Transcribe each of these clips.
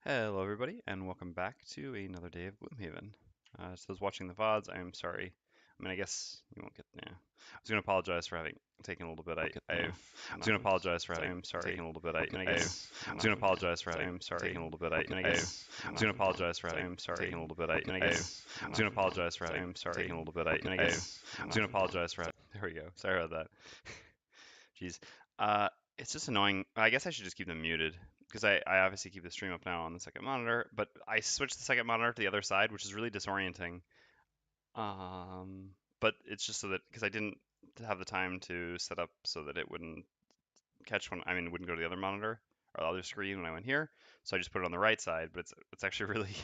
Hello, everybody, and welcome back to another day of Gloomhaven. To those watching the VODs, I'm sorry. I mean, I guess you won't get. Yeah, I was going to apologize for having taken a little bit. I was going to apologize for having taken a little bit. I mean, I guess I was going to apologize for having taken a little bit. I mean, I guess I was going to apologize for having taken a little bit. I mean, I guess I was going to apologize for having taken a little bit. I mean, I guess I was going to apologize for. There we go. Sorry about that. Jeez. Uh, it's just annoying. I guess I should just keep them muted because I obviously keep the stream up now on the second monitor, but I switched the second monitor to the other side, which is really disorienting. Um, but it's just so that because I didn't have the time to set up so that it wouldn't catch when I mean it wouldn't go to the other monitor or the other screen when I went here. So I just put it on the right side, but it's actually really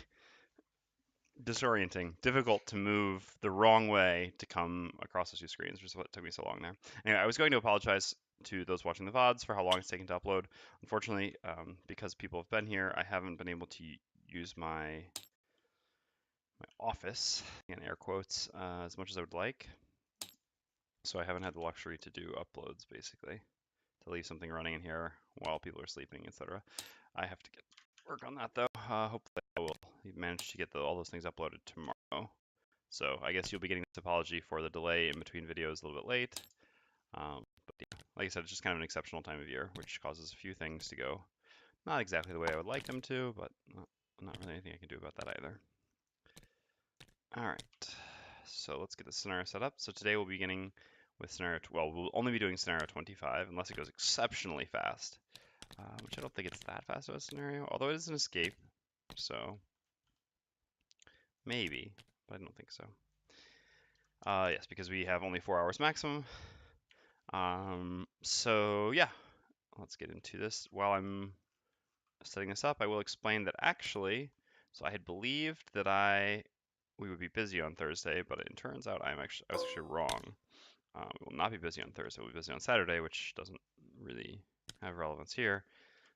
disorienting, difficult to move the wrong way to come across those two screens, which is what took me so long there. Anyway, I was going to apologize to those watching the VODs for how long it's taken to upload. Unfortunately, because people have been here, I haven't been able to use my office, in air quotes, as much as I would like. So I haven't had the luxury to do uploads, basically, to leave something running in here while people are sleeping, etc. I have to get work on that, though. Hopefully I will manage to get all those things uploaded tomorrow. So I guess you'll be getting this apology for the delay in between videos a little bit late. But yeah, like I said, it's just kind of an exceptional time of year, which causes a few things to go not exactly the way I would like them to, but not really anything I can do about that either. All right, so let's get the scenario set up. So today we'll be beginning with scenario, well, we'll only be doing scenario 25 unless it goes exceptionally fast, which I don't think it's that fast of a scenario, although it is an escape, so maybe, but I don't think so. Yes, because we have only 4 hours maximum. So yeah, let's get into this. While I'm setting this up, I will explain that actually, so I had believed that we would be busy on Thursday, but it turns out I was actually wrong. We will not be busy on Thursday. We'll be busy on Saturday, which doesn't really have relevance here.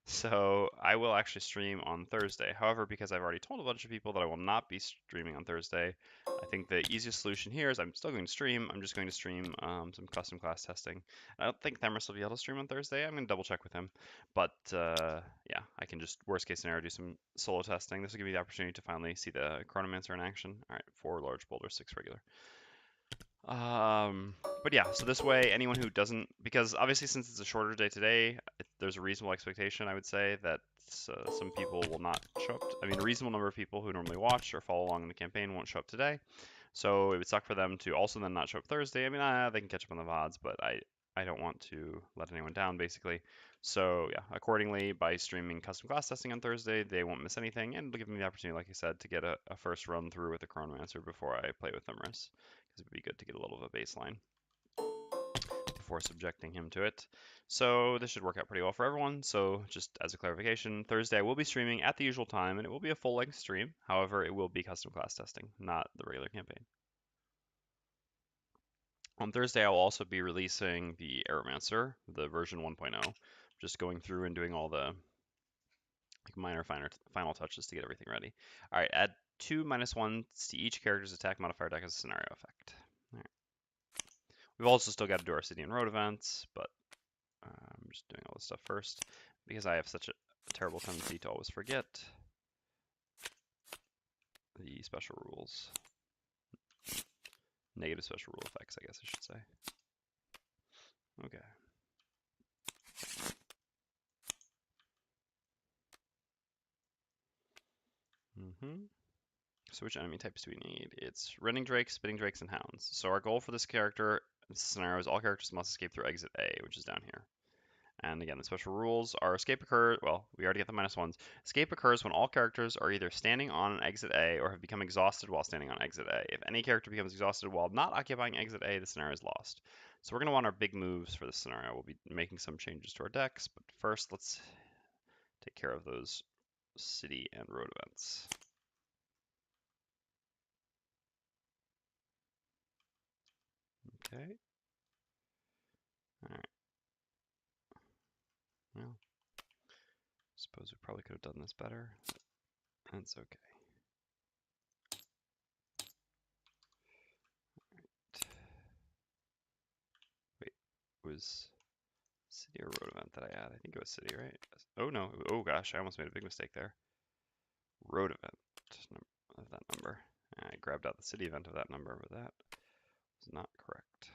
So I will actually stream on Thursday. However, because I've already told a bunch of people that I will not be streaming on Thursday, I think the easiest solution here is I'm still going to stream. I'm just going to stream some custom class testing. I don't think Thermos will be able to stream on Thursday. I'm going to double check with him. But yeah, I can just, worst case scenario, do some solo testing. This will give me the opportunity to finally see the Chronomancer in action. All right, 4 large boulders, 6 regular. But yeah, so this way, anyone who doesn't, because obviously since it's a shorter day today, there's a reasonable expectation, I would say, that some people will not show up. I mean, a reasonable number of people who normally watch or follow along in the campaign won't show up today. So it would suck for them to also then not show up Thursday. I mean, they can catch up on the VODs, but I don't want to let anyone down, basically. So yeah, accordingly, by streaming custom class testing on Thursday, they won't miss anything, and it'll give them the opportunity, like I said, to get a first run through with the Chronomancer before I play with Thermos, because it would be good to get a little of a baseline before subjecting him to it. So this should work out pretty well for everyone. So just as a clarification, Thursday I will be streaming at the usual time, and it will be a full-length stream. However, it will be custom class testing, not the regular campaign. On Thursday, I will also be releasing the Aeromancer, the version 1.0, just going through and doing all the minor final touches to get everything ready. All right, add 2 -1s to each character's attack modifier deck as a scenario effect. All right. We've also still got to do our city and road events, but I'm just doing all this stuff first because I have such a terrible tendency to always forget the special rules. Negative special rule effects, I guess I should say. Okay. So which enemy types do we need? It's Rending Drakes, Spitting Drakes, and Hounds. So our goal for this character, this scenario, is all characters must escape through exit A, which is down here. And again, the special rules are escape occurs, well, we already got the -1s. Escape occurs when all characters are either standing on exit A or have become exhausted while standing on exit A. If any character becomes exhausted while not occupying exit A, the scenario is lost. So we're going to want our big moves for this scenario. We'll be making some changes to our decks, but first let's take care of those city and road events. Okay. All right. Well, suppose we probably could have done this better. That's okay. Right. Wait, it was city or road event that I add? I think it was city, right? Oh no, oh gosh, I almost made a big mistake there. road event of that number. I grabbed out the city event of that number, but that was not correct.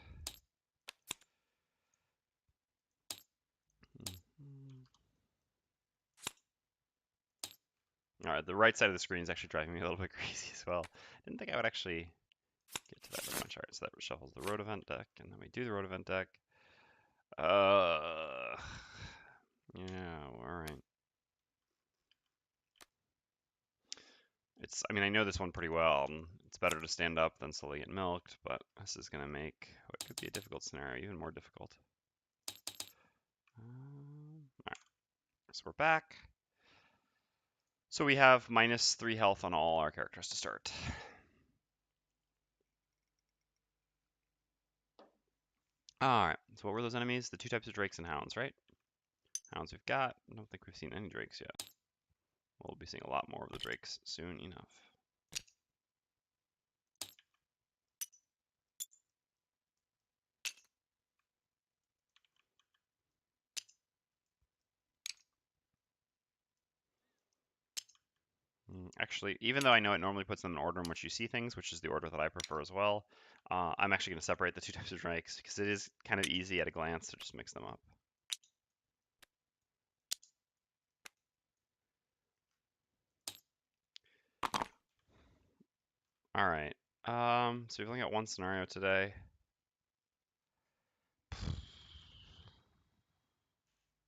All right, the right side of the screen is actually driving me a little bit crazy as well. Didn't think I would actually get to that very much. All right, so that shuffles the road event deck, and then we do the road event deck. Yeah, all right. I mean, I know this one pretty well, and it's better to stand up than slowly get milked, but this is going to make what could be a difficult scenario even more difficult. All right, so we're back. So we have -3 health on all our characters to start. All right, so what were those enemies? The two types of drakes and hounds, right? Hounds we've got. I don't think we've seen any drakes yet. We'll be seeing a lot more of the drakes soon enough. Actually, even though I know it normally puts them in order in which you see things, which is the order that I prefer as well, I'm actually going to separate the two types of drakes because it is kind of easy at a glance to just mix them up. All right. So we've only got one scenario today.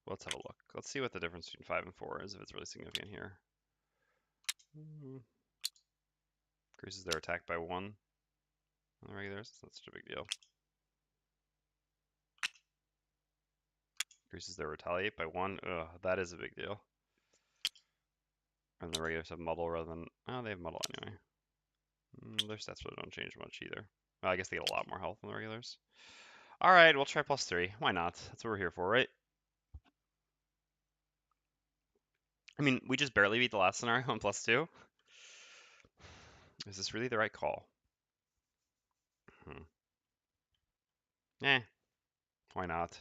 Let's have a look. Let's see what the difference between 5 and 4 is, if it's really significant here. Increases their attack by 1 on the regulars. That's not such a big deal. Increases their retaliate by 1. Ugh, that is a big deal. And the regulars have muddle rather than... Oh, they have muddle anyway. Their stats really don't change much either. Well, I guess they get a lot more health than the regulars. All right, we'll try +3. Why not? That's what we're here for, right? I mean, we just barely beat the last scenario on +2. Is this really the right call? Why not?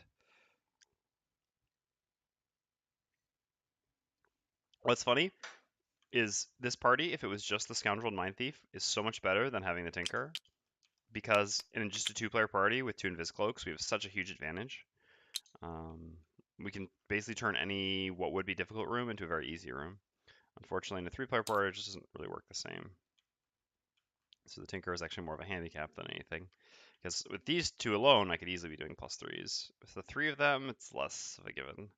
What's funny is this party, if it was just the Scoundrel and Mindthief, is so much better than having the Tinker, because in just a 2-player party with 2 Invis Cloaks, we have such a huge advantage. We can basically turn any what would be difficult room into a very easy room. Unfortunately, in a 3-player party, it just doesn't really work the same. So the Tinker is actually more of a handicap than anything. Because with these 2 alone, I could easily be doing +3s. With the 3 of them, it's less of a given.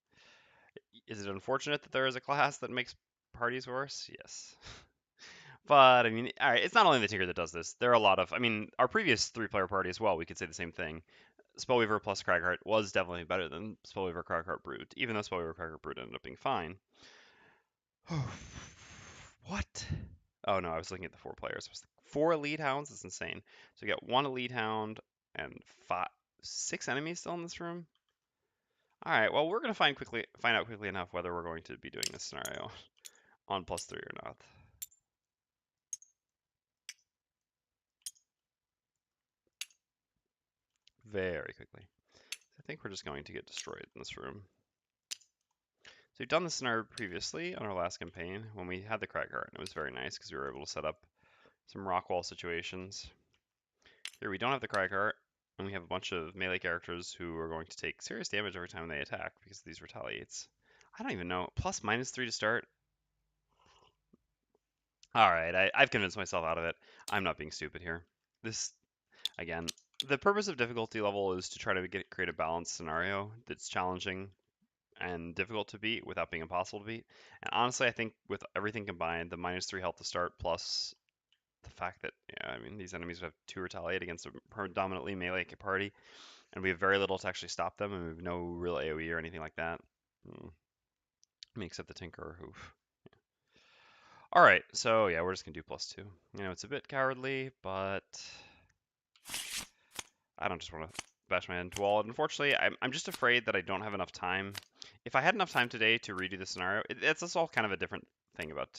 Is it unfortunate that there is a class that makes parties worse? Yes. But, I mean, all right, it's not only the Tinker that does this. There are a lot of, I mean, our previous 3-player party as well, we could say the same thing. Spellweaver plus Cragheart was definitely better than Spellweaver Cragheart Brute, even though Spellweaver Cragheart Brute ended up being fine. What? Oh no, I was looking at the 4 players. 4 Elite Hounds? That's insane. So we got 1 Elite Hound and 6 enemies still in this room? Alright, well, we're going to find out quickly enough whether we're going to be doing this scenario on +3 or not. Very quickly. I think we're just going to get destroyed in this room. So we've done this scenario previously on our last campaign when we had the Cragheart, and it was very nice because we were able to set up some rock wall situations. Here we don't have the Cragheart, and we have a bunch of melee characters who are going to take serious damage every time they attack because of these retaliates. I don't even know. +/-3 to start? Alright, I've convinced myself out of it. I'm not being stupid here. This, again, the purpose of difficulty level is to try to create a balanced scenario that's challenging and difficult to beat without being impossible to beat. And honestly, I think with everything combined, the -3 health to start plus the fact that, yeah, I mean, these enemies have 2 retaliate against a predominantly melee party, and we have very little to actually stop them, and we have no real AoE or anything like that. I mean, except the Tinker, who... All right, so yeah, we're just gonna do +2. You know, it's a bit cowardly, but I don't just want to bash my head into the wall. Unfortunately, I'm just afraid that I don't have enough time. If I had enough time today to redo the scenario, it's all kind of a different thing about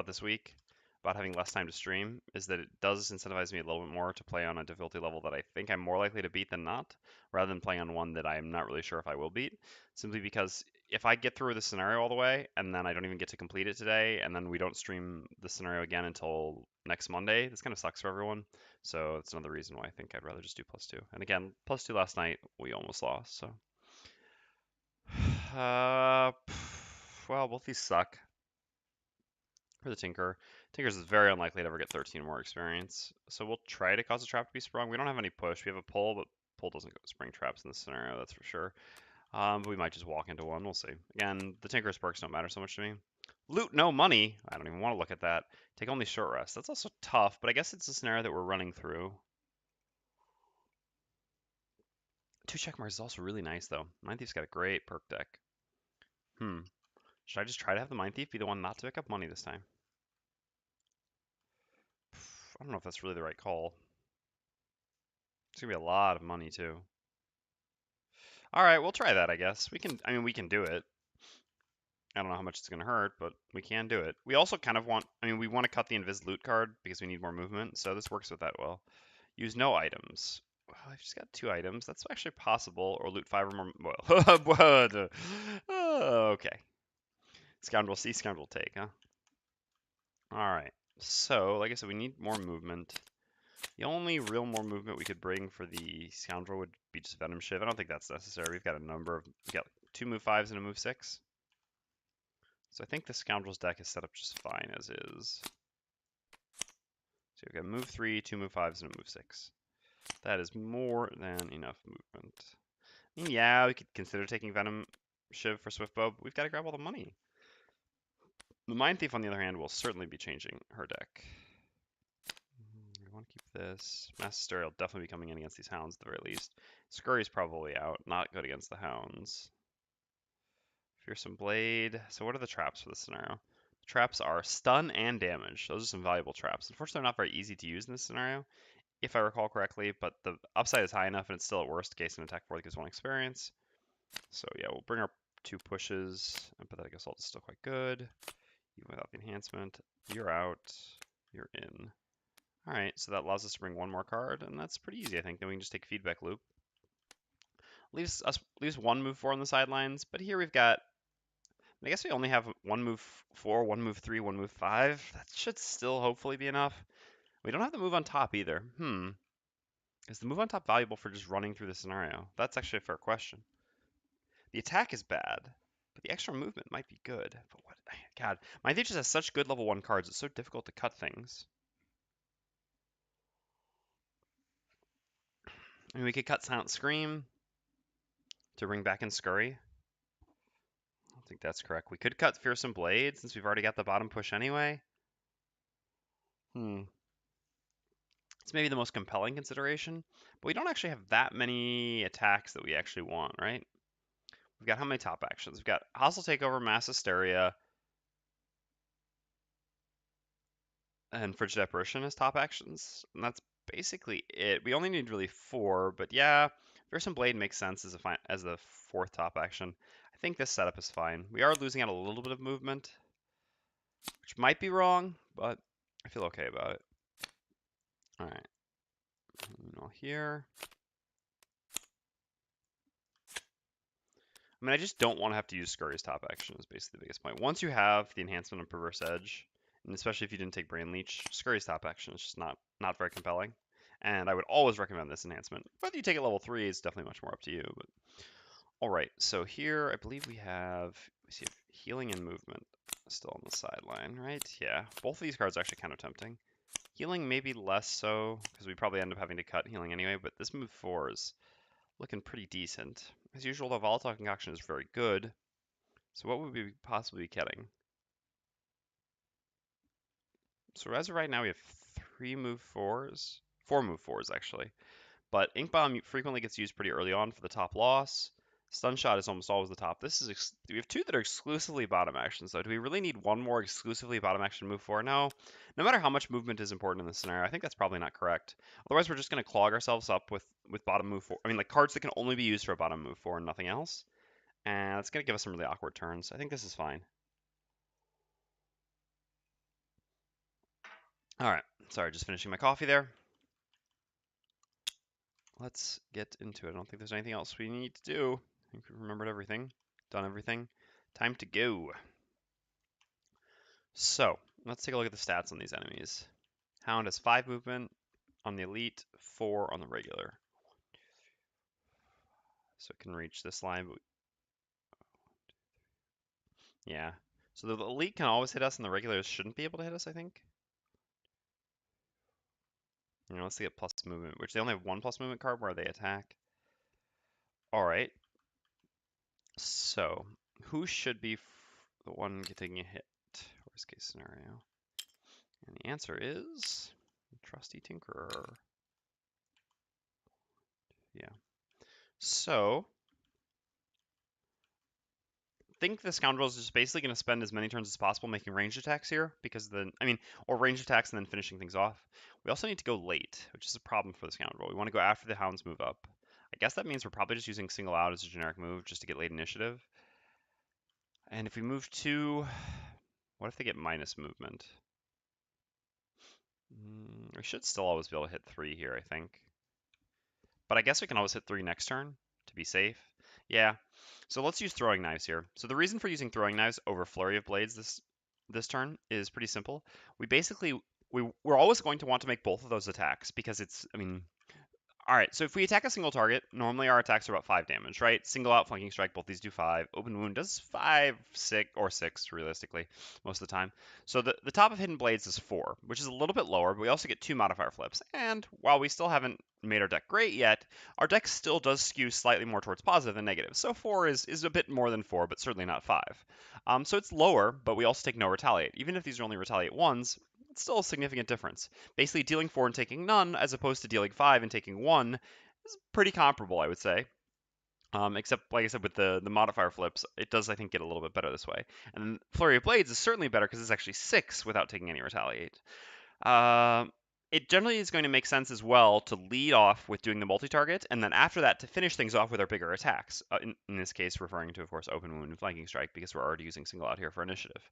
this week, about having less time to stream, is that it does incentivize me a little bit more to play on a difficulty level that I think I'm more likely to beat than not, rather than playing on one that I'm not really sure if I will beat, simply because if I get through the scenario all the way and then I don't even get to complete it today, and then we don't stream the scenario again until next Monday, this kind of sucks for everyone. So that's another reason why I think I'd rather just do +2. And again, +2 last night, we almost lost. So, well, both these suck. For the Tinker, Tinker's is very unlikely to ever get 13 more experience. So we'll try to cause a trap to be sprung. We don't have any push. We have a pull, but pull doesn't spring traps in this scenario, that's for sure. But we might just walk into one. We'll see. Again, the Tinker's perks don't matter so much to me. Loot no money. I don't even want to look at that. Take only short rest. That's also tough, but I guess it's a scenario that we're running through. 2 check marks is also really nice, though. Mindthief's got a great perk deck. Should I just try to have the Mindthief be the one not to pick up money this time? I don't know if that's really the right call. It's gonna be a lot of money, too. All right, we'll try that, I guess. We can do it. I don't know how much it's going to hurt, but we can do it. We also kind of want, we want to cut the Invis loot card because we need more movement, so this works with that well. Use no items. Well, I've just got 2 items. That's actually possible. Or loot 5 or more. Well, okay. Scoundrel see, Scoundrel take, huh? All right. So, like I said, we need more movement. The only real more movement we could bring for the Scoundrel would be just Venom Shiv. I don't think that's necessary. We've got we've got 2 move 5s and a move 6. So I think the Scoundrel's deck is set up just fine as is. So we've got move 3, 2 move 5s, and a move 6. That is more than enough movement. I mean, yeah, we could consider taking Venom Shiv for Swiftbow, but we've got to grab all the money. The Mindthief, on the other hand, will certainly be changing her deck. We want to keep this. Mass Hysteria will definitely be coming in against these Hounds at the very least. Scurry's probably out. Not good against the Hounds. Fearsome Blade. So what are the traps for this scenario? The traps are stun and damage. Those are some valuable traps. Unfortunately, they're not very easy to use in this scenario, if I recall correctly, but the upside is high enough and it's still at worst case an attack 4 that gives 1 experience. So yeah, we'll bring our 2 pushes. Empathetic Assault is still quite good. Even without the enhancement. You're out. You're in. Alright, so that allows us to bring 1 more card, and that's pretty easy, I think. Then we can just take Feedback Loop. Leaves 1 move 4 on the sidelines, but here we've got, I guess we only have 1 move 4, 1 move 3, 1 move 5. That should still hopefully be enough. We don't have the move on top either. Is the move on top valuable for just running through the scenario? That's actually a fair question. The attack is bad, but the extra movement might be good. But what? God, Mindthief just has such good level 1 cards. It's so difficult to cut things. I mean, we could cut Silent Scream to bring back in Scurry. I don't think that's correct. We could cut Fearsome Blade since we've already got the bottom push anyway. It's maybe the most compelling consideration, but we don't actually have that many attacks that we actually want, right? We've got how many top actions? We've got Hostile Takeover, Mass Hysteria, and Frigid Apparition as top actions, and that's basically it. We only need really 4, but yeah, Fearsome Blade makes sense as the 4th top action. I think this setup is fine. We are losing out a little bit of movement, which might be wrong, but I feel okay about it. All right, all here. I mean, I just don't want to have to use Scurry's top action is basically the biggest point. Once you have the enhancement on Perverse Edge, and especially if you didn't take Brain Leech, Scurry's top action is just not very compelling. And I would always recommend this enhancement. Whether you take it level 3 is definitely much more up to you. But all right, so here I believe we see healing and movement still on the sideline, right? Yeah, both of these cards are actually kind of tempting. Healing maybe less so, because we probably end up having to cut healing anyway, but this move 4 is looking pretty decent. As usual, the Volatile Concoction is very good. So what would we possibly be getting? So as of right now, we have 4 move 4s actually. But Ink Bomb frequently gets used pretty early on for the top loss. Stun Shot is almost always the top. We have 2 that are exclusively bottom actions, though. Do we really need 1 more exclusively bottom action move 4? No. No matter how much movement is important in this scenario, I think that's probably not correct. Otherwise, we're just going to clog ourselves up with bottom move 4. I mean, like cards that can only be used for a bottom move 4 and nothing else. And it's going to give us some really awkward turns. I think this is fine. All right. Sorry, just finishing my coffee there. Let's get into it. I don't think there's anything else we need to do. I think we remembered everything. done everything. Time to go. So, let's take a look at the stats on these enemies. Hound has 5 movement on the elite, 4 on the regular. So it can reach this line, but yeah. So the elite can always hit us, and the regulars shouldn't be able to hit us, I think. You know, let's get plus movement, which they only have 1 plus movement card where they attack. Alright. So, who should be the one taking a hit? Worst case scenario. And the answer is trusty Tinkerer. Yeah. So, think the Scoundrel is just basically going to spend as many turns as possible making ranged attacks here, because or ranged attacks and then finishing things off. We also need to go late, which is a problem for the Scoundrel. We want to go after the Hounds move up. I guess that means we're probably just using single out as a generic move just to get late initiative. And if we move 2, what if they get minus movement? We should still always be able to hit 3 here, I think. But I guess we can always hit 3 next turn to be safe. Yeah. So let's use throwing knives here. So the reason for using throwing knives over flurry of blades this turn is pretty simple. We're always going to want to make both of those attacks because all right, so if we attack a single target, normally our attacks are about 5 damage, right? Single out, flanking strike, both these do 5. Open wound does 5, 6, or 6, realistically, most of the time. So the top of Hidden Blades is 4, which is a little bit lower, but we also get 2 modifier flips. And while we still haven't made our deck great yet, our deck still does skew slightly more towards positive than negative. So 4 is a bit more than 4, but certainly not 5. So it's lower, but we also take no retaliate. Even if these are only retaliate 1s, it's still a significant difference. Basically, dealing 4 and taking none, as opposed to dealing 5 and taking 1, is pretty comparable, I would say. Except, like I said, with the modifier flips, it does, I think, get a little bit better this way. And then Flurry of Blades is certainly better because it's actually 6 without taking any retaliate. It generally is going to make sense as well to lead off with doing the multi-target, and then after that to finish things off with our bigger attacks. In this case, referring to, of course, Open Wound and Flanking Strike, because we're already using single out here for initiative.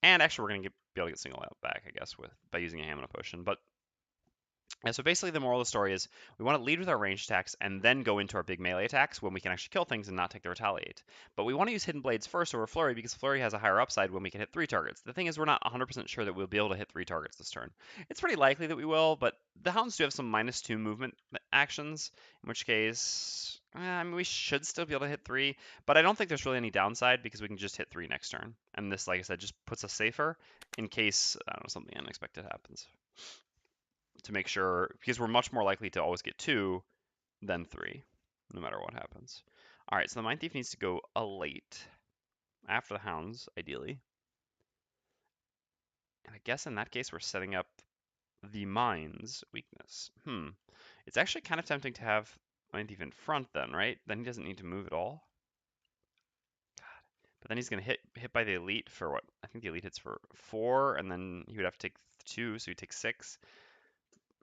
And actually, we're going to be able to get single out back, I guess, by using a Hamina Potion. But yeah, so basically the moral of the story is we want to lead with our ranged attacks and then go into our big melee attacks when we can actually kill things and not take the retaliate. But we want to use Hidden Blades first over Flurry because Flurry has a higher upside when we can hit 3 targets. The thing is we're not 100% sure that we'll be able to hit 3 targets this turn. It's pretty likely that we will, but the Hounds do have some -2 movement actions, in which case, we should still be able to hit 3, but I don't think there's really any downside because we can just hit 3 next turn. And this, like I said, just puts us safer in case, I don't know, something unexpected happens. To make sure, because we're much more likely to always get 2 than 3, no matter what happens. All right, so the Mindthief needs to go a late after the Hounds, ideally. And I guess in that case, we're setting up the Mind's weakness. It's actually kind of tempting to have Mindthief in front then, right? Then he doesn't need to move at all. God. But then he's going to hit by the Elite for what? I think the Elite hits for 4, and then he would have to take 2, so he'd take 6.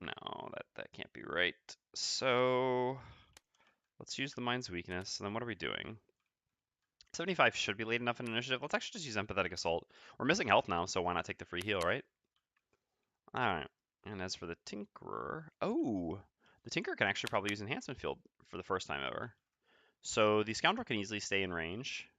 No, that can't be right. So let's use the Mind's weakness. And then what are we doing? 75 should be late enough in initiative. Let's actually just use Empathetic Assault. We're missing health now, so why not take the free heal, right? Alright. And as for the Tinkerer... Oh! The Tinkerer can actually probably use Enhancement Field for the first time ever. So the Scoundrel can easily stay in range.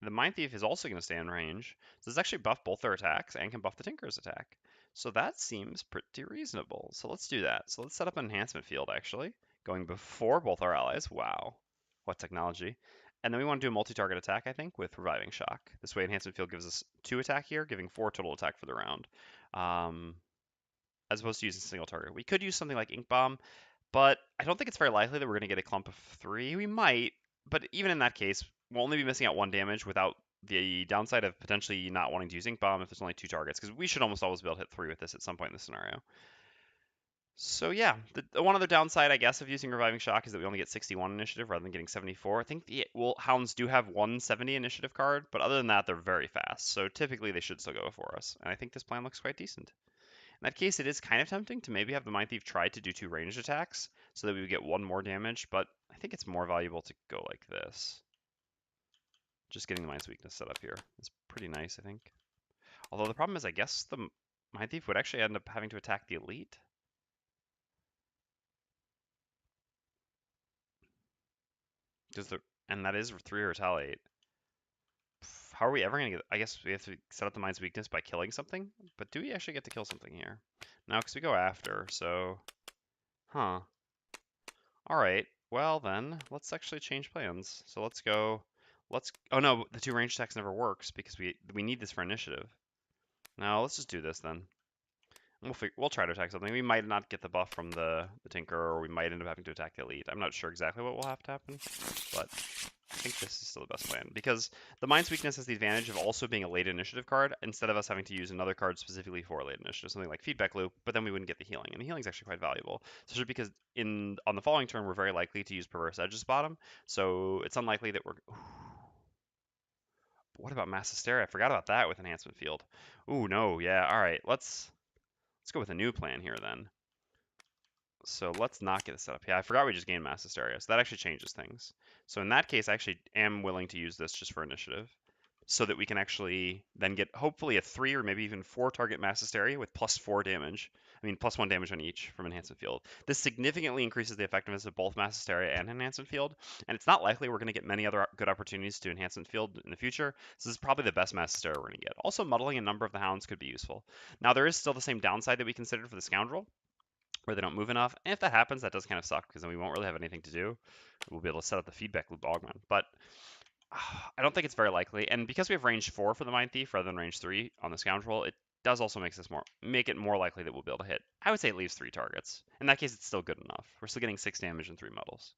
The Mindthief is also going to stay in range. So this actually buff both their attacks and can buff the Tinkerer's attack. So that seems pretty reasonable. So let's do that. So let's set up an Enhancement Field, actually. Going before both our allies. Wow. What technology. And then we want to do a multi-target attack, I think, with Reviving Shock. This way Enhancement Field gives us 2 attack here, giving 4 total attack for the round. As opposed to using a single target. We could use something like Ink Bomb, but I don't think it's very likely that we're going to get a clump of 3. We might, but even in that case, we'll only be missing out 1 damage without the downside of potentially not wanting to use Ink Bomb if there's only 2 targets, because we should almost always be able to hit 3 with this at some point in the scenario. So yeah, the one other downside, I guess, of using Reviving Shock is that we only get 61 initiative rather than getting 74. I think Hounds do have 170 initiative card, but other than that, they're very fast. So typically they should still go before us. And I think this plan looks quite decent. In that case, it is kind of tempting to maybe have the Mindthief try to do 2 ranged attacks so that we would get 1 more damage, but I think it's more valuable to go like this. Just getting the Mind's weakness set up here is pretty nice, I think. Although the problem is, I guess the Mindthief would actually end up having to attack the Elite. Because and that is 3 retaliate. How are we ever gonna get? I guess we have to set up the mind's weakness by killing something. But do we actually get to kill something here? No, because we go after. So, huh? All right. Well then, let's actually change plans. So let's go. Let's. Oh no, the 2 range attacks never works because we need this for initiative. Now let's just do this then. We'll try to attack something. We might not get the buff from the Tinker, or we might end up having to attack the Elite. I'm not sure exactly what will have to happen, but I think this is still the best plan because the Mind's Weakness has the advantage of also being a late initiative card instead of us having to use another card specifically for late initiative, something like Feedback Loop, but then we wouldn't get the healing, and the healing is actually quite valuable. Especially because on the following turn we're very likely to use Perverse Edge's bottom, so it's unlikely that we're. What about Mass Hysteria? I forgot about that with Enhancement Field. Ooh, no, yeah, all right, let's go with a new plan here then. So let's not get it set up. Yeah, I forgot we just gained Mass Hysteria, so that actually changes things. So in that case, I actually am willing to use this just for initiative, so that we can actually then get hopefully a 3 or maybe even 4 target Mass Hysteria with +4 damage. I mean, +1 damage on each from Enhancement Field. This significantly increases the effectiveness of both Mass Hysteria and Enhancement Field, and it's not likely we're going to get many other good opportunities to Enhancement Field in the future, so this is probably the best Mass Hysteria we're going to get. Also, muddling a number of the Hounds could be useful. Now, there is still the same downside that we considered for the Scoundrel, where they don't move enough. And if that happens, that does kind of suck because then we won't really have anything to do. We'll be able to set up the feedback loop augment. But I don't think it's very likely. And because we have range 4 for the Mindthief rather than range 3 on the Scoundrel, it does also make it more likely that we'll be able to hit. I would say it leaves 3 targets. In that case, it's still good enough. We're still getting 6 damage and 3 medals.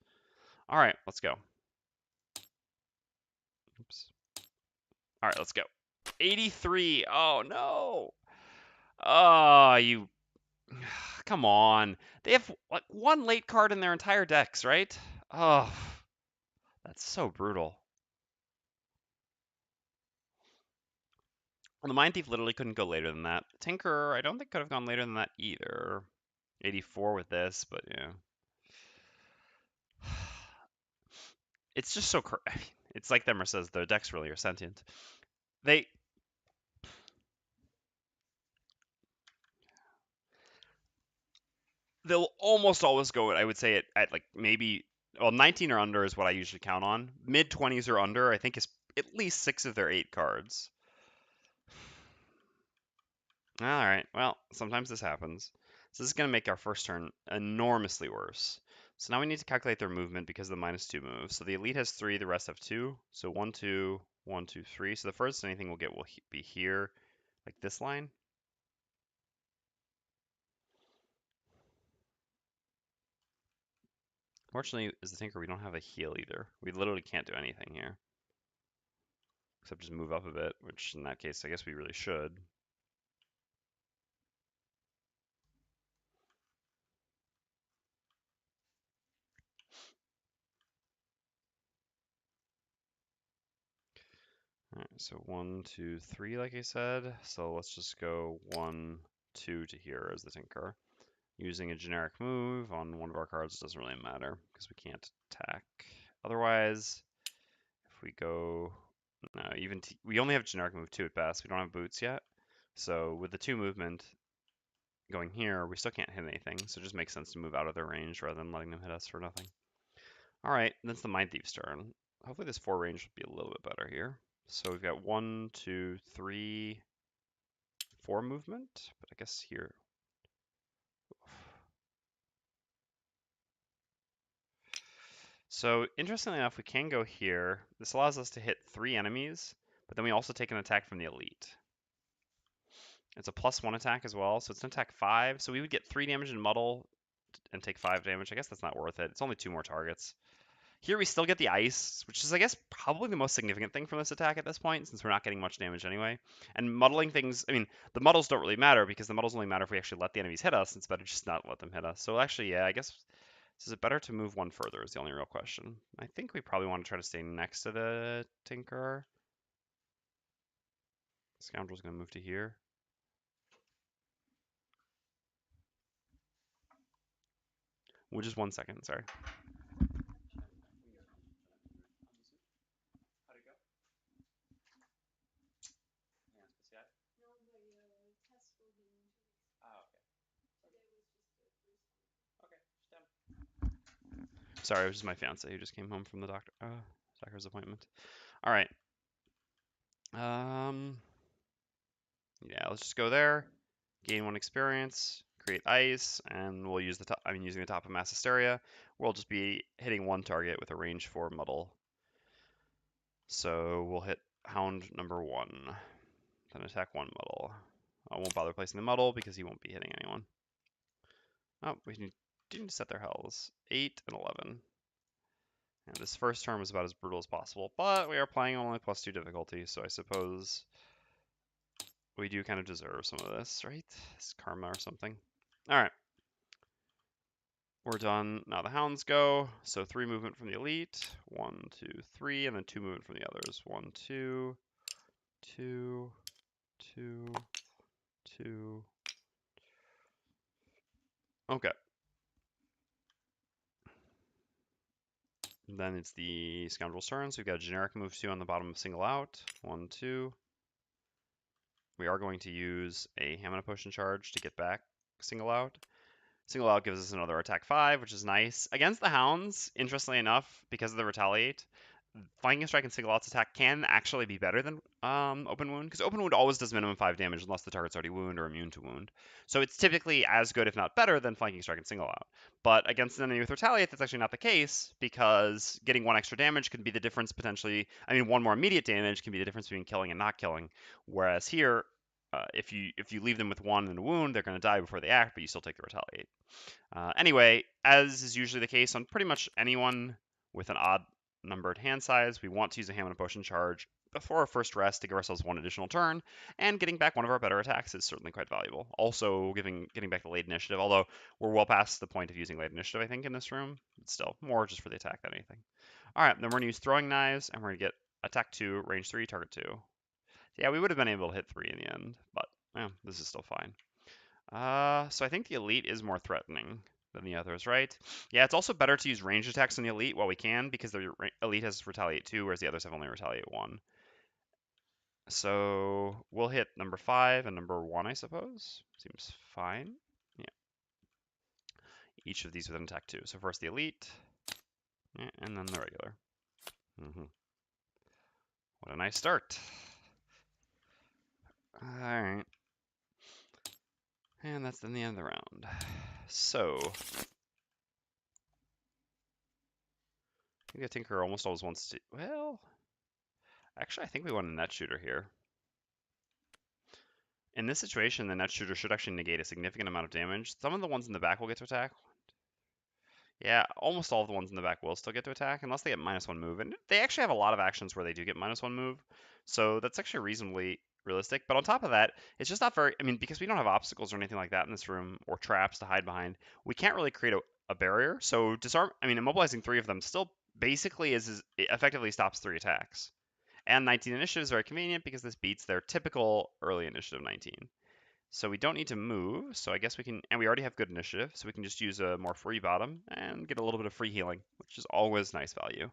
All right, let's go. Oops. All right, let's go. 83. Oh, no. Oh, you. Come on. They have like 1 late card in their entire decks, right? Oh, that's so brutal. Well, the Mindthief literally couldn't go later than that. Tinker, I don't think could have gone later than that either. 84 with this, but yeah. It's just so. It's like Themmer says, their decks really are sentient. They'll almost always go, I would say, at like maybe. Well, 19 or under is what I usually count on. Mid 20s or under, I think, is at least 6 of their 8 cards. All right. Well, sometimes this happens. So this is going to make our first turn enormously worse. So now we need to calculate their movement because of the -2 move. So the elite has 3, the rest have 2. So 1, 2, 1, 2, 3. So the first anything we'll get will be here, like this line. Fortunately, as the Tinker, we don't have a heal either. We literally can't do anything here. Except just move up a bit, which in that case, I guess we really should. All right, so 1, 2, 3, like I said. So let's just go 1, 2 to here as the Tinker. Using a generic move on one of our cards doesn't really matter because we can't attack. Otherwise, if we go, no, we only have generic move 2 at best. We don't have boots yet. So with the 2 movement going here, we still can't hit anything. So it just makes sense to move out of their range rather than letting them hit us for nothing. All right, that's the Mindthief's turn. Hopefully this 4 range will be a little bit better here. So we've got 1, 2, 3, 4 movement, but I guess here. So interestingly enough, we can go here. This allows us to hit 3 enemies, but then we also take an attack from the elite. It's a +1 attack as well, so it's an attack 5. So we would get 3 damage in muddle and take 5 damage. I guess that's not worth it. It's only 2 more targets. Here we still get the ice, which is, I guess, probably the most significant thing from this attack at this point, since we're not getting much damage anyway. And muddling things, I mean, the muddles don't really matter, because the muddles only matter if we actually let the enemies hit us. It's better just not let them hit us. So actually, yeah, I guess, is it better to move 1 further is the only real question. I think we probably want to try to stay next to the Tinker. Scoundrel's going to move to here. Well, just 1 second, sorry. Sorry, it was just my fiance who just came home from the doctor. Stacker's Appointment. All right. Yeah, let's just go there. Gain 1 experience. Create ice, and we'll use the top. I'm using the top of Mass Hysteria. We'll just be hitting 1 target with a range 4 muddle. So we'll hit Hound number 1, then attack 1 muddle. I won't bother placing the muddle because he won't be hitting anyone. Oh, we need to set their hells. 8 and 11. And this first turn was about as brutal as possible, but we are playing only +2 difficulty, so I suppose we do kind of deserve some of this, right? It's karma or something. All right. We're done. Now the hounds go. So 3 movement from the elite. 1, 2, 3, and then 2 movement from the others. 1, 2, 2, 2, 2. Okay. And then it's the Scoundrel's turn. So we've got a generic move 2 on the bottom of single out. 1, 2. We are going to use a Hamina Potion charge to get back single out. Single out gives us another attack 5, which is nice. Against the hounds, interestingly enough, because of the retaliate, flanking strike and single out's attack can actually be better than open wound, because open wound always does minimum 5 damage unless the target's already wound or immune to wound. So it's typically as good, if not better, than flanking strike and single out. But against an enemy with retaliate, that's actually not the case, because getting 1 extra damage can be the difference potentially. I mean, 1 more immediate damage can be the difference between killing and not killing. Whereas here, if you leave them with 1 and a wound, they're going to die before they act, but you still take the retaliate. Anyway, as is usually the case on pretty much anyone with an odd numbered hand size, we want to use a Hamina Potion charge before our first rest to give ourselves 1 additional turn, and getting back one of our better attacks is certainly quite valuable. Also, getting back the late initiative, although we're well past the point of using late initiative, I think, in this room. It's still more just for the attack than anything. All right, then we're going to use Throwing Knives, and we're going to get attack 2, range 3, target 2. Yeah, we would have been able to hit 3 in the end, but this is still fine. So I think the elite is more threatening than the others, right? Yeah, it's also better to use ranged attacks on the elite while we can, because the elite has retaliate 2, whereas the others have only retaliate 1. So we'll hit number 5 and number 1, I suppose. Seems fine. Yeah. Each of these with an attack 2. So first the elite, and then the regular. What a nice start. All right. And that's then the end of the round. So I think Tinker almost always wants to. Well, actually, I think we want a net shooter here. In this situation, the net shooter should actually negate a significant amount of damage. Some of the ones in the back will get to attack. Yeah, almost all of the ones in the back will still get to attack, unless they get -1 move. And they actually have a lot of actions where they do get -1 move. So that's actually reasonably realistic. But on top of that, it's just not very. I mean, because we don't have obstacles or anything like that in this room, or traps to hide behind, we can't really create a barrier. So immobilizing 3 of them still basically it effectively stops 3 attacks. And 19 initiative is very convenient because this beats their typical early initiative 19. So we don't need to move, so I guess we can, and we already have good initiative, so we can just use a more free bottom and get a little bit of free healing, which is always nice value,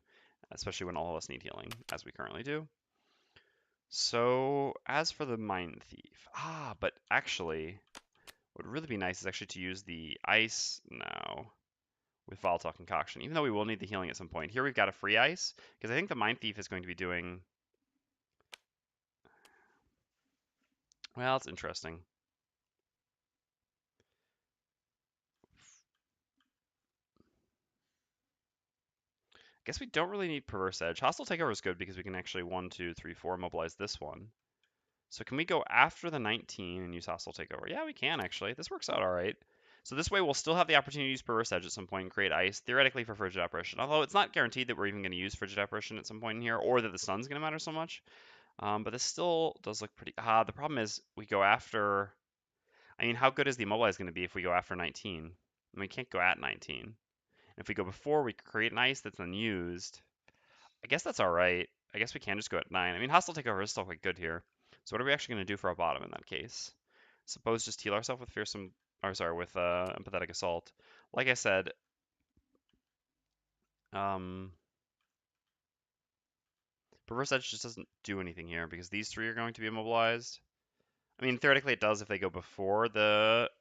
especially when all of us need healing, as we currently do. So as for the Mindthief, but actually, what would really be nice is actually to use the ice now with Volatile Concoction, even though we will need the healing at some point. Here we've got a free ice, because I think the Mindthief is going to be doing, well, it's interesting. Guess we don't really need Perverse Edge. Hostile Takeover is good because we can actually 1, 2, 3, 4 mobilize this one. So can we go after the 19 and use Hostile Takeover? Yeah, we can actually. This works out all right. So this way we'll still have the opportunity to use Perverse Edge at some point and create ice, theoretically for Frigid Apparition. Although it's not guaranteed that we're even going to use Frigid Apparition at some point in here, or that the sun's going to matter so much. But this still does look pretty... the problem is we go after... I mean, how good is the Immobilize going to be if we go after 19? I mean, we can't go at 19. If we go before, we create an ice that's unused. I guess that's all right. I guess we can just go at 9. I mean, Hostile Takeover is still quite good here. So what are we actually going to do for our bottom in that case? Suppose just heal ourselves with Fearsome, or sorry, with Empathetic Assault. Like I said, Perverse Edge just doesn't do anything here because these 3 are going to be immobilized. I mean, theoretically it does if they go before the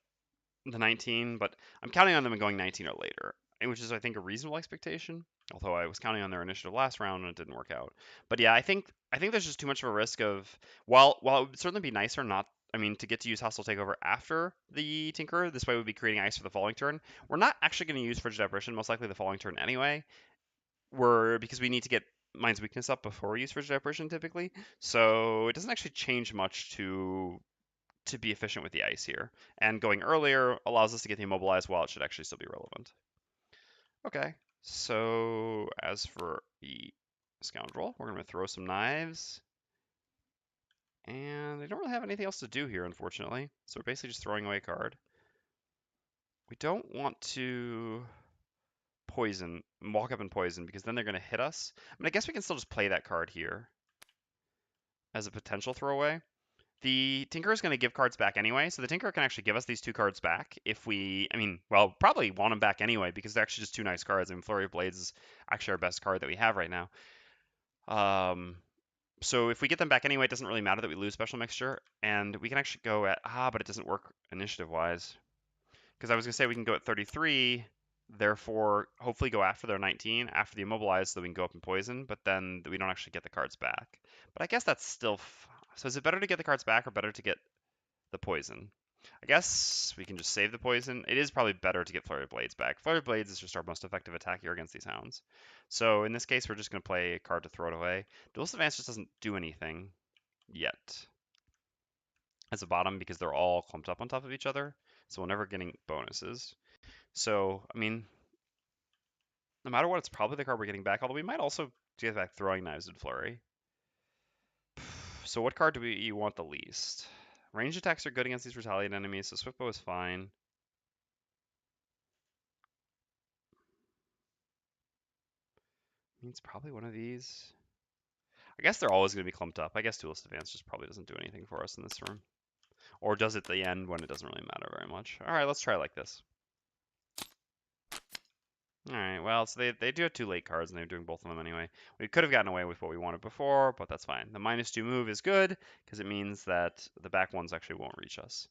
19, but I'm counting on them going 19 or later. which is I think a reasonable expectation. Although I was counting on their initiative last round and it didn't work out. But yeah, I think there's just too much of a risk of while it would certainly be nicer not. I mean, to get to use Hostile Takeover after the Tinkerer, this way we'd be creating ice for the following turn. We're not actually going to use Frigid Apparition, most likely the following turn anyway. Because we need to get Mind's Weakness up before we use Frigid Apparition typically. So it doesn't actually change much to be efficient with the ice here. And going earlier allows us to get the immobilized while it should actually still be relevant. Okay, so as for the Scoundrel, we're going to throw some knives. And they don't really have anything else to do here, unfortunately. So we're basically just throwing away a card. We don't want to poison, walk up and poison, because then they're going to hit us. I mean, I guess we can still just play that card here as a potential throwaway. The Tinker is going to give cards back anyway, so the Tinker can actually give us these 2 cards back if we, probably want them back anyway, because they're actually just 2 nice cards. I mean, Flurry of Blades is actually our best card that we have right now. So if we get them back anyway, it doesn't really matter that we lose Special Mixture, and we can actually go at, but it doesn't work initiative-wise. Because I was going to say we can go at 33, therefore hopefully go after their 19, after the Immobilized, so we can go up and poison, but then we don't actually get the cards back. But I guess that's still... So is it better to get the cards back or better to get the poison? I guess we can just save the poison. It is probably better to get Flurry of Blades back. Flurry of Blades is just our most effective attack here against these hounds. So in this case, we're just going to play a card to throw it away. Duelist Advance just doesn't do anything yet as a bottom because they're all clumped up on top of each other. So we're never getting bonuses. So, I mean, no matter what, it's probably the card we're getting back, although we might also get back Throwing Knives and Flurry. So what card do you want the least? Range attacks are good against these retaliate enemies, so Swiftbow is fine. I mean, it's probably one of these. I guess they're always going to be clumped up. I guess Duelist Advance just probably doesn't do anything for us in this room. Or does it at the end when it doesn't really matter very much. All right, let's try like this. All right, well, so they do have 2 late cards, and they're doing both of them anyway. We could have gotten away with what we wanted before, but that's fine. The -2 move is good, because it means that the back ones actually won't reach us.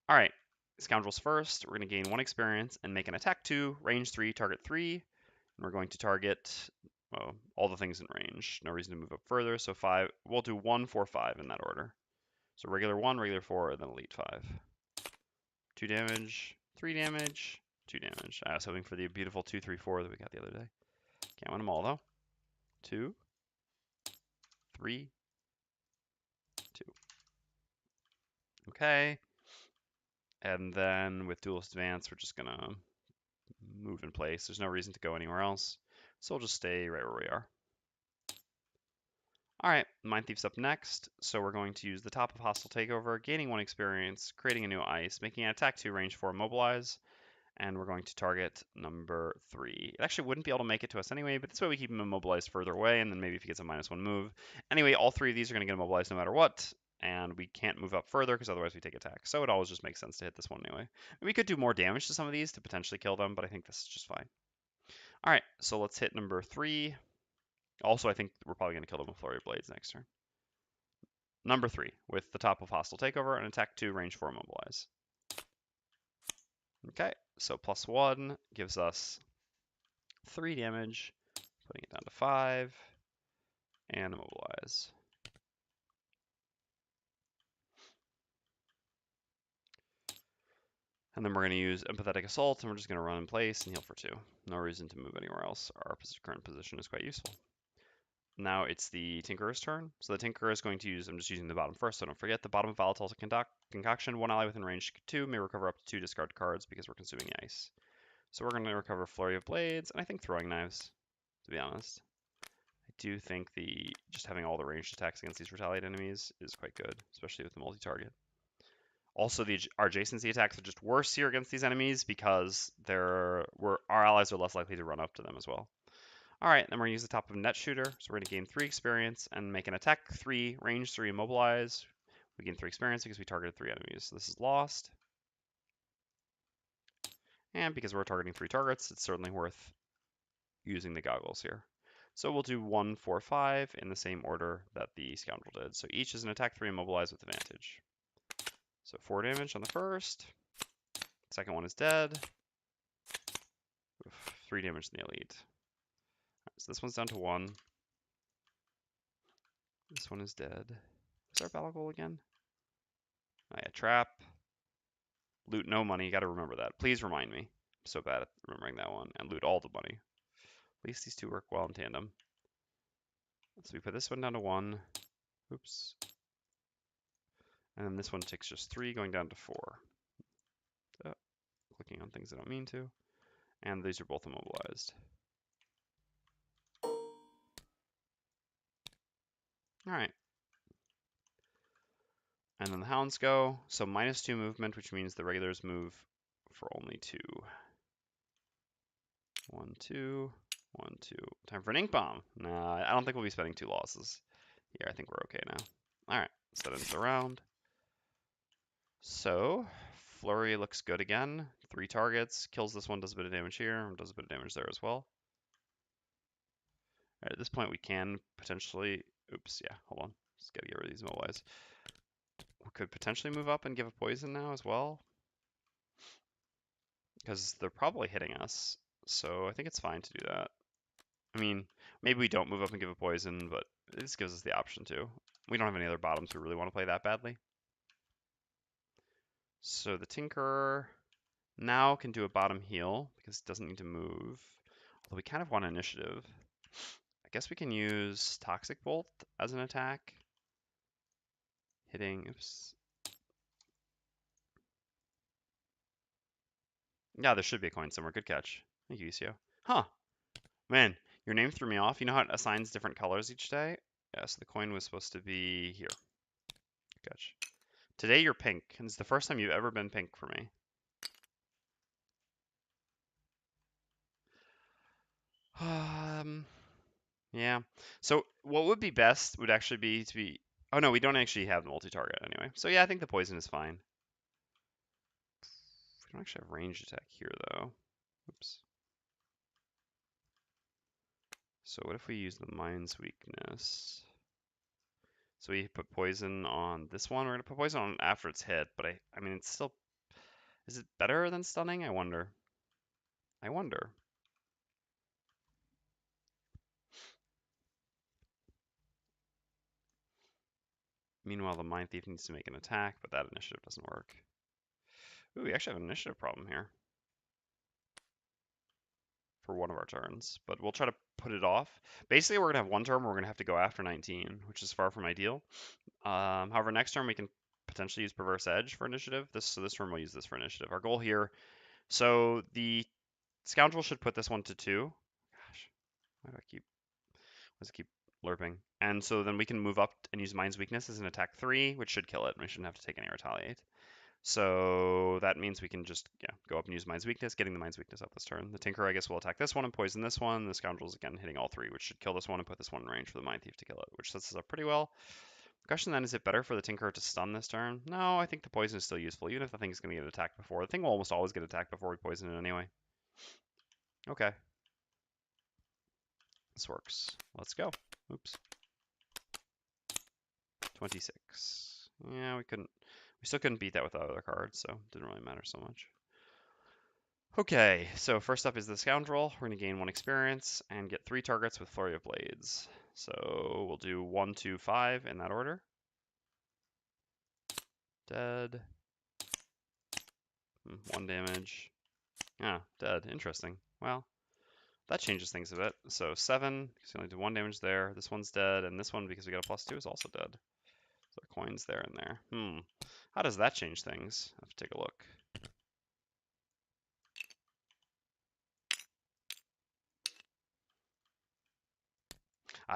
All right, Scoundrels first. We're going to gain 1 experience and make an attack 2, range 3, target 3. And we're going to target all the things in range. No reason to move up further, so 5. We'll do 1, 4, 5 in that order. So regular 1, regular 4, and then elite 5. 2 damage, 3 damage, 2 damage. I was hoping for the beautiful 2, 3, 4 that we got the other day. Can't win them all though. 2, 3, 2. Okay. And then with Duelist Advance, we're just gonna move in place. There's no reason to go anywhere else. So we'll just stay right where we are. All right, Mindthief's up next. So we're going to use the top of Hostile Takeover, gaining 1 experience, creating a new ice, making an attack 2, range 4, immobilize. And we're going to target number 3. It actually wouldn't be able to make it to us anyway, but this way we keep him immobilized further away, and then maybe if he gets a -1 move. Anyway, all 3 of these are going to get immobilized no matter what, and we can't move up further because otherwise we take attack. So it always just makes sense to hit this one anyway. And we could do more damage to some of these to potentially kill them, but I think this is just fine. All right, so let's hit number 3. Also, I think we're probably going to kill them with Flurry of Blades next turn. Number 3, with the top of Hostile Takeover, and attack 2, range 4, immobilize. Okay, so +1 gives us 3 damage, putting it down to 5, and immobilize. And then we're going to use Empathetic Assault, and we're just going to run in place and heal for 2. No reason to move anywhere else. Our current position is quite useful. Now it's the Tinkerer's turn. So the Tinkerer is going to use, I'm just using the bottom first, so don't forget, the bottom of Volatile Concoction. 1 ally within range 2 may recover up to 2 discard cards because we're consuming the ice. So we're going to recover Flurry of Blades, and I think Throwing Knives, to be honest. I do think just having all the ranged attacks against these retaliate enemies is quite good, especially with the multi-target. Also, our adjacency attacks are just worse here against these enemies because our allies are less likely to run up to them as well. All right, then we're gonna use the top of Net Shooter. So we're gonna gain 3 experience and make an attack 3, range 3, immobilize. We gain 3 experience because we targeted 3 enemies. So this is lost. And because we're targeting 3 targets, it's certainly worth using the goggles here. So we'll do 1, 4, 5 in the same order that the Scoundrel did. So each is an attack 3, immobilize with advantage. So 4 damage on the first. Second one is dead. 3 damage in the elite. Right, so this one's down to 1. This one is dead. What's our battle goal again? Oh yeah, trap. Loot no money. You gotta remember that. Please remind me. I'm so bad at remembering that one. And loot all the money. At least these two work well in tandem. So we put this one down to 1. Oops. And then this one takes just 3, going down to 4. Clicking on things I don't mean to. And these are both immobilized. Alright. And then the hounds go. So -2 movement, which means the regulars move for only 2. 1, 2, 1, 2. Time for an ink bomb. Nah, I don't think we'll be spending 2 losses. Yeah, I think we're okay now. Alright, so that ends the round. So, Flurry looks good again. 3 targets. Kills this one, does a bit of damage here, does a bit of damage there as well. Alright, at this point we can potentially... Oops, yeah, hold on. Just gotta get rid of these mobilize. We could potentially move up and give a poison now as well. Because they're probably hitting us. So I think it's fine to do that. I mean, maybe we don't move up and give a poison, but this gives us the option to. We don't have any other bottoms we really want to play that badly. So the Tinkerer now can do a bottom heal because it doesn't need to move. Although we kind of want initiative. I guess we can use Toxic Bolt as an attack. Hitting, oops. Yeah, there should be a coin somewhere. Good catch. Thank you, Isio. Huh. Man, your name threw me off. You know how it assigns different colors each day? Yeah, so the coin was supposed to be here. Good catch. Today you're pink, and it's the first time you've ever been pink for me. Yeah. So what would be best would actually be to be... Oh no, we don't actually have the multi-target anyway. So yeah, I think the poison is fine. We don't actually have ranged attack here though. Oops. So what if we use the Mind's weakness? So we put poison on this one. We're gonna put poison on after it's hit, but I mean it's still... Is it better than stunning? I wonder. I wonder. Meanwhile, the Mindthief needs to make an attack, but that initiative doesn't work. Ooh, we actually have an initiative problem here for one of our turns, but we'll try to put it off. Basically, we're going to have one turn where we're going to have to go after 19, which is far from ideal. However, next turn we can potentially use Perverse Edge for initiative. So this turn we'll use this for initiative. Our goal here, so the Scoundrel should put this one to 2. Gosh, why does it keep lerping? And so then we can move up and use Mind's Weakness as an attack 3, which should kill it. We shouldn't have to take any retaliate. So that means we can just go up and use Mind's Weakness, getting the Mind's Weakness up this turn. The Tinker, I guess, will attack this one and poison this one. The Scoundrel's again hitting all 3, which should kill this one and put this one in range for the Mindthief to kill it, which sets us up pretty well. The question then, is it better for the Tinker to stun this turn? No, I think the poison is still useful, even if the thing's going to get attacked before. The thing will almost always get attacked before we poison it anyway. Okay. This works. Let's go. Oops. 26. Yeah, we still couldn't beat that with the other cards, so it didn't really matter so much. Okay, so first up is the Scoundrel. We're going to gain 1 experience and get 3 targets with Flurry of Blades. So we'll do 1, 2, 5 in that order. Dead. 1 damage. Ah, dead. Interesting. Well, that changes things a bit. So 7, because we only did 1 damage there. This one's dead, and this one, because we got a +2, is also dead. So coins there and there. How does that change things? I have to take a look.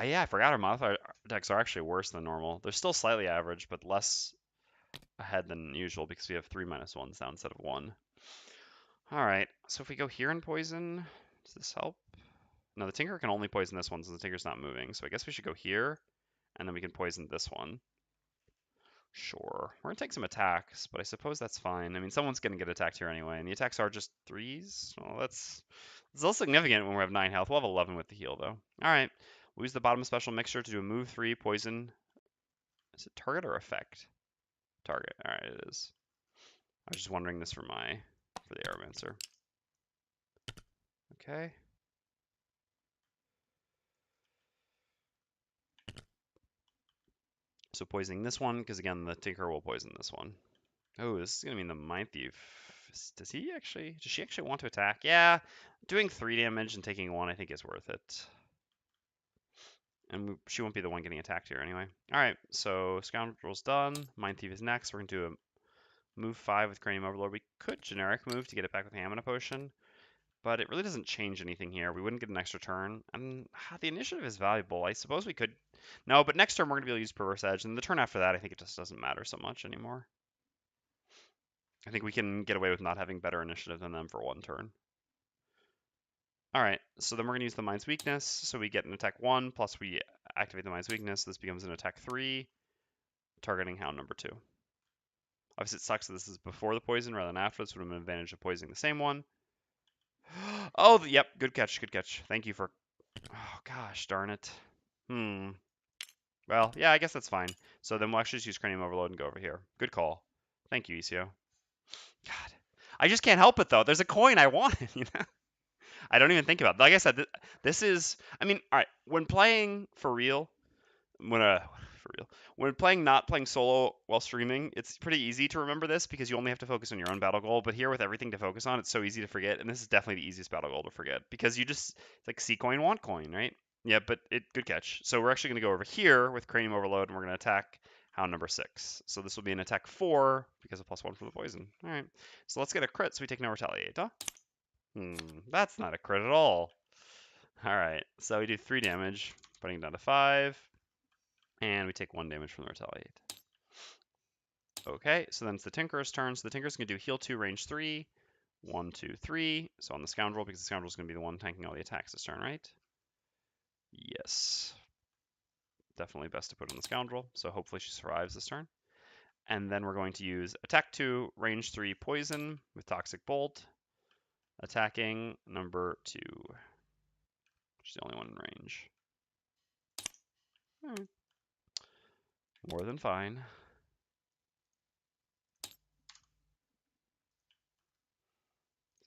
Yeah, I forgot our modifier decks are actually worse than normal. They're still slightly average, but less ahead than usual because we have 3 -1s now instead of 1. Alright, so if we go here and poison, does this help? No, the Tinker can only poison this one since the Tinker's not moving. So I guess we should go here, and then we can poison this one. Sure. We're going to take some attacks, but I suppose that's fine. I mean, someone's going to get attacked here anyway, and the attacks are just 3s. Well, that's still significant when we have 9 health. We'll have 11 with the heal, though. Alright. We'll use the bottom special mixture to do a move 3 poison. Is it target or effect? Target. Alright, it is. I was just wondering this for the Aeromancer. Okay. So poisoning this one, because again, the Tinker will poison this one. Oh, this is going to mean the Mindthief. Does she actually want to attack? Yeah, doing 3 damage and taking 1 I think is worth it. And she won't be the one getting attacked here anyway. Alright, so Scoundrel's done. Mindthief is next. We're going to do a move 5 with Cranium Overlord. We could generic move to get it back with Hamina Potion, but it really doesn't change anything here. We wouldn't get an extra turn. And the initiative is valuable. I suppose we could... No, but next turn we're going to be able to use Perverse Edge, and the turn after that I think it just doesn't matter so much anymore. I think we can get away with not having better initiative than them for 1 turn. Alright, so then we're going to use the Mind's Weakness, so we get an attack 1, plus we activate the Mind's Weakness. This becomes an attack 3, targeting Hound number 2. Obviously it sucks that this is before the poison rather than after. This would have been an advantage of poisoning the same one. Oh, yep, good catch, good catch. Thank you for... Oh, gosh, darn it. Well, yeah, I guess that's fine. So then we'll actually just use Cranium Overload and go over here. Good call. Thank you, Isio. God. I just can't help it, though. There's a coin I wanted, you know? I don't even think about it. Like I said, this is... I mean, all right, when playing for real, when playing not playing solo while streaming, it's pretty easy to remember this because you only have to focus on your own battle goal. But here with everything to focus on, it's so easy to forget. And this is definitely the easiest battle goal to forget because you just it's like see coin, want coin, right? Yeah, but good catch. So we're actually going to go over here with Cranium Overload, and we're going to attack Hound number 6. So this will be an attack 4 because of +1 for the poison. All right. So let's get a crit so we take no retaliate. Huh? That's not a crit at all. All right. So we do 3 damage, putting it down to 5. And we take 1 damage from the retaliate. Okay, so then it's the Tinker's turn. So the Tinker's going to do heal 2, range 3. 1, 2, 3. So on the Scoundrel, because the Scoundrel's going to be the one tanking all the attacks this turn, right? Yes. Definitely best to put on the Scoundrel. So hopefully she survives this turn. And then we're going to use attack 2, range 3, poison with Toxic Bolt. Attacking number 2. Which is the only one in range. More than fine.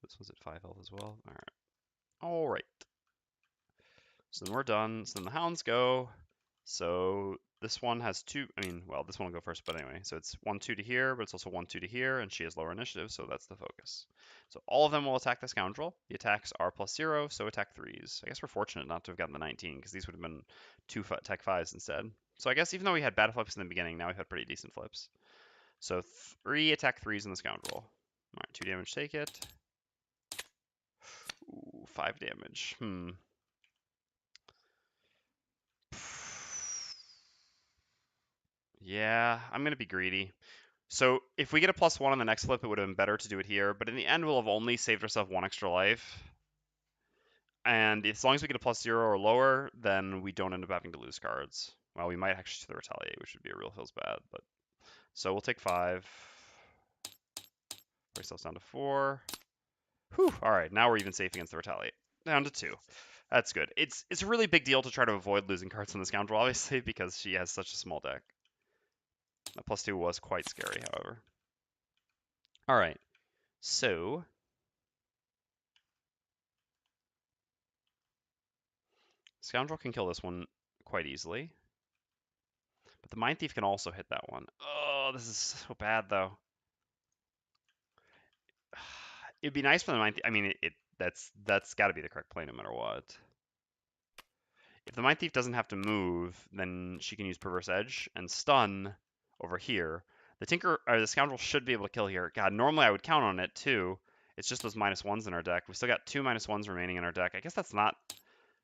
This one's at 5 health as well. All right. So then we're done. So then the hounds go. So this one has 2. I mean, well, this one will go first, but anyway. So it's 1, 2 to here, but it's also 1, 2 to here, and she has lower initiative, so that's the focus. So all of them will attack the Scoundrel. The attacks are +0, so attack 3s. I guess we're fortunate not to have gotten the 19, because these would have been 2 attack 5s instead. So I guess even though we had bad flips in the beginning, now we've had pretty decent flips. So 3 attack 3s in the Scoundrel. All right, 2 damage, take it. Ooh, 5 damage. Yeah, I'm going to be greedy. So if we get a +1 on the next flip, it would have been better to do it here. But in the end, we'll have only saved ourselves 1 extra life. And as long as we get a +0 or lower, then we don't end up having to lose cards. Well, we might actually to the retaliate, which would be a real feels bad. But so we'll take 5. Bring ourselves down to 4. Whew. All right, now we're even safe against the retaliate. Down to 2. That's good. It's a really big deal to try to avoid losing cards on the Scoundrel, obviously, because she has such a small deck. The +2 was quite scary, however. All right, so Scoundrel can kill this one quite easily, but the Mindthief can also hit that one. Oh, this is so bad, though. It'd be nice for the Mindthief. I mean, that's got to be the correct play no matter what. If the Mindthief doesn't have to move, then she can use Perverse Edge and stun over here. The Scoundrel should be able to kill here. God, normally I would count on it too. It's just those -1s in our deck. We've still got 2 -1s remaining in our deck. I guess that's not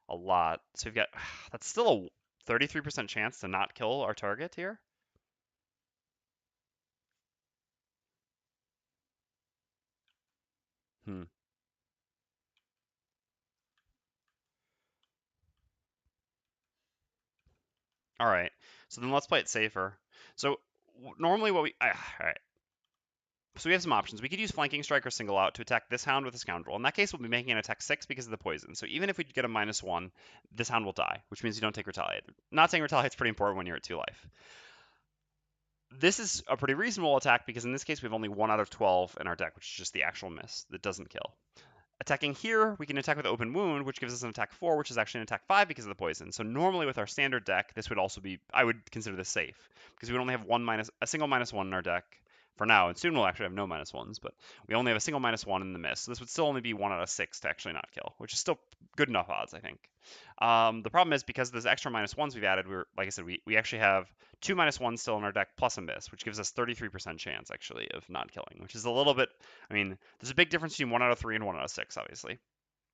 a lot. So we've got that's still a 33% chance to not kill our target here. All right. So then let's play it safer. So normally what all right. So we have some options. We could use Flanking Strike or Single Out to attack this Hound with a Scoundrel. In that case, we'll be making an attack 6 because of the poison. So even if we get a -1, this Hound will die, which means you don't take Retaliate. Not saying Retaliate's pretty important when you're at 2 life. This is a pretty reasonable attack because in this case we have only 1 out of 12 in our deck, which is just the actual miss that doesn't kill. attacking here, we can attack with Open Wound, which gives us an attack 4, which is actually an attack 5 because of the poison. So normally with our standard deck, this would also be, I would consider this safe, because we only have a single -1 in our deck for now, and soon we'll actually have no -1s, but we only have a single -1 in the miss. So this would still only be 1 out of 6 to actually not kill, which is still good enough odds, I think. The problem is because of those extra -1s we've added, like I said, we actually have 2 -1s still in our deck plus a miss, which gives us 33% chance actually of not killing, which is a little bit, I mean, there's a big difference between 1 out of 3 and 1 out of 6, obviously.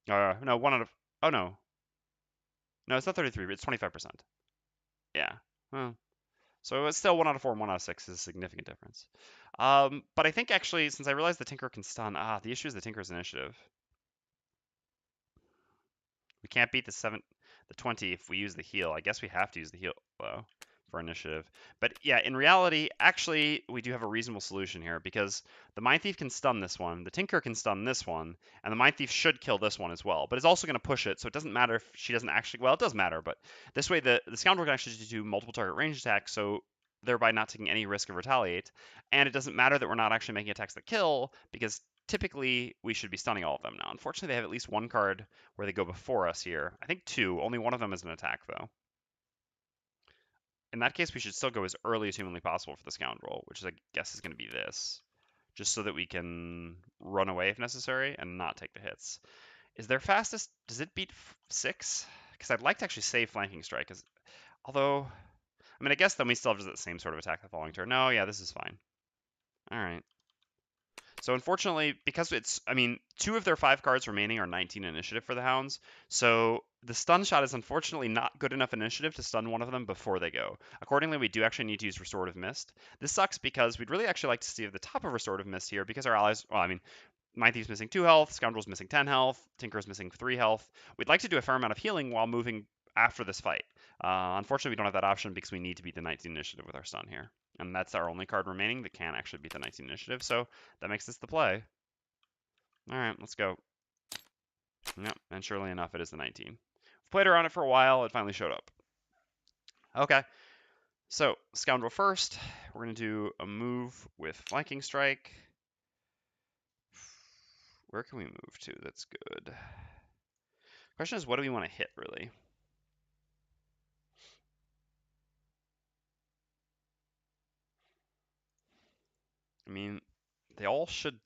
No, 1 out of, oh no. No, it's not 33, it's 25%. Yeah. Well, so it's still 1 out of 4 and 1 out of 6 is a significant difference. But I think actually, since I realized the Tinker can stun, the issue is the Tinker's initiative. We can't beat the 20 if we use the heal. I guess we have to use the heal, though, for initiative. But yeah, in reality, actually, we do have a reasonable solution here because the Mindthief can stun this one, the Tinker can stun this one, and the Mindthief should kill this one as well. But it's also going to push it, so it doesn't matter if she doesn't actually. Well, it does matter, but this way the Scoundrel can actually do multiple target range attacks, so thereby not taking any risk of retaliate. And it doesn't matter that we're not actually making attacks that kill because typically we should be stunning all of them now. Unfortunately, they have at least one card where they go before us here. I think 2. Only one of them is an attack, though. In that case, we should still go as early as humanly possible for the Scoundrel, which I guess is going to be this, just so that we can run away if necessary and not take the hits. Is their fastest, does it beat 6? Because I'd like to actually save Flanking Strike, although, I mean, I guess then we still have the same sort of attack the following turn. No, yeah, this is fine. All right. So unfortunately, because I mean, 2 of their 5 cards remaining are 19 initiative for the Hounds. So the stun shot is unfortunately not good enough initiative to stun one of them before they go. Accordingly, we do actually need to use Restorative Mist. This sucks because we'd really actually like to see the top of Restorative Mist here because our allies, well, I mean, Mindthief's missing 2 health, Scoundrel's missing 10 health, Tinker's missing 3 health. We'd like to do a fair amount of healing while moving after this fight. Unfortunately, we don't have that option because we need to beat the 19 initiative with our stun here. And that's our only card remaining that can actually beat the 19 initiative, so that makes this the play. Alright, let's go. Yep, and surely enough, it is the 19. We've played around it for a while, it finally showed up. Okay, so Scoundrel first. We're going to do a move with Flanking Strike. Where can we move to? That's good. Question is, what do we want to hit, really? I mean, they all should.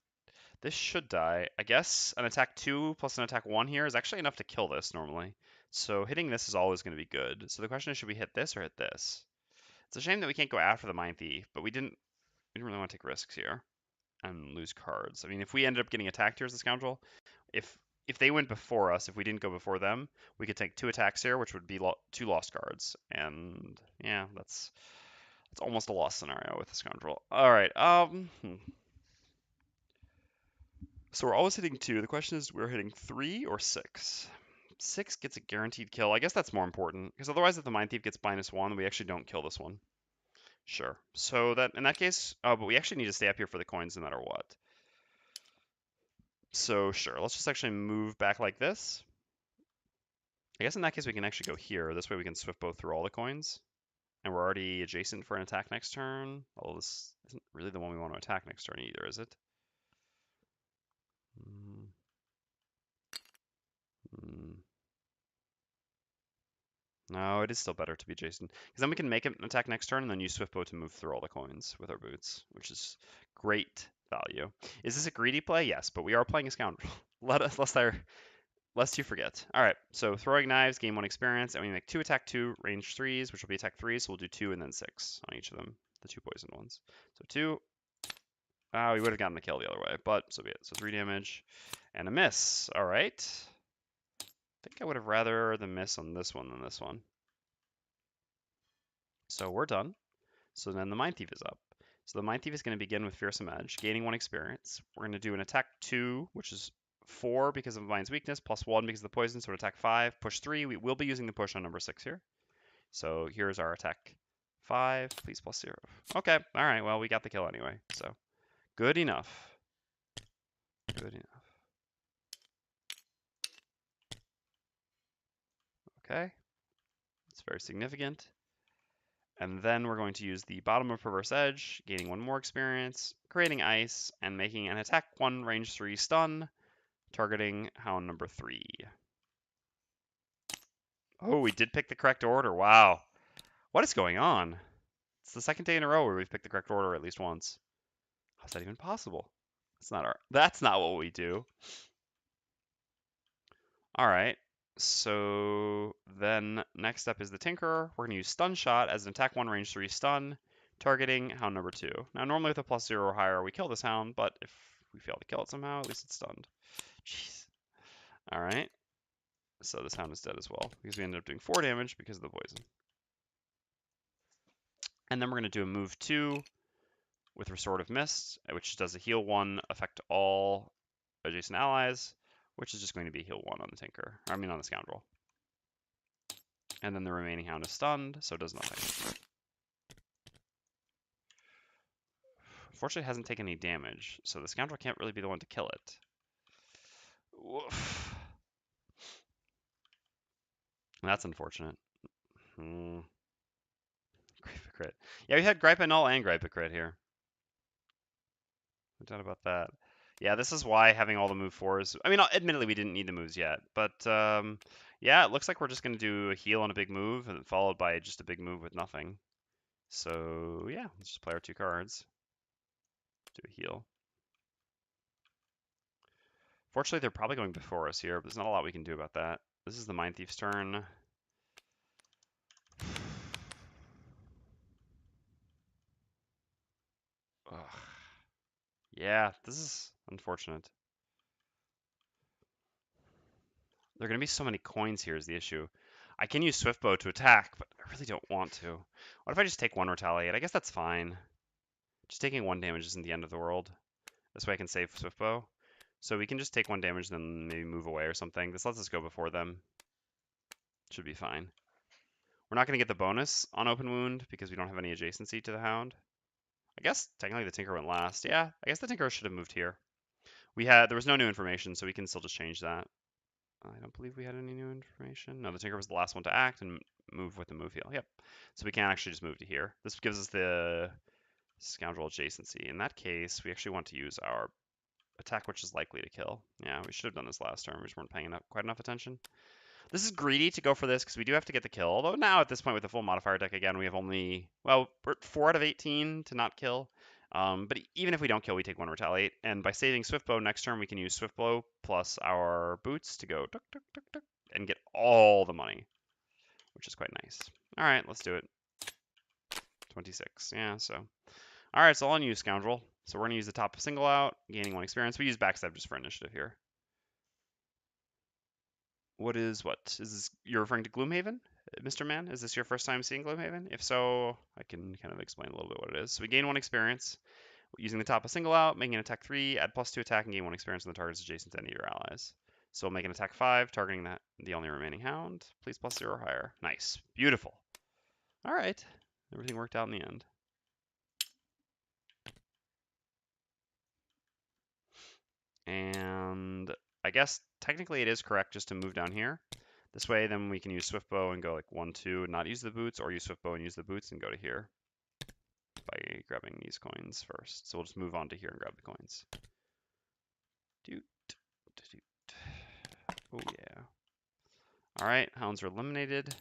This should die. I guess an attack 2 plus an attack 1 here is actually enough to kill this normally. So hitting this is always going to be good. So the question is, should we hit this or hit this? It's a shame that we can't go after the Mindthief, but we didn't really want to take risks here and lose cards. I mean, if we ended up getting attacked here as the Scoundrel, if they went before us, if we didn't go before them, we could take 2 attacks here, which would be 2 lost cards. And yeah, that's almost a lost scenario with the Scoundrel. All right. So we're always hitting 2. The question is, we're hitting 3 or 6. 6 gets a guaranteed kill. I guess that's more important, because otherwise if the Mindthief gets -1, we actually don't kill this one. Sure. So that in that case, but we actually need to stay up here for the coins no matter what. So sure, let's just actually move back like this. I guess in that case we can actually go here. This way we can swift both through all the coins. And we're already adjacent for an attack next turn. Although this isn't really the one we want to attack next turn either, is it? No, it is still better to be Jason. Because then we can make an attack next turn and then use Swiftbow to move through all the coins with our boots, which is great value. Is this a greedy play? Yes, but we are playing a Scoundrel. Lest you forget. All right, so throwing knives, gain 1 experience, and we make 2 attack 2, range 3s, which will be attack 3s, so we'll do 2 and then 6 on each of them, the 2 poisoned ones. So 2. We would have gotten the kill the other way, but so be it. So 3 damage and a miss. All right. I think I would have rather the miss on this one than this one. So we're done. So then the Mindthief is up. So the Mindthief is going to begin with Fearsome Edge, gaining 1 experience. We're going to do an attack 2, which is 4 because of Mind's weakness, plus 1 because of the poison, so attack 5. Push 3, we will be using the push on number 6 here. So here's our attack 5, please plus 0. Okay, alright, well, we got the kill anyway, so good enough. Good enough. Okay, it's very significant. And then we're going to use the bottom of Perverse Edge, gaining 1 more experience, creating ice, and making an attack 1 range 3 stun targeting hound number 3. Oh, we did pick the correct order. Wow. What is going on? It's the second day in a row where we've picked the correct order at least once. How's that even possible? That's not what we do. All right. So then next up is the Tinkerer. We're going to use Stun Shot as an attack 1 range 3 stun, targeting hound number 2. Now normally with a +0 or higher we kill this hound, but if we fail to kill it somehow, at least it's stunned. Jeez. All right. So this hound is dead as well because we ended up doing 4 damage because of the poison. And then we're going to do a move 2 with Restorative Mist, which does a heal 1, affect all adjacent allies, which is just going to be heal 1 on the on the Scoundrel. And then the remaining hound is stunned, so it does nothing. Unfortunately, it hasn't taken any damage, so the Scoundrel can't really be the one to kill it. Woof. That's unfortunate. Gripe crit. Yeah, we had Gripe Null and Gripe crit here. No doubt about that. Yeah, this is why having all the move 4s... I mean, admittedly, we didn't need the moves yet, but yeah, it looks like we're just going to do a heal on a big move, and followed by just a big move with nothing. So yeah, let's just play our 2 cards. Do a heal. Fortunately, they're probably going before us here, but there's not a lot we can do about that. This is the Mindthief's turn. Ugh. Yeah, this is unfortunate. There are going to be so many coins here is the issue. I can use Swiftbow to attack, but I really don't want to. What if I just take 1 Retaliate? I guess that's fine. Just taking 1 damage isn't the end of the world. This way I can save Swiftbow. So we can just take 1 damage, then maybe move away or something. This lets us go before them. Should be fine. We're not going to get the bonus on Open Wound because we don't have any adjacency to the Hound. I guess technically the Tinker went last. Yeah, I guess the Tinker should have moved here. There was no new information, so we can still just change that. I don't believe we had any new information. No, the Tinker was the last one to act and move with the move heal. Yep. So we can actually just move to here. This gives us the Scoundrel adjacency. In that case, we actually want to use our attack, which is likely to kill. Yeah, we should have done this last turn. We just weren't paying quite enough attention. This is greedy to go for this because we do have to get the kill. Although now at this point with the full modifier deck again, we have only, well, we're 4 out of 18 to not kill. But even if we don't kill, we take 1 Retaliate. And by saving Swiftbow next turn, we can use Swiftbow plus our boots to go tuk, tuk, tuk, tuk, and get all the money, which is quite nice. All right, let's do it. 26, yeah, so. All right, so on you, Scoundrel. So we're going to use the top single out, gaining 1 experience. We use backstab just for initiative here. What? Is this? You're referring to Gloomhaven, Mr. Man? Is this your first time seeing Gloomhaven? If so, I can kind of explain a little bit what it is. So we gain 1 experience using the top of single out, making an attack 3, add +2 attack, and gain 1 experience when the target is adjacent to any of your allies. So we'll make an attack 5, targeting the only remaining hound. Please +0 or higher. Nice. Beautiful. All right. Everything worked out in the end. And I guess technically it is correct just to move down here. This way, then we can use Swiftbow and go like 1, 2, and not use the boots, or use Swiftbow and use the boots and go to here by grabbing these coins first. So we'll just move on to here and grab the coins. Doot, doot. Oh yeah. All right, hounds are eliminated.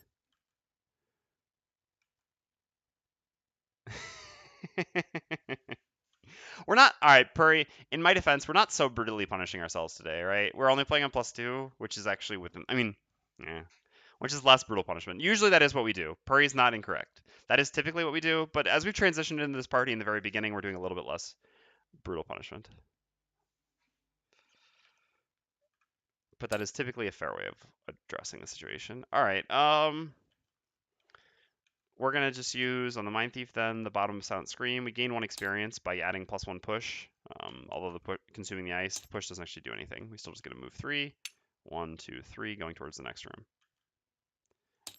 We're not, all right, Puri, in my defense, we're not so brutally punishing ourselves today, right? We're only playing on +2, which is actually within, I mean, yeah, which is less brutal punishment. Usually that is what we do. Puri's not incorrect. That is typically what we do, but as we've transitioned into this party in the very beginning, we're doing a little bit less brutal punishment. But that is typically a fair way of addressing the situation. All right, we're going to just use, on the Mindthief then, the bottom of Silent Scream. We gain 1 experience by adding +1 push. Although consuming the ice, the push doesn't actually do anything. We still just get a move 3. 1, 2, 3, going towards the next room.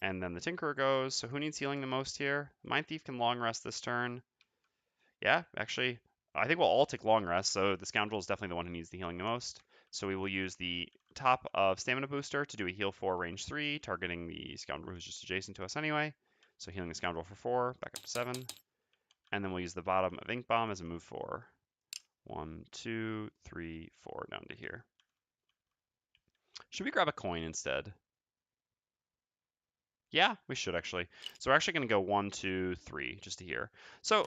And then the Tinkerer goes. So who needs healing the most here? Mindthief can long rest this turn. Yeah, actually, I think we'll all take long rest. So the Scoundrel is definitely the one who needs the healing the most. So we will use the top of Stamina Booster to do a heal 4 range 3, targeting the Scoundrel who's just adjacent to us anyway. So healing the Scoundrel for 4, back up to 7. And then we'll use the bottom of Ink Bomb as a move 4. 1, 2, 3, 4, down to here. Should we grab a coin instead? Yeah, we should actually. So we're actually going to go 1, 2, 3, just to here. So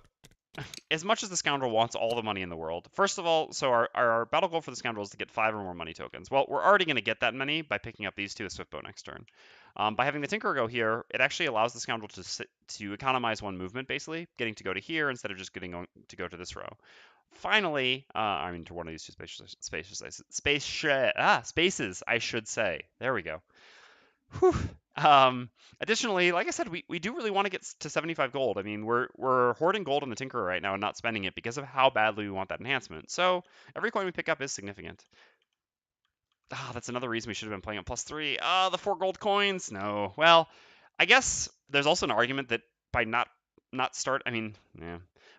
as much as the Scoundrel wants all the money in the world, first of all, so our battle goal for the Scoundrel is to get 5 or more money tokens. Well, we're already going to get that many by picking up these two with Swiftbow next turn. By having the Tinkerer go here, it actually allows the Scoundrel to economize 1 movement, basically, getting to go to here instead of just getting to go to this row. Finally, I mean to one of these two spaces, I should say. There we go. Whew. Additionally, like I said, we do really want to get to 75 gold. I mean, we're hoarding gold in the Tinkerer right now and not spending it because of how badly we want that enhancement. So every coin we pick up is significant. That's another reason we should have been playing at +3. The 4 gold coins. No. Well, I guess there's also an argument that by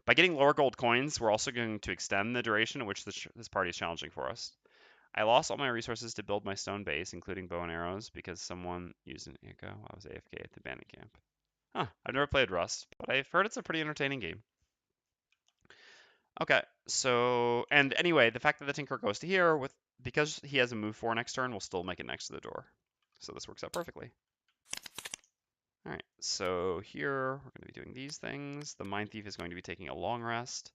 by getting lower gold coins, we're also going to extend the duration in which this party is challenging for us. I lost all my resources to build my stone base, including bow and arrows, because someone used an echo while I was AFK at the bandit camp. Huh, I've never played Rust, but I've heard it's a pretty entertaining game. Okay, so, and anyway, the fact that the Tinker goes to here, because he has a move 4 next turn, we'll still make it next to the door. So this works out perfectly. Alright, so here, we're going to be doing these things. The Mindthief is going to be taking a long rest.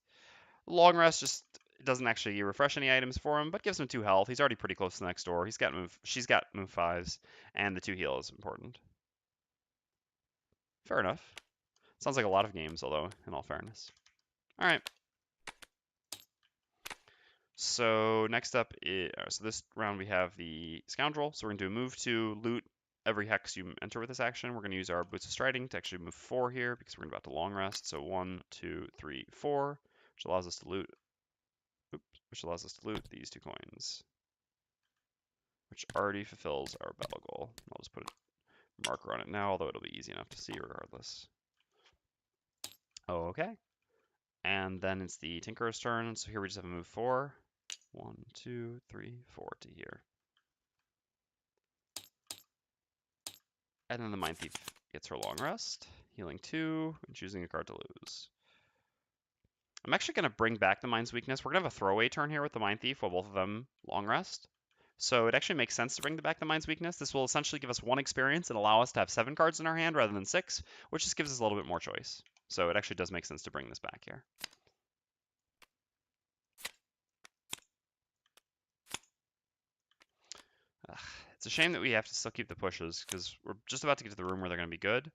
Long rest just doesn't actually refresh any items for him, but gives him 2 health. He's already pretty close to the next door. She's got move 5s, and the 2 heal is important. Fair enough. Sounds like a lot of games, although, in all fairness. All right. So next up, so this round we have the Scoundrel. So we're going to do a move to loot every hex you enter with this action. We're going to use our Boots of Striding to actually move 4 here because we're about to long rest. So 1, 2, 3, 4, which allows us to loot. Which allows us to loot these 2 coins, which already fulfills our battle goal. I'll just put a marker on it now, although it'll be easy enough to see regardless. Okay. And then it's the Tinkerer's turn. So here we just have a move 4. 1, 2, 3, 4 to here. And then the Mindthief gets her long rest, healing 2, and choosing a card to lose. I'm actually going to bring back the Mind's Weakness. We're going to have a throwaway turn here with the Mindthief while both of them long rest. So it actually makes sense to bring back the Mind's Weakness. This will essentially give us 1 experience and allow us to have 7 cards in our hand rather than 6, which just gives us a little bit more choice. So it actually does make sense to bring this back here. It's a shame that we have to still keep the pushes because we're just about to get to the room where they're going to be good.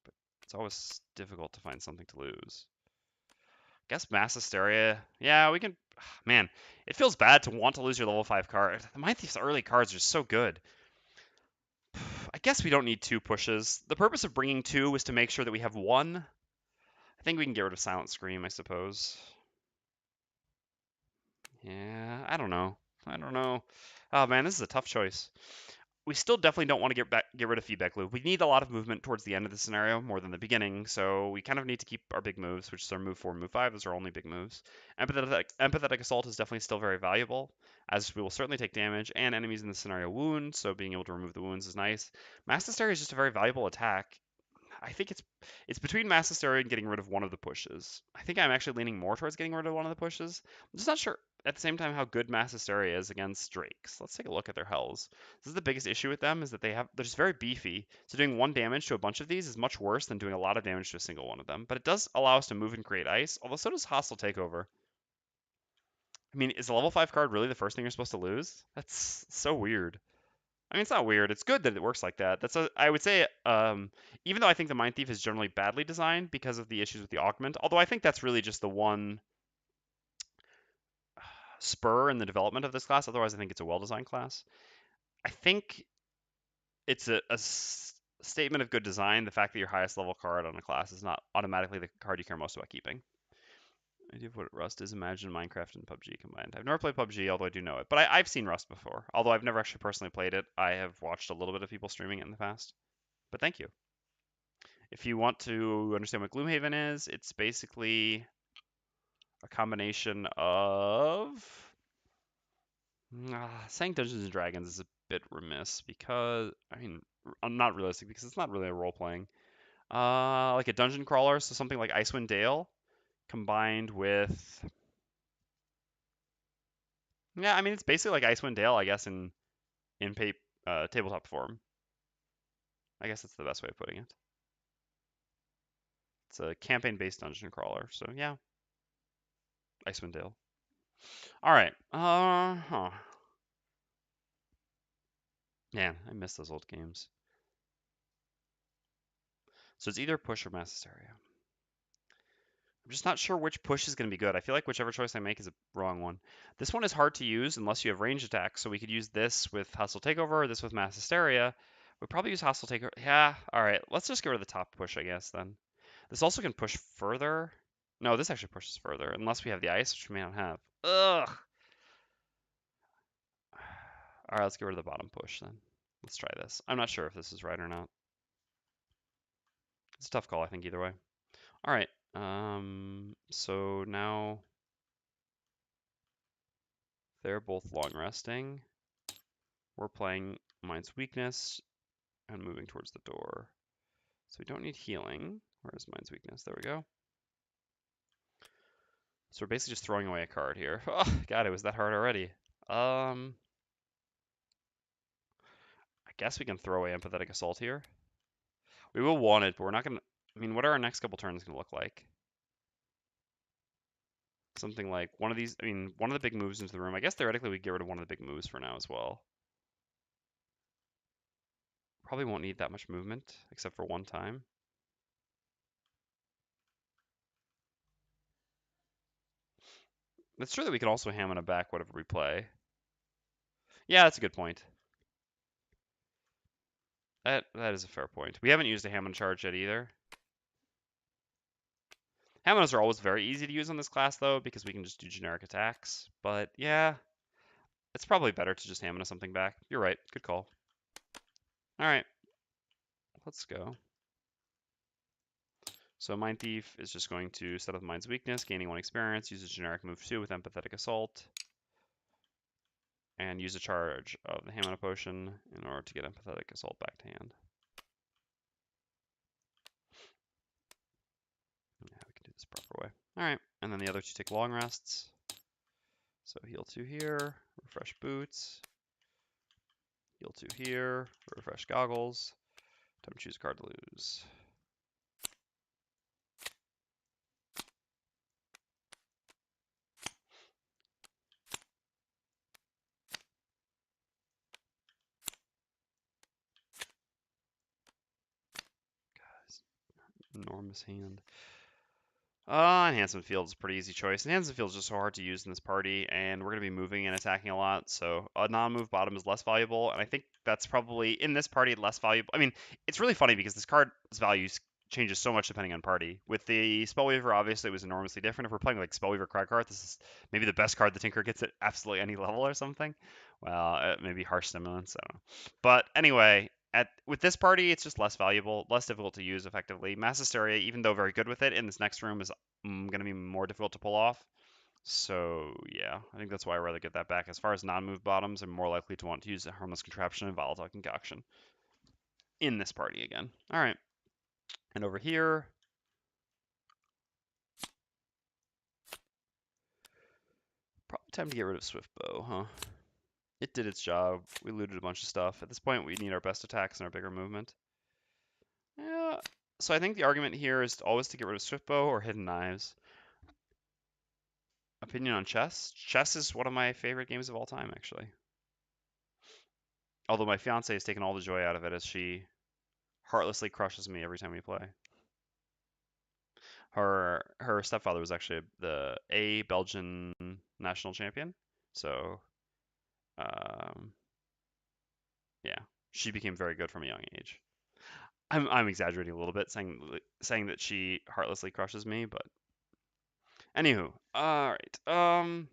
But it's always difficult to find something to lose. I guess Mass Hysteria. Yeah, we can. Man, it feels bad to want to lose your level 5 card. The Mindthief's early cards are so good. I guess we don't need 2 pushes. The purpose of bringing 2 was to make sure that we have 1. I think we can get rid of Silent Scream, I suppose. Yeah, I don't know. Oh man, this is a tough choice. We still definitely don't want to get rid of Feedback Loop. We need a lot of movement towards the end of the scenario more than the beginning, so we kind of need to keep our big moves, which is our move 4 and move 5. Those are only big moves. Empathetic Assault is definitely still very valuable, as we will certainly take damage, and enemies in the scenario wound, so being able to remove the wounds is nice. Mass Hysteria is just a very valuable attack. I think it's between Mass Hysteria and getting rid of one of the pushes. I think I'm actually leaning more towards getting rid of one of the pushes. I'm just not sure at the same time how good Mass Hysteria is against Drakes. Let's take a look at their hells. This is the biggest issue with them is that they're just very beefy. So doing 1 damage to a bunch of these is much worse than doing a lot of damage to a single one of them. But it does allow us to move and create ice, although so does Hostile Takeover. I mean, is the level 5 card really the first thing you're supposed to lose? That's so weird. I mean, it's not weird. It's good that it works like that. I would say, even though I think the Mindthief is generally badly designed because of the issues with the augment, although I think that's really just the one spur in the development of this class. Otherwise, I think it's a well-designed class. I think it's a statement of good design. The fact that your highest level card on a class is not automatically the card you care most about keeping. Idea of what Rust is, imagine Minecraft and PUBG combined. I've never played PUBG, although I do know it. But I've seen Rust before. Although I've never actually personally played it, I have watched a little bit of people streaming it in the past. But thank you. If you want to understand what Gloomhaven is, it's basically a combination of... saying Dungeons and Dragons is a bit remiss because, I mean, I'm not realistic because it's not really a role-playing. Like a dungeon crawler, so something like Icewind Dale combined with... Yeah, I mean, it's basically like Icewind Dale, I guess, in tabletop form. I guess that's the best way of putting it. It's a campaign-based dungeon crawler, so yeah, Icewind Dale. All right. Man, I miss those old games. So it's either push or mass hysteria. I'm just not sure which push is going to be good. I feel like whichever choice I make is a wrong one. This one is hard to use unless you have range attacks, so we could use this with hostile takeover, or this with mass hysteria. We'd probably use hostile takeover. Yeah, all right. Let's just get rid of the top push, I guess, then. This also can push further. No, this actually pushes further, unless we have the ice, which we may not have. Ugh. All right, let's get rid of the bottom push, then. Let's try this. I'm not sure if this is right or not. It's a tough call, I think, either way. All right. So now they're both long resting. We're playing Mind's Weakness and moving towards the door. So we don't need healing. Where's Mind's Weakness? There we go. So we're basically just throwing away a card here. Oh, God, it was that hard already. I guess we can throw away Empathetic Assault here. We will want it, but we're not going to... I mean, what are our next couple turns going to look like? Something like one of these... I mean, one of the big moves into the room. I guess theoretically we get rid of one of the big moves for now as well. Probably won't need that much movement, except for one time. It's true that we can also ham it back whatever we play. Yeah, that's a good point. That is a fair point. We haven't used a Hammond charge yet either. Hammonds are always very easy to use on this class though, because we can just do generic attacks. But yeah, it's probably better to just Hammond something back. You're right. Good call. All right, let's go. So Mindthief is just going to set up Mind's Weakness, gaining 1 experience, use a generic move 2 with Empathetic Assault, and use a charge of the Hammer Potion in order to get Empathetic Assault back to hand. Yeah, we can do this proper way. All right, and then the other 2 take long rests. So heal 2 here, refresh boots, heal 2 here, refresh goggles. Time to choose a card to lose. Guys, enormous hand. Enhancement Field is a pretty easy choice. Enhancement Field is just so hard to use in this party, and we're going to be moving and attacking a lot, so a non-move bottom is less valuable, and I think that's probably, in this party, less valuable. I mean, it's really funny because this card's value changes so much depending on party. With the Spellweaver, obviously, it was enormously different. If we're playing like Spellweaver Cragheart, this is maybe the best card the Tinker gets at absolutely any level or something. Well, maybe Harsh Stimulants, I don't know. But anyway, with this party, it's just less valuable, less difficult to use effectively. Mass Hysteria, even though very good with it, in this next room is going to be more difficult to pull off. So yeah, I think that's why I'd rather get that back. As far as non-move bottoms, I'm more likely to want to use a Harmless Contraption and Volatile Concoction in this party again. All right, and over here, probably time to get rid of Swift Bow, huh? It did its job. We looted a bunch of stuff. At this point, we need our best attacks and our bigger movement. Yeah. So I think the argument here is always to get rid of Swift Bow or Hidden Knives. Opinion on chess? Chess is one of my favorite games of all time, actually. Although my fiance has taken all the joy out of it as she heartlessly crushes me every time we play. Her stepfather was actually the Belgian national champion, so yeah, she became very good from a young age. I'm exaggerating a little bit, saying that she heartlessly crushes me, but anywho, all right.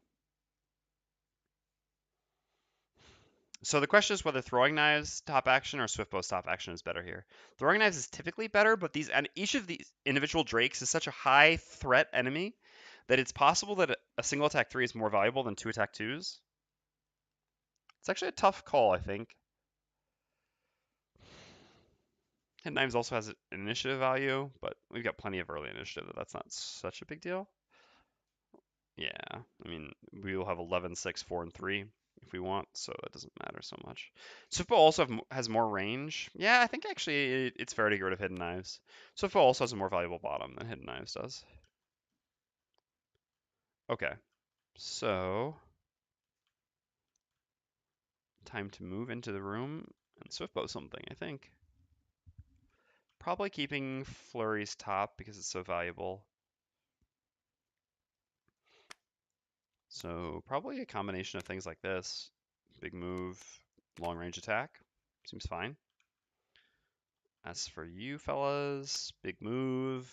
So the question is whether throwing knives top action or Swiftbow's top action is better here. Throwing knives is typically better, but each of these individual drakes is such a high threat enemy that it's possible that a single attack 3 is more valuable than 2 attack 2s. It's actually a tough call, I think. Hidden Knives also has an initiative value, but we've got plenty of early initiative. That's not such a big deal. Yeah, I mean, we will have 11, 6, 4, and 3 if we want, so that doesn't matter so much. Swiftbow also has more range. Yeah, I think actually it's fair to get rid of Hidden Knives. Swiftbow also has a more valuable bottom than Hidden Knives does. Okay, so time to move into the room and Swiftbow something, I think. Probably keeping Flurry's top because it's so valuable. So probably a combination of things like this. Big move, long range attack. Seems fine. As for you fellas, big move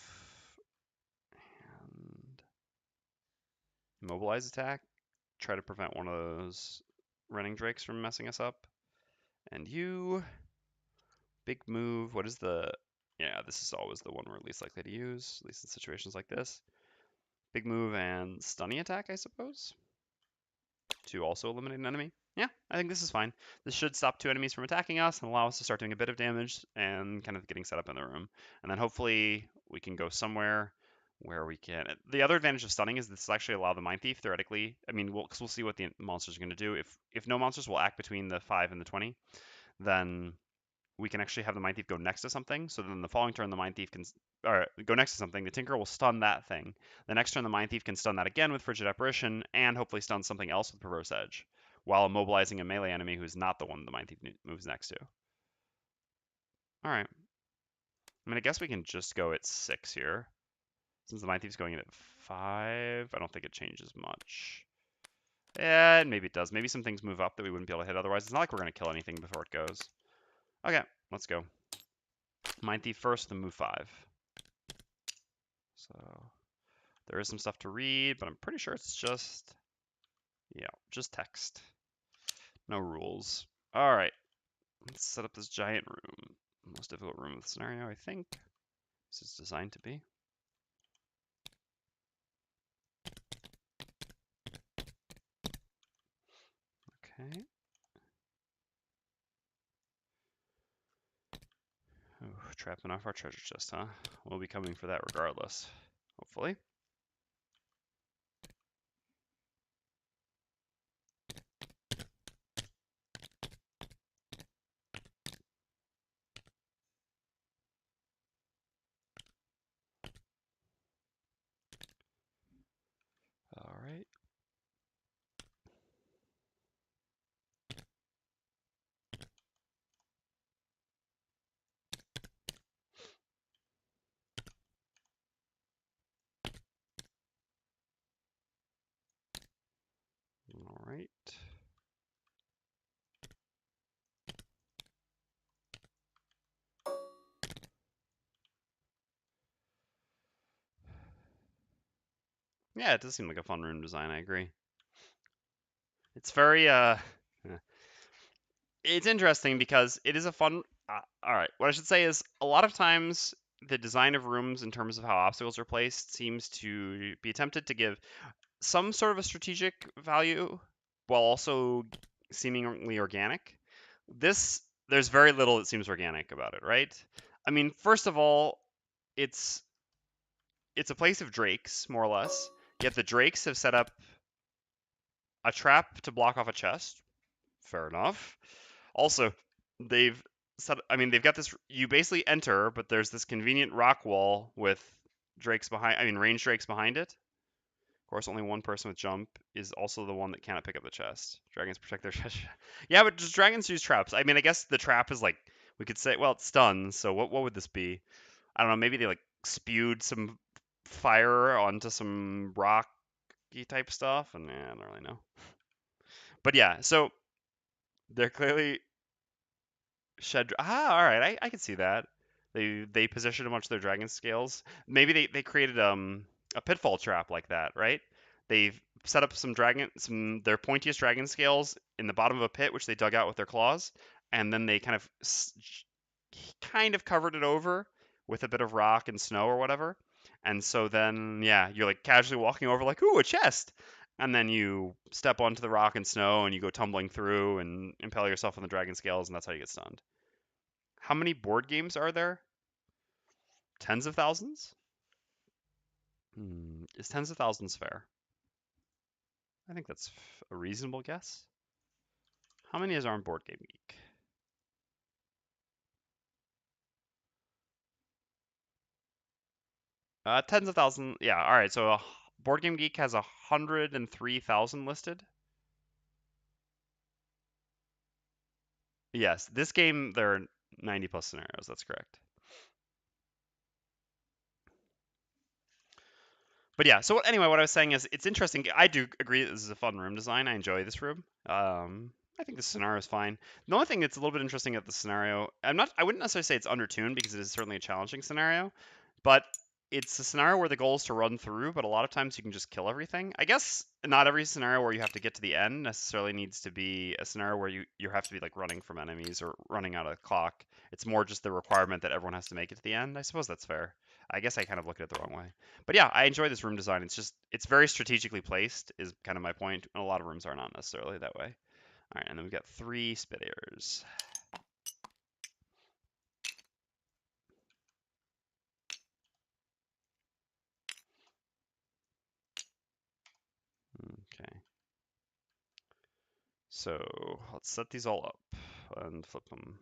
and immobilize attack. Try to prevent one of those running drakes from messing us up. And you, big move. What is the... Yeah, this is always the one we're least likely to use, at least in situations like this. Big move and stunning attack, I suppose, to also eliminate an enemy. Yeah, I think this is fine. This should stop 2 enemies from attacking us and allow us to start doing a bit of damage and kind of getting set up in the room. And then hopefully we can go somewhere where we can... The other advantage of stunning is this will actually allow the Mindthief, theoretically. I mean, because we'll see what the monsters are going to do. If no monsters will act between the 5 and the 20, then we can actually have the Mindthief go next to something. So then the following turn, the Mindthief can... Or go next to something. The Tinker will stun that thing. The next turn, the Mindthief can stun that again with Frigid Apparition, and hopefully stun something else with Perverse Edge, while immobilizing a melee enemy who's not the one the Mindthief moves next to. All right. I mean, I guess we can just go at 6 here. Since the Mindthief's going in at 5, I don't think it changes much. Yeah, maybe it does. Maybe some things move up that we wouldn't be able to hit otherwise. It's not like we're going to kill anything before it goes. Okay, let's go. Mindthief first, then move 5. So there is some stuff to read, but I'm pretty sure it's just, yeah, just text. No rules. All right, let's set up this giant room. Most difficult room of the scenario, I think. This is designed to be. Okay. Ooh, trapping off our treasure chest, huh? We'll be coming for that regardless, hopefully. All right. All right. Yeah, it does seem like a fun room design, I agree. It's very, it's interesting because it is a fun, all right, what I should say is a lot of times the design of rooms in terms of how obstacles are placed seems to be attempted to give some sort of a strategic value while also seemingly organic. There's very little that seems organic about it, right? I mean, first of all, it's a place of drakes, more or less. Yet the drakes have set up a trap to block off a chest. Fair enough. Also, they've I mean, they've got this. You basically enter, but there's this convenient rock wall with drakes behind. I mean, range drakes behind it. Of course, only one person with jump is also the one that cannot pick up the chest. Dragons protect their chest. Yeah, but just dragons use traps. I mean, I guess the trap is like we could say. Well, it stuns. So what would this be? I don't know. Maybe they like spewed some fire onto some rocky type stuff, and I don't really know. But yeah, so they're clearly shed. Ah, all right, I can see that. They positioned a bunch of their dragon scales. Maybe they created a pitfall trap like that, right? They've set up some their pointiest dragon scales in the bottom of a pit, which they dug out with their claws, and then they kind of covered it over with a bit of rock and snow or whatever. And so then, yeah, you're like casually walking over, like, ooh, a chest. And then you step onto the rock and snow and you go tumbling through and impale yourself on the dragon scales, and that's how you get stunned. How many board games are there? Tens of thousands? Is tens of thousands fair? I think that's a reasonable guess. How many is our on Board Game Geek? Tens of thousands. Yeah, all right. So Board Game Geek has 103,000 listed. Yes, this game, there are 90 plus scenarios. That's correct. But yeah, so anyway, what I was saying is it's interesting. I do agree that this is a fun room design. I enjoy this room. I think the scenario is fine. The only thing that's a little bit interesting at the scenario, I wouldn't necessarily say it's undertuned because it is certainly a challenging scenario, but it's a scenario where the goal is to run through, but a lot of times you can just kill everything. I guess not every scenario where you have to get to the end necessarily needs to be a scenario where you have to be like running from enemies or running out of the clock. It's more just the requirement that everyone has to make it to the end. I suppose that's fair. I guess I kind of look at it the wrong way. But yeah, I enjoy this room design. It's very strategically placed is kind of my point. And a lot of rooms are not necessarily that way. All right, and then we've got 3 Spitairs. Okay. So let's set these all up and flip them.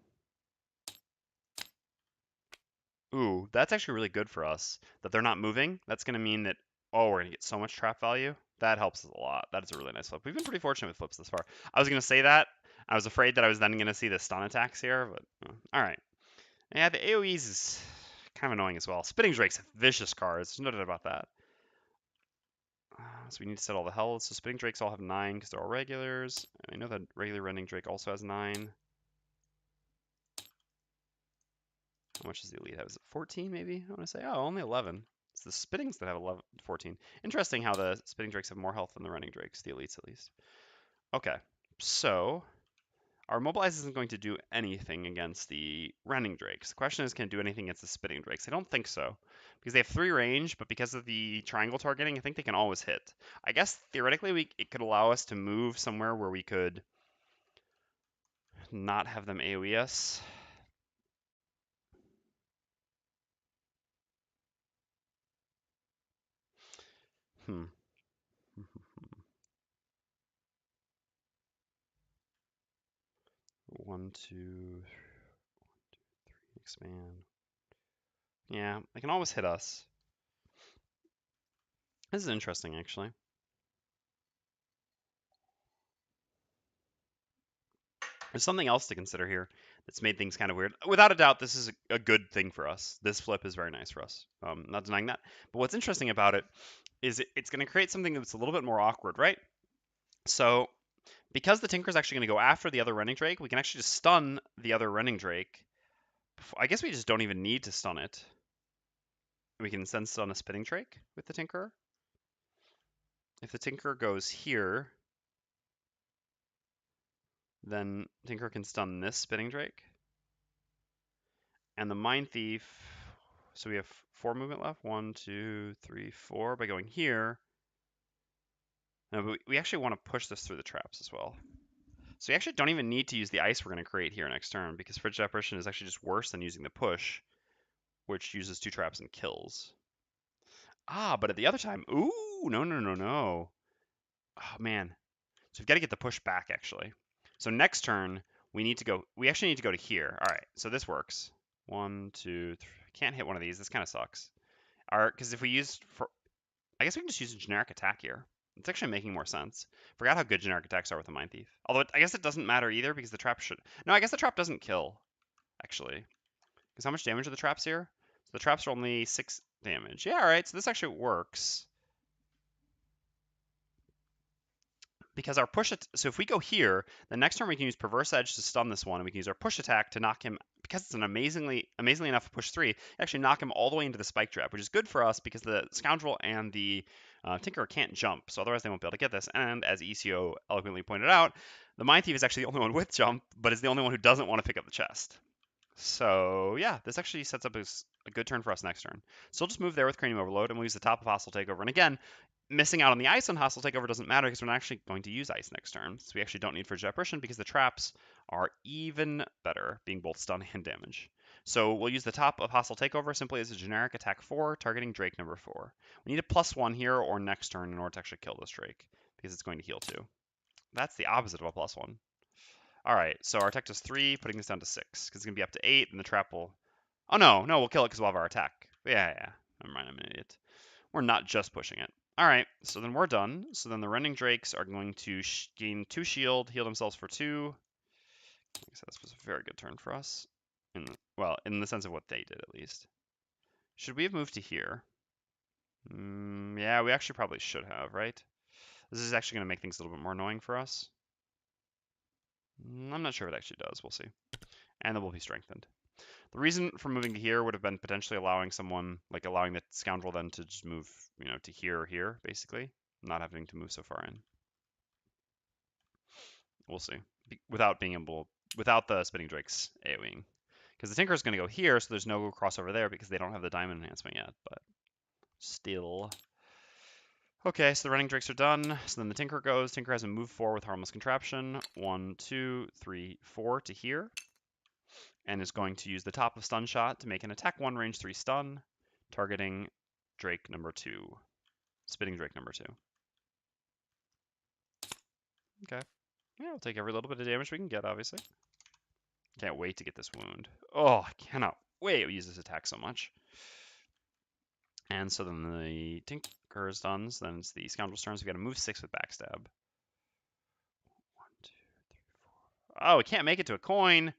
Ooh, that's actually really good for us that they're not moving. That's going to mean that, oh, we're going to get so much trap value. That helps us a lot. That is a really nice flip. We've been pretty fortunate with flips this far. I was going to say that. I was afraid that I was then going to see the stun attacks here, but all right. Yeah, the AoEs is kind of annoying as well. Spitting Drakes have vicious cards. There's no doubt about that. So we need to set all the health. So Spitting Drakes all have 9 because they're all regulars. I know that regular Rending Drake also has 9. How much does the elite have? Is it 14 maybe? I want to say, oh, only 11. It's the Spittings that have 11, 14. Interesting how the Spitting Drakes have more health than the Rending Drakes, the elites at least. Okay, so our Mobilize isn't going to do anything against the Rending Drakes. The question is, can it do anything against the Spitting Drakes? I don't think so, because they have 3 range, but because of the triangle targeting, I think they can always hit. I guess theoretically, it could allow us to move somewhere where we could not have them AoE us. Hmm. 1, 2, expand. Yeah, they can always hit us. This is interesting, actually. There's something else to consider here that's made things kind of weird. Without a doubt, this is a good thing for us. This flip is very nice for us. Not denying that. But what's interesting about it is it's going to create something that's a little bit more awkward, right? So because the Tinker's actually going to go after the other Rending Drake, we can actually just stun the other Rending Drake. I guess we just don't even need to stun it. We can then stun a Spitting Drake with the Tinker. If the Tinker goes here, then Tinker can stun this Spitting Drake. And the Mindthief, so we have 4 movement left. 1, 2, 3, 4. By going here, no, but we actually want to push this through the traps as well. So we actually don't even need to use the ice we're going to create here next turn, because Frigid Apparition is actually just worse than using the push, which uses 2 traps and kills. Ah, but at the other time, ooh, no, no, no, no. Oh, man. So we've got to get the push back, actually. So next turn, we actually need to go to here. All right, so this works. 1, 2, 3. Can't hit one of these. This kind of sucks. Because if we use, I guess we can just use a generic attack here. It's actually making more sense. Forgot how good generic attacks are with the Mindthief. Although I guess it doesn't matter either because the trap should. No, I guess the trap doesn't kill, actually. Because how much damage are the traps here? So the traps are only 6 damage. Yeah, all right. So this actually works. Because our push, so if we go here, the next turn we can use Perverse Edge to stun this one, and we can use our push attack to knock him, because it's an amazingly enough push 3, actually knock him all the way into the spike trap, which is good for us because the Scoundrel and the Tinker can't jump, so otherwise they won't be able to get this. And as ECO eloquently pointed out, the Mindthief is actually the only one with jump, but is the only one who doesn't want to pick up the chest. So yeah, this actually sets up as a good turn for us next turn. So we'll just move there with Cranium Overload, and we'll use the top of Hostile Takeover. And again, missing out on the ice on Hostile Takeover doesn't matter because we're not actually going to use ice next turn. So we actually don't need Frigid Apparition because the traps are even better, being both stun and damage. So we'll use the top of Hostile Takeover simply as a generic attack 4, targeting Drake number 4. We need a +1 here or next turn in order to actually kill this Drake, because it's going to heal 2. That's the opposite of a +1. All right, so our attack does 3, putting this down to 6, because it's going to be up to 8, and the trap will... Oh, no, we'll kill it because we'll have our attack. Yeah. Never mind, I'm an idiot. We're not just pushing it. All right, so then we're done. So then the Rending Drakes are going to gain 2 shield, heal themselves for 2. So this was a very good turn for us. In the sense of what they did, at least. Should we have moved to here? Yeah, we actually probably should have, right? This is actually going to make things a little bit more annoying for us. I'm not sure if it actually does. We'll see. And then we'll be strengthened. The reason for moving to here would have been potentially allowing the Scoundrel then to just move, to here or here, basically. Not having to move so far in. We'll see. Without the Spitting Drakes AoEing. Because the Tinker is going to go here, so there's no crossover there because they don't have the Diamond enhancement yet, but still. Okay, so the Running Drakes are done. So then the Tinker goes. Tinker has a move 4 with Harmless Contraption. 1, 2, 3, 4 to here. And is going to use the top of Stun Shot to make an attack 1, range 3 stun, targeting Drake number 2. Spitting Drake number 2. Okay. Yeah, we'll take every little bit of damage we can get, obviously. Can't wait to get this wound. Oh, I cannot wait to use this attack so much. And so then the Tinker is done. So then it's the Scoundrel's turn. So we got to move 6 with Backstab. 1, 2, 3, 4. Oh, we can't make it to a coin.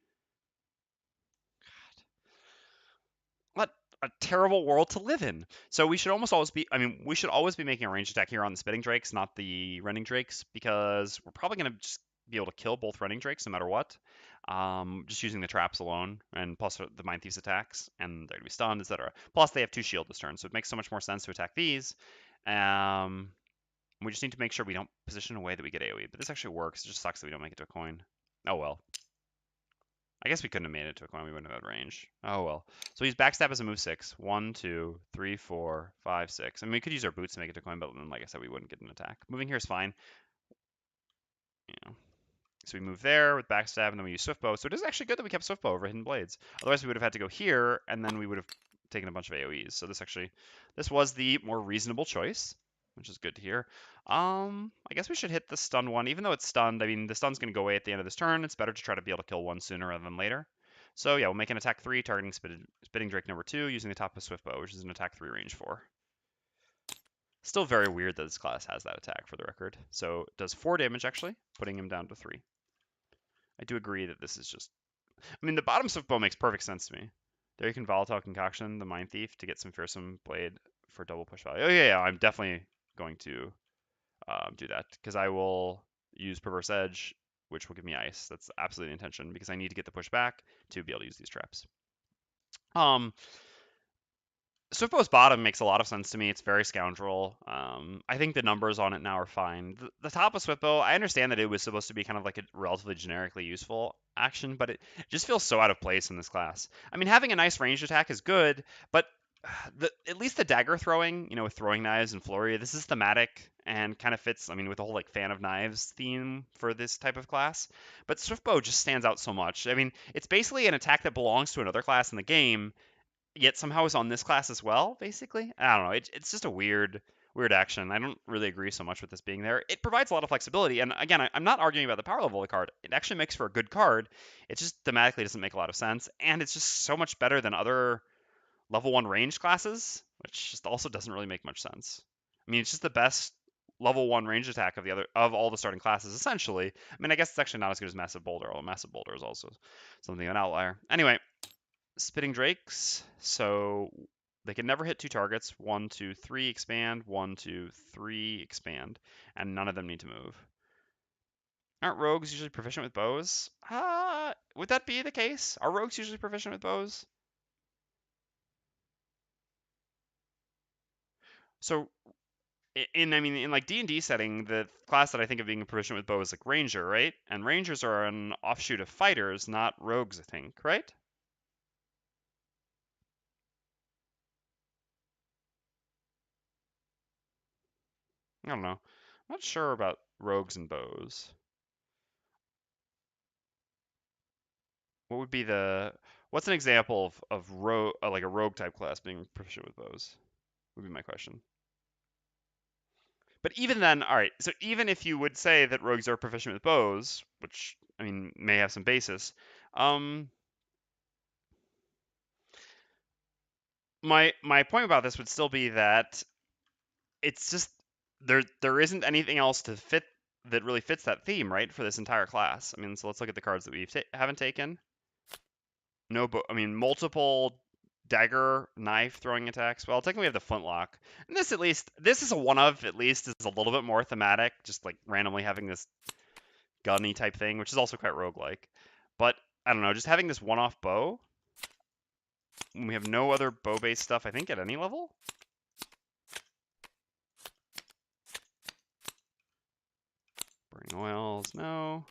What a terrible world to live in. So we should almost always be, we should always be making a ranged attack here on the Spitting Drakes, not the Rending Drakes, because we're probably going to just be able to kill both Rending Drakes no matter what. Just using the traps alone, and plus the Mindthief's attacks, and they're going to be stunned, etc. Plus they have 2 shield this turn, so it makes so much more sense to attack these. We just need to make sure we don't position in a way that we get AoE, but this actually works. It just sucks that we don't make it to a coin. Oh well. I guess we couldn't have made it to a coin. We wouldn't have had range. Oh well. So he's Backstab as a move 6. 1, 2, 3, 4, 5, 6. We could use our boots to make it to a coin, but then, like I said, we wouldn't get an attack. Moving here is fine. So we move there with Backstab, and then we use Swiftbow. So it is actually good that we kept Swiftbow over Hidden Blades. Otherwise, we would have had to go here, and then we would have taken a bunch of AoEs. So this was the more reasonable choice, which is good to hear. I guess we should hit the stun one, even though it's stunned. The stun's going to go away at the end of this turn. It's better to try to be able to kill one sooner rather than later. So yeah, we'll make an attack 3, targeting Spitting Drake number 2, using the top of Swiftbow, which is an attack 3 range 4. Still very weird that this class has that attack, for the record. So it does 4 damage, actually, putting him down to 3. I do agree that this is just... the bottom Swiftbow makes perfect sense to me. There you can Volatile Concoction, the Mindthief, to get some Fearsome Blade for double push value. Oh yeah, I'm definitely going to do that, because I will use Perverse Edge, which will give me ice. That's absolutely the intention, because I need to get the push back to be able to use these traps. Swiftbow's bottom makes a lot of sense to me. It's very Scoundrel. I think the numbers on it now are fine. The top of Swiftbow, I understand that it was supposed to be kind of like a relatively generically useful action, but it just feels so out of place in this class. Having a nice ranged attack is good, but at least the dagger throwing, with throwing knives and flurry, this is thematic and kind of fits, with the whole fan of knives theme for this type of class. But Swiftbow just stands out so much. It's basically an attack that belongs to another class in the game, yet somehow is on this class as well, basically. I don't know. It's just a weird action. I don't really agree so much with this being there. It provides a lot of flexibility, and again, I'm not arguing about the power level of the card. It actually makes for a good card. It just thematically doesn't make a lot of sense, and it's just so much better than other level 1 range classes, which just also doesn't really make much sense. It's just the best level 1 range attack of all the starting classes, essentially. I guess it's actually not as good as Massive Boulder, although Massive Boulder is also something of an outlier. Anyway, Spitting Drakes, so they can never hit 2 targets. 1, 2, 3, expand. 1, 2, 3, expand. And none of them need to move. Aren't rogues usually proficient with bows? Would that be the case? Are rogues usually proficient with bows? So, in like D&D setting, the class that I think of being proficient with bow is like Ranger, right? And Rangers are an offshoot of fighters, not rogues, I think, right? I don't know. I'm not sure about rogues and bows. What would be what's an example of like a rogue type class being proficient with bows? Would be my question. But even then, all right. So even if you would say that rogues are proficient with bows, which I mean may have some basis, my point about this would still be that it's just there isn't anything else to fit that really fits that theme, right, for this entire class. I mean, so let's look at the cards that we haven't taken. No, but I mean, multiple dagger, knife throwing attacks. Well, technically we have the flintlock. And this, at least, this is a one of, at least, is a little bit more thematic, just like randomly having this gunny type thing, which is also quite roguelike. But I don't know, just having this one-off bow. We have no other bow-based stuff, I think, at any level. Burning oils, no.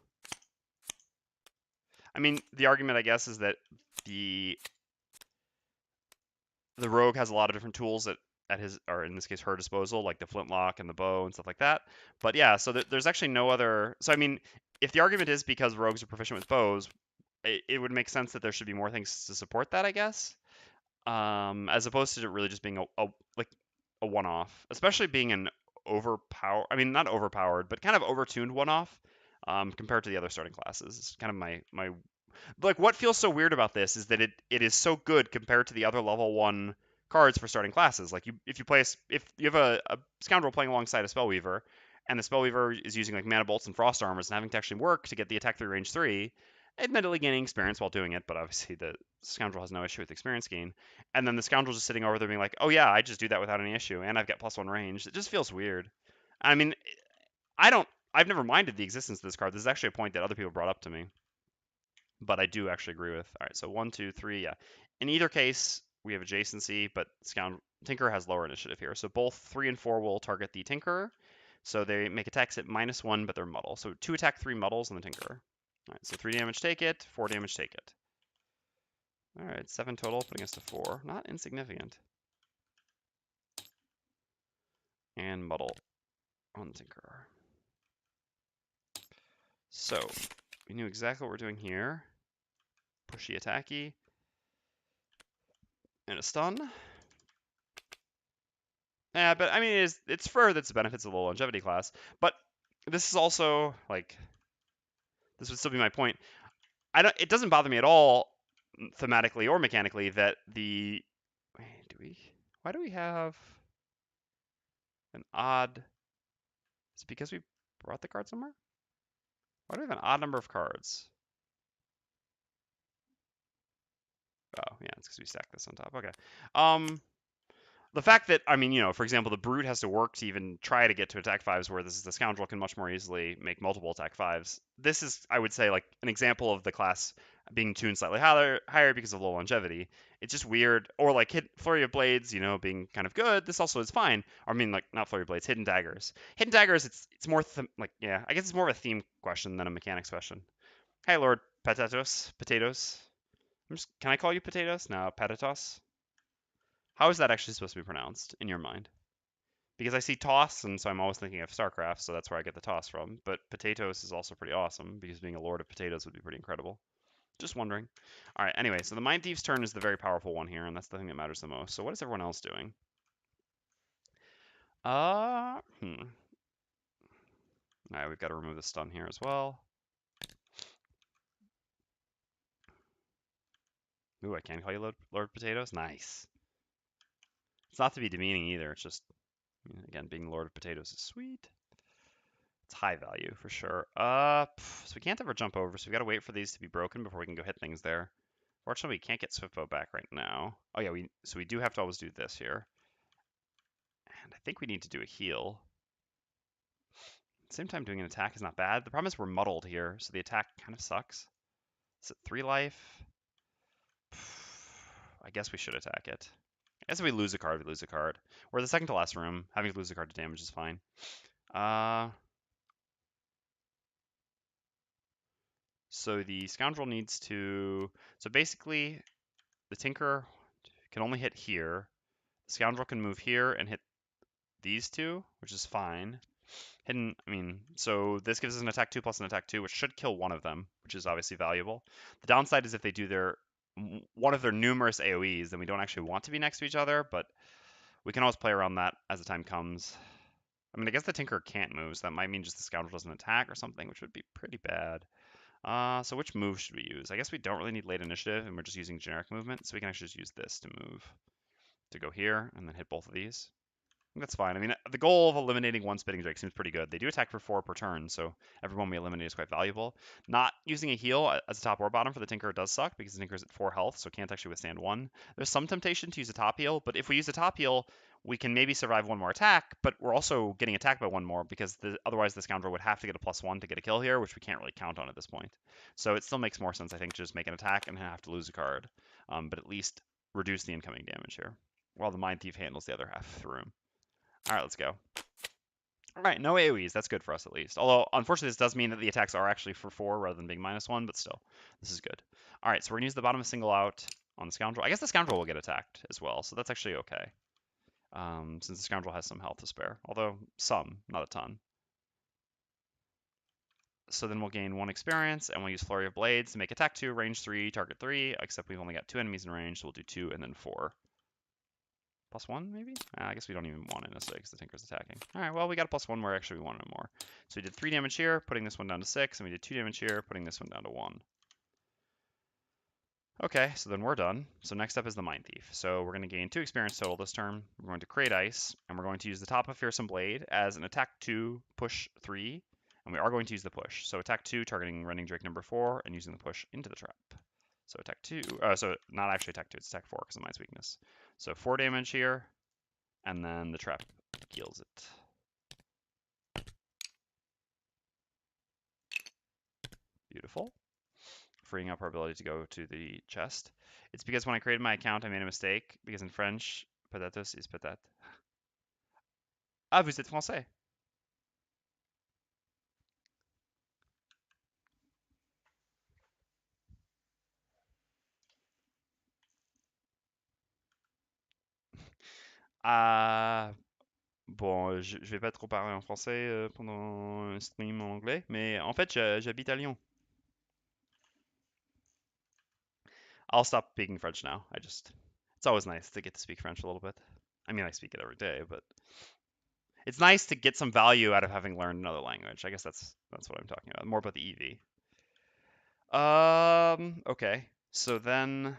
I mean, the argument, I guess, is that the rogue has a lot of different tools at his, or in this case, her disposal, like the flintlock and the bow and stuff like that. But yeah, so there's actually no other. So I mean, if the argument is because rogues are proficient with bows, it would make sense that there should be more things to support that, I guess, as opposed to it really just being like a one-off, especially being an overpowered. I mean, not overpowered, but kind of overtuned one-off. Compared to the other starting classes, it's kind of my like what feels so weird about this is that it is so good compared to the other level 1 cards for starting classes. Like if you have a scoundrel playing alongside a spellweaver, and the spellweaver is using like mana bolts and frost armors and having to actually work to get the attack 3 range 3, admittedly gaining experience while doing it, but obviously the scoundrel has no issue with experience gain. And then the scoundrel just sitting over there being like, oh yeah, I just do that without any issue, and I've got +1 range. It just feels weird. I mean, I've never minded the existence of this card. This is actually a point that other people brought up to me, but I do actually agree with. All right, so 1, 2, 3, yeah. In either case, we have adjacency, but Tinker has lower initiative here. So both 3 and 4 will target the Tinker. So they make attacks at -1, but they're muddle. So 2 attack, 3 muddles on the Tinker. All right, so 3 damage, take it. 4 damage, take it. All right, 7 total, putting us to 4. Not insignificant. And muddle on the Tinker. So we knew exactly what we're doing here. Pushy, attacky. And a stun. Yeah, but I mean, it's fur that's the benefits of the longevity class. But this is also like, this would still be my point. It doesn't bother me at all, thematically or mechanically, that the why do we have an odd? Is it because we brought the card somewhere? Why do we have an odd number of cards? Oh yeah, it's because we stacked this on top. Okay. The fact that, I mean, for example, the Brute has to work to even try to get to attack 5s, where the Scoundrel can much more easily make multiple attack 5s. This is, I would say, like an example of the class being tuned slightly higher because of low longevity. It's just weird. Or like Flurry of Blades, being kind of good. This also is fine. I mean, like, not Flurry of Blades, Hidden Daggers. Hidden Daggers, it's more, yeah, I guess it's more of a theme question than a mechanics question. Hey, Lord Potatoes. Can I call you Potatoes? No, Patatos? How is that actually supposed to be pronounced in your mind? Because I see toss, and so I'm always thinking of StarCraft, so that's where I get the toss from. But potatoes is also pretty awesome, because being a lord of potatoes would be pretty incredible. Just wondering. All right, anyway, so the Mindthief's turn is the very powerful one here, and that's the thing that matters the most. So what is everyone else doing? All right, we've got to remove the stun here as well. Ooh, I can call you Lord Potatoes? Nice. It's not to be demeaning either, it's just, again, being Lord of Potatoes is sweet. It's high value for sure. So we can't ever jump over, so we gotta wait for these to be broken before we can go hit things there. Fortunately, we can't get Swiftbow back right now. Oh yeah, so we do have to always do this here. And I think we need to do a heal. At the same time, doing an attack is not bad. The problem is we're muddled here, so the attack kind of sucks. Is it 3 life? I guess we should attack it. I guess if we lose a card, we lose a card. We're the second to last room. Having to lose a card to damage is fine. So the Scoundrel needs to... So basically, the Tinker can only hit here. The Scoundrel can move here and hit these two, which is fine. Hidden, I mean, so this gives us an attack 2 plus an attack 2, which should kill one of them, which is obviously valuable. The downside is if they do one of their numerous AoEs, then we don't actually want to be next to each other, but we can always play around that as the time comes. I mean, I guess the Tinker can't move, so that might mean just the Scoundrel doesn't attack or something, which would be pretty bad. So which move should we use? I guess we don't really need late initiative, and we're just using generic movement, so we can actually just use this to move. To go here, and then hit both of these. That's fine. I mean, the goal of eliminating one Spitting Drake seems pretty good. They do attack for 4 per turn, so every one we eliminate is quite valuable. Not using a heal as a top or bottom for the Tinker does suck, because the Tinker's at 4 health, so can't actually withstand 1. There's some temptation to use a top heal, but if we use a top heal, we can maybe survive 1 more attack, but we're also getting attacked by 1 more, because otherwise the Scoundrel would have to get a +1 to get a kill here, which we can't really count on at this point. So it still makes more sense, I think, to just make an attack and have to lose a card, but at least reduce the incoming damage here, while the Mindthief handles the other half of the room. All right, let's go. All right, no AoEs. That's good for us at least. Although, unfortunately, this does mean that the attacks are actually for 4 rather than being -1, but still, this is good. All right, so we're going to use the bottom of single out on the Scoundrel. I guess the Scoundrel will get attacked as well, so that's actually okay. Since the Scoundrel has some health to spare. Although, some, not a ton. So then we'll gain 1 experience, and we'll use Flurry of Blades to make attack 2, range 3, target 3, except we've only got 2 enemies in range, so we'll do 2 and then 4. +1, maybe? I guess we don't even want it necessarily because the Tinker's attacking. All right, well, we got a +1 where actually we wanted more. So we did 3 damage here, putting this one down to 6, and we did 2 damage here, putting this one down to 1. Okay, so then we're done. So next up is the Mindthief. So we're going to gain 2 experience total this turn. We're going to create ice, and we're going to use the top of Fearsome Blade as an attack 2, push 3, and we are going to use the push. So attack 2, targeting Running Drake number 4, and using the push into the trap. So attack 2, so not actually attack 2, it's attack 4 because of Mind's weakness. So 4 damage here, and then the trap heals it. Beautiful. Freeing up our ability to go to the chest. It's because when I created my account, I made a mistake, because in French, patatos is patate. Ah, vous êtes français. Ah, bon, je vais pas trop parler en français pendant un stream en anglais, mais en fait, j'habite à Lyon. I'll stop speaking French now. It's always nice to get to speak French a little bit. I mean, I speak it every day, but it's nice to get some value out of having learned another language. I guess that's what I'm talking about. More about the EV. Okay. So then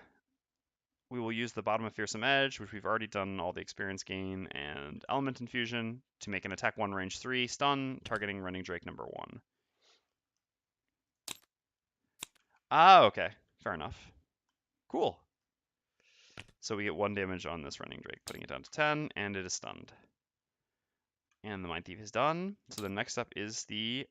we will use the bottom of Fearsome Edge, which we've already done all the experience gain and element infusion, to make an attack 1, range 3, stun, targeting Running Drake number 1. Ah, okay. Fair enough. Cool. So we get 1 damage on this Running Drake, putting it down to 10, and it is stunned. And the Mindthief is done. So the next up is the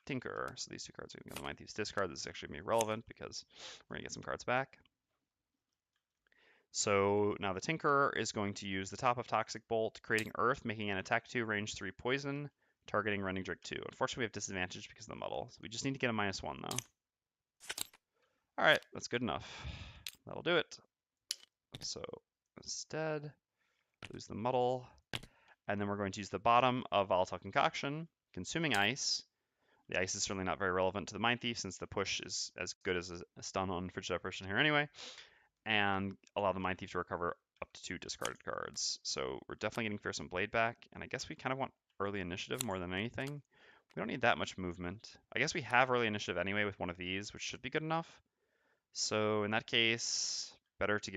Tinker. So these 2 cards are going to go to the Mindthief's discard. This is actually going to be relevant because we're going to get some cards back. So now the Tinker is going to use the top of Toxic Bolt, creating Earth, making an attack 2, range 3 poison, targeting Running Drake 2. Unfortunately, we have disadvantage because of the muddle. So we just need to get a -1 though. All right, that's good enough. That'll do it. So instead, lose the muddle. And then we're going to use the bottom of Volatile Concoction, consuming ice. The ice is certainly not very relevant to the Mindthief since the push is as good as a stun on Frigid Apparition here anyway. And allow the Mindthief to recover up to 2 discarded cards. So we're definitely getting Fearsome Blade back, and I guess we kind of want early initiative more than anything. We don't need that much movement. I guess we have early initiative anyway with one of these, which should be good enough. So in that case, better to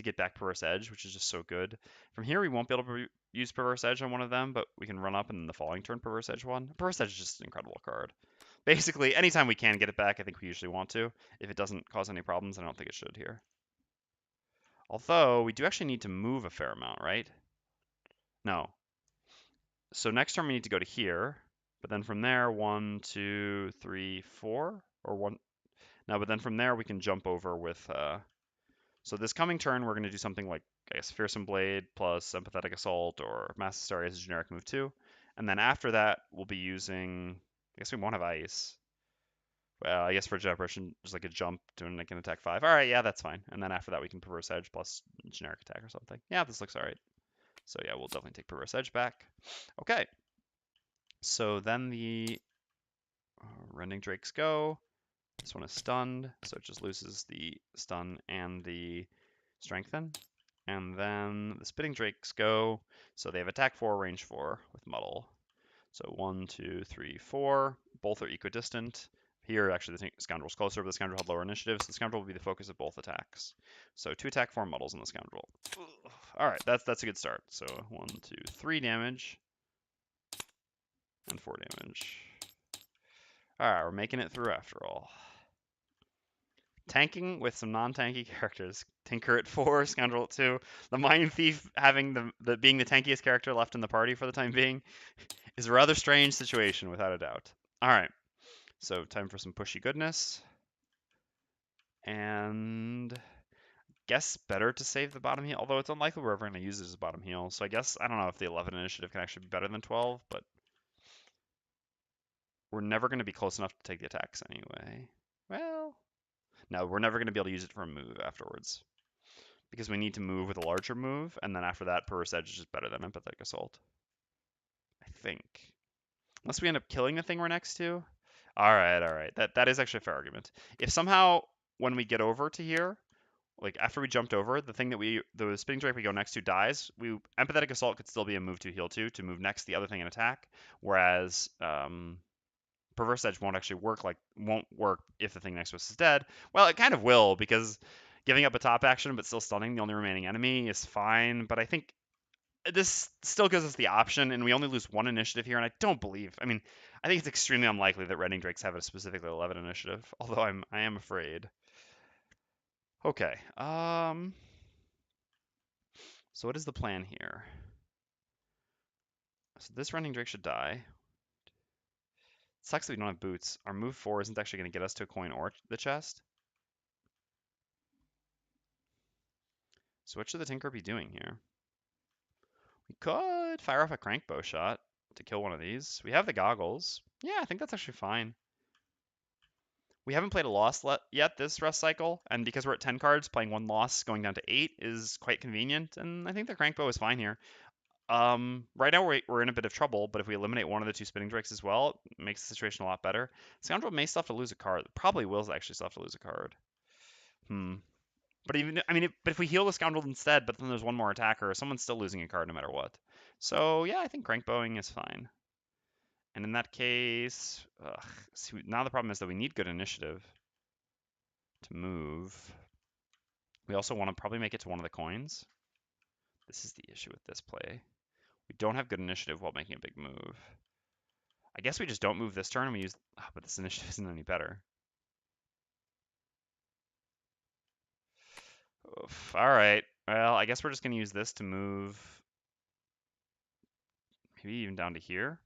get back Perverse Edge, which is just so good. From here, we won't be able to use Perverse Edge on one of them, but we can run up and then the following turn Perverse Edge one. Perverse Edge is just an incredible card. Basically, anytime we can get it back, I think we usually want to. If it doesn't cause any problems, I don't think it should here. Although, we do actually need to move a fair amount, right? No. So next turn we need to go to here, but then from there, 1, 2, 3, 4, or 1. No, but then from there we can jump over with, so this coming turn we're going to do something like, I guess, Fearsome Blade plus Empathetic Assault or Mass Hysteria as a generic move too. And then after that, we'll be using, I guess we won't have ice. Well, I guess for Apparition, just like a jump to like an attack 5. All right, yeah, that's fine. And then after that, we can Perverse Edge plus generic attack or something. Yeah, this looks all right. So yeah, we'll definitely take Perverse Edge back. Okay. So then the Rending Drakes go. This one is stunned, so it just loses the stun and the strengthen. And then the Spitting Drakes go. So they have attack 4, range 4 with Muddle. So 1, 2, 3, 4. Both are equidistant. Here, actually, the Scoundrel's closer, but the Scoundrel had lower initiative, so the Scoundrel will be the focus of both attacks. So 2 attack, 4 Muddles on the Scoundrel. All right, that's a good start. So 1, 2, 3 damage, and 4 damage. All right, we're making it through after all. Tanking with some non-tanky characters. Tinker at 4, Scoundrel at 2. The Mindthief having the being the tankiest character left in the party for the time being is a rather strange situation, without a doubt. All right, so time for some pushy goodness. And guess better to save the bottom heal, although it's unlikely we're ever going to use it as a bottom heal. So I guess, I don't know if the 11 initiative can actually be better than 12, but we're never going to be close enough to take the attacks anyway. Well, no, we're never going to be able to use it for a move afterwards, because we need to move with a larger move, and then after that, Perverse Edge is just better than Empathetic Assault. I think. Unless we end up killing the thing we're next to. All right. That is actually a fair argument. If somehow, when we get over to here, like after we jumped over, the thing that the Spitting Drake we go next to dies, Empathetic Assault could still be a move to heal to move next the other thing and attack, whereas Perverse Edge won't work if the thing next to us is dead. Well, it kind of will, because giving up a top action but still stunning the only remaining enemy is fine, but I think this still gives us the option, and we only lose 1 initiative here, and I think it's extremely unlikely that Rending Drakes have a specifically 11 initiative, although I am afraid. Okay, so what is the plan here? So this Rending Drake should die. It sucks that we don't have boots. Our move 4 isn't actually going to get us to a coin or the chest. So what should the Tinker be doing here? We could fire off a Crankbow shot to kill one of these. We have the goggles. Yeah, I think that's actually fine. We haven't played a loss yet this rest cycle, and because we're at 10 cards, playing 1 loss going down to 8 is quite convenient, and I think the Crankbow is fine here. Right now we're in a bit of trouble, but if we eliminate one of the 2 Spitting Drakes as well, it makes the situation a lot better. Scoundrel may still have to lose a card. Probably will actually still have to lose a card. But but if we heal the Scoundrel instead, but then there's one more attacker, someone's still losing a card no matter what. So yeah, I think Crankbowing is fine. And in that case, now the problem is that we need good initiative to move. We also want to probably make it to one of the coins. This is the issue with this play. We don't have good initiative while making a big move. I guess we just don't move this turn and we use... Oh, but this initiative isn't any better. Oof. All right. Well, I guess we're just going to use this to move maybe even down to here,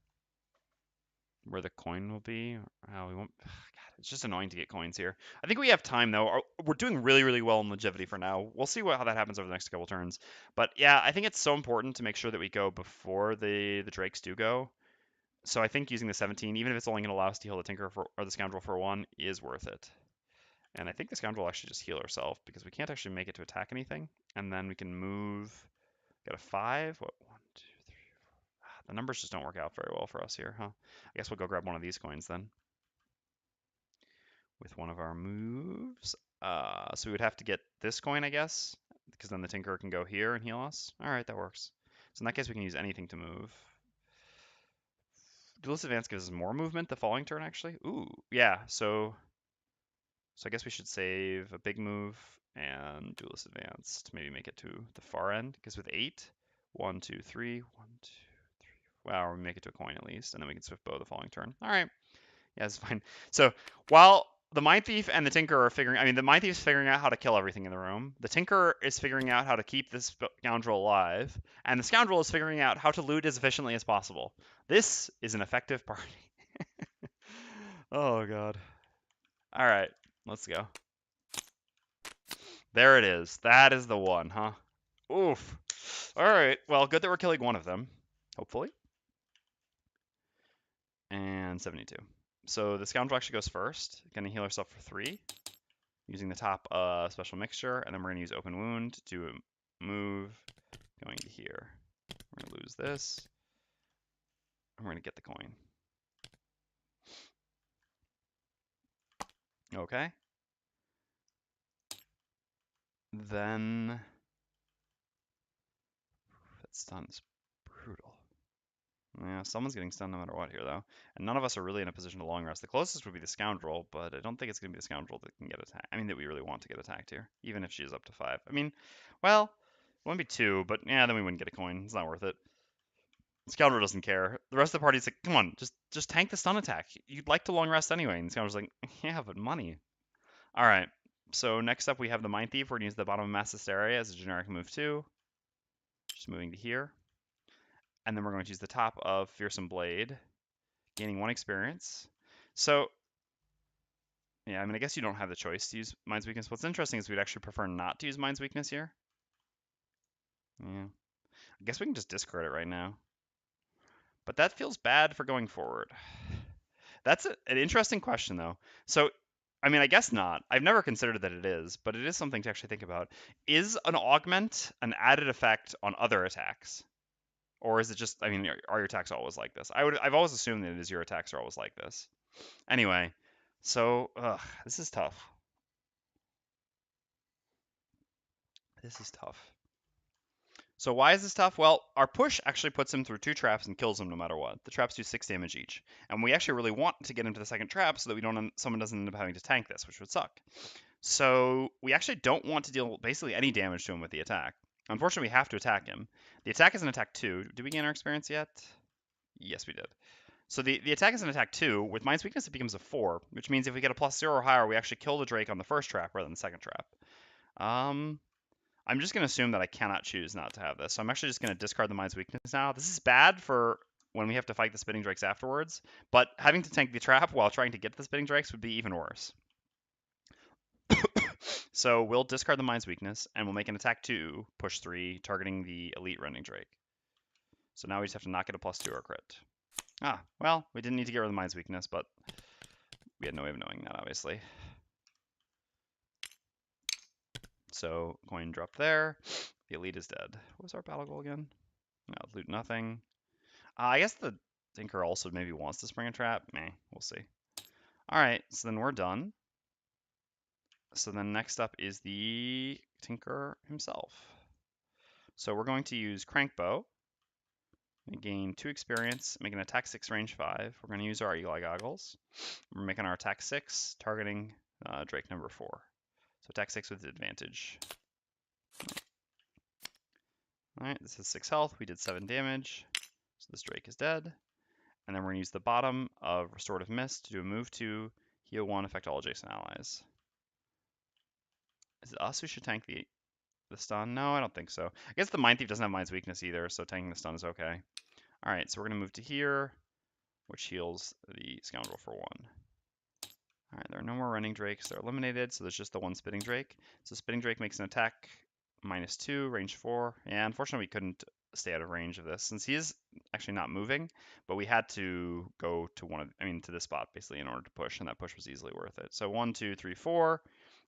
where the coin will be. Oh, we won't... God, it's just annoying to get coins here. I think we have time, though. We're doing really, really well in longevity for now. We'll see how that happens over the next couple turns. But yeah, I think it's so important to make sure that we go before the Drakes do go. So I think using the 17, even if it's only going to allow us to heal the Tinker or the Scoundrel for 1, is worth it. And I think the Scoundrel will actually just heal herself, because we can't actually make it to attack anything. And then we can move... Got a 5? What? 1, 2, 3, 4... The numbers just don't work out very well for us here, huh? I guess we'll go grab one of these coins then. With one of our moves. So we would have to get this coin, I guess, because then the Tinker can go here and heal us. All right, that works. So in that case, we can use anything to move. Duelist Advance gives us more movement the following turn, actually. Ooh, yeah, so I guess we should save a big move and Duelist Advance to maybe make it to the far end, because with 8, 1, 2, 3, 1, 2, 3, well, we make it to a coin at least, and then we can Swift Bow the following turn. All right, yeah, it's fine. So while the Mindthief and the Tinker are the Mindthief is figuring out how to kill everything in the room. The Tinker is figuring out how to keep this Scoundrel alive, and the Scoundrel is figuring out how to loot as efficiently as possible. This is an effective party. Oh, God. All right, let's go. There it is. That is the one, huh? Oof. All right, well, good that we're killing one of them, hopefully. And 72. So the Scoundrel actually goes first. Gonna heal herself for 3. Using the top special mixture, and then we're going to use Open Wound to move going to here. We're going to lose this, and we're going to get the coin. Okay. Then Stun's brutal. Yeah, someone's getting stunned no matter what here, though. And none of us are really in a position to long rest. The closest would be the Scoundrel, but I don't think it's going to be the Scoundrel that can get attacked. I mean, that we really want to get attacked here, even if she is up to 5. I mean, well, it wouldn't be 2, but yeah, then we wouldn't get a coin. It's not worth it. Scoundrel doesn't care. The rest of the party's like, come on, just tank the stun attack. You'd like to long rest anyway. And Scoundrel's like, yeah, but money. All right. So next up, we have the Mindthief. We're going to use the bottom of Mass Hysteria as a generic move 2. Just moving to here. And then we're going to use the top of Fearsome Blade, gaining 1 experience. So, yeah, I mean, I guess you don't have the choice to use Mind's Weakness. What's interesting is we'd actually prefer not to use Mind's Weakness here. Yeah. I guess we can just discard it right now. But that feels bad for going forward. That's an interesting question, though. So, I mean, I guess not. I've never considered that it is, but it is something to actually think about. Is an augment an added effect on other attacks? Or is it just, I mean, are your attacks always like this? I've always assumed that it is your attacks are always like this. Anyway, so, this is tough. This is tough. So why is this tough? Well, our push actually puts him through 2 traps and kills him no matter what. The traps do 6 damage each. And we actually really want to get into the second trap so that someone doesn't end up having to tank this, which would suck. So we actually don't want to deal basically any damage to him with the attack. Unfortunately, we have to attack him. The attack is an attack 2. Did we gain our experience yet? Yes, we did. So the attack is an attack 2. With Mind's Weakness, it becomes a 4, which means if we get a +0 or higher, we actually kill the Drake on the first trap rather than the second trap. I'm just going to assume that I cannot choose not to have this. So I'm actually just going to discard the Mind's Weakness now. This is bad for when we have to fight the Spitting Drakes afterwards, but having to tank the trap while trying to get the Spitting Drakes would be even worse. So we'll discard the Mind's Weakness, and we'll make an attack 2, push 3, targeting the Elite Rending Drake. So now we just have to not get a +2 or crit. Well, we didn't need to get rid of the Mind's Weakness, but we had no way of knowing that, obviously. So coin dropped there. The Elite is dead. What was our battle goal again? No, loot nothing. I guess the Tinker also maybe wants to spring a trap. Meh, we'll see. All right, so then we're done. So then next up is the Tinker himself. So we're going to use Crankbow. We gain 2 experience, make an attack 6, range 5. We're going to use our Eagle Eye Goggles. We're making our attack 6, targeting Drake number 4. So attack 6 with advantage. Alright, this is 6 health. We did 7 damage. So this Drake is dead. And then we're going to use the bottom of Restorative Mist to do a move 2, heal 1, affect all adjacent allies. Is it us who should tank the stun? No, I don't think so. I guess the Mindthief doesn't have Mind's Weakness either, so tanking the stun is okay. Alright, so we're going to move to here, which heals the Scoundrel for 1. Alright, there are no more Rending Drakes. They're eliminated, so there's just the one Spitting Drake. So Spitting Drake makes an attack -2, range 4. Yeah, unfortunately we couldn't stay out of range of this, since he is actually not moving, but we had to go to to this spot, basically, in order to push, and that push was easily worth it. So 1, 2, 3, 4.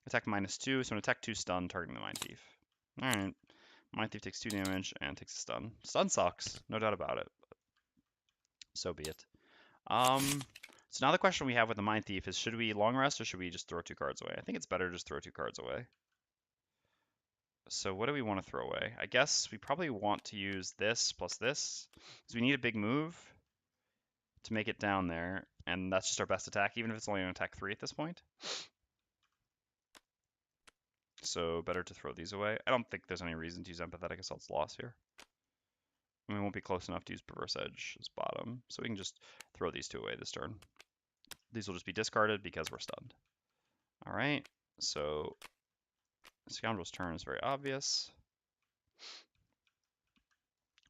Attack -2, so an attack 2 stun, targeting the Mindthief. Alright, Mindthief takes 2 damage and takes a stun. Stun sucks, no doubt about it. So be it. So now the question we have with the Mindthief is, should we long rest or should we just throw 2 cards away? I think it's better to just throw 2 cards away. So what do we want to throw away? I guess we probably want to use this plus this, because we need a big move to make it down there, and that's just our best attack, even if it's only an attack 3 at this point. So better to throw these away. I don't think there's any reason to use Empathetic Assault's Loss here. And we won't be close enough to use Perverse Edge as bottom, so we can just throw these 2 away this turn. These will just be discarded because we're stunned. All right, so Scoundrel's turn is very obvious.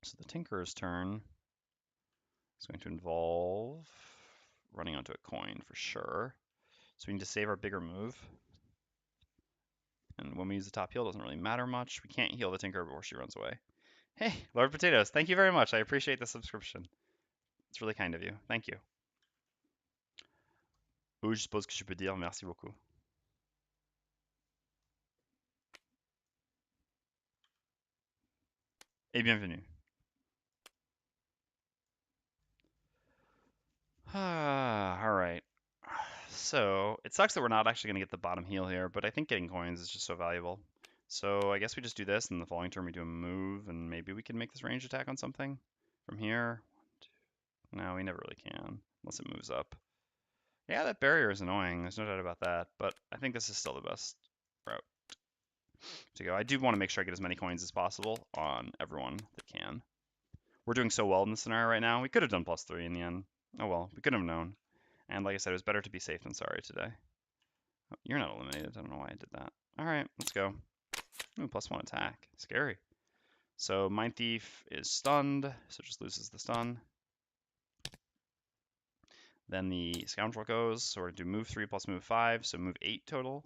So the Tinker's turn is going to involve running onto a coin for sure. So we need to save our bigger move. And when we use the top heal, it doesn't really matter much. We can't heal the Tinker before she runs away. Hey, Lord Potatoes, thank you very much. I appreciate the subscription. It's really kind of you. Thank you. Je suppose que je peux dire merci beaucoup. Et bienvenue. All right. So it sucks that we're not actually going to get the bottom heal here, but I think getting coins is just so valuable. So I guess we just do this, and the following turn we do a move, and maybe we can make this ranged attack on something from here. No, we never really can, unless it moves up. Yeah, that barrier is annoying. There's no doubt about that, but I think this is still the best route to go. I do want to make sure I get as many coins as possible on everyone that can. We're doing so well in this scenario right now. We could have done +3 in the end. Oh well, we could have known. And like I said, it was better to be safe than sorry today. Oh, you're not eliminated. I don't know why I did that. All right, let's go. Ooh, +1 attack. Scary. So Mindthief is stunned, so just loses the stun. Then the Scoundrel goes, so we're going to do move 3 plus move 5, so move 8 total.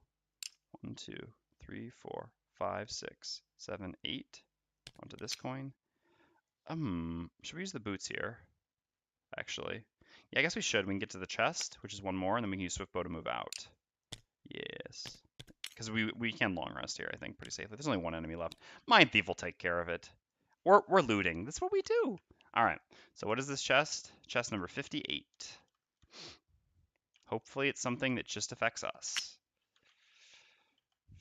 1, 2, 3, 4, 5, 6, 7, 8. Onto this coin. Should we use the boots here? Actually. Yeah, I guess we should. We can get to the chest, which is one more, and then we can use Swift Bow to move out. Yes. Because we can long rest here, I think, pretty safely. There's only one enemy left. Mindthief will take care of it. We're looting. That's what we do. All right. So what is this chest? Chest number 58. Hopefully it's something that just affects us.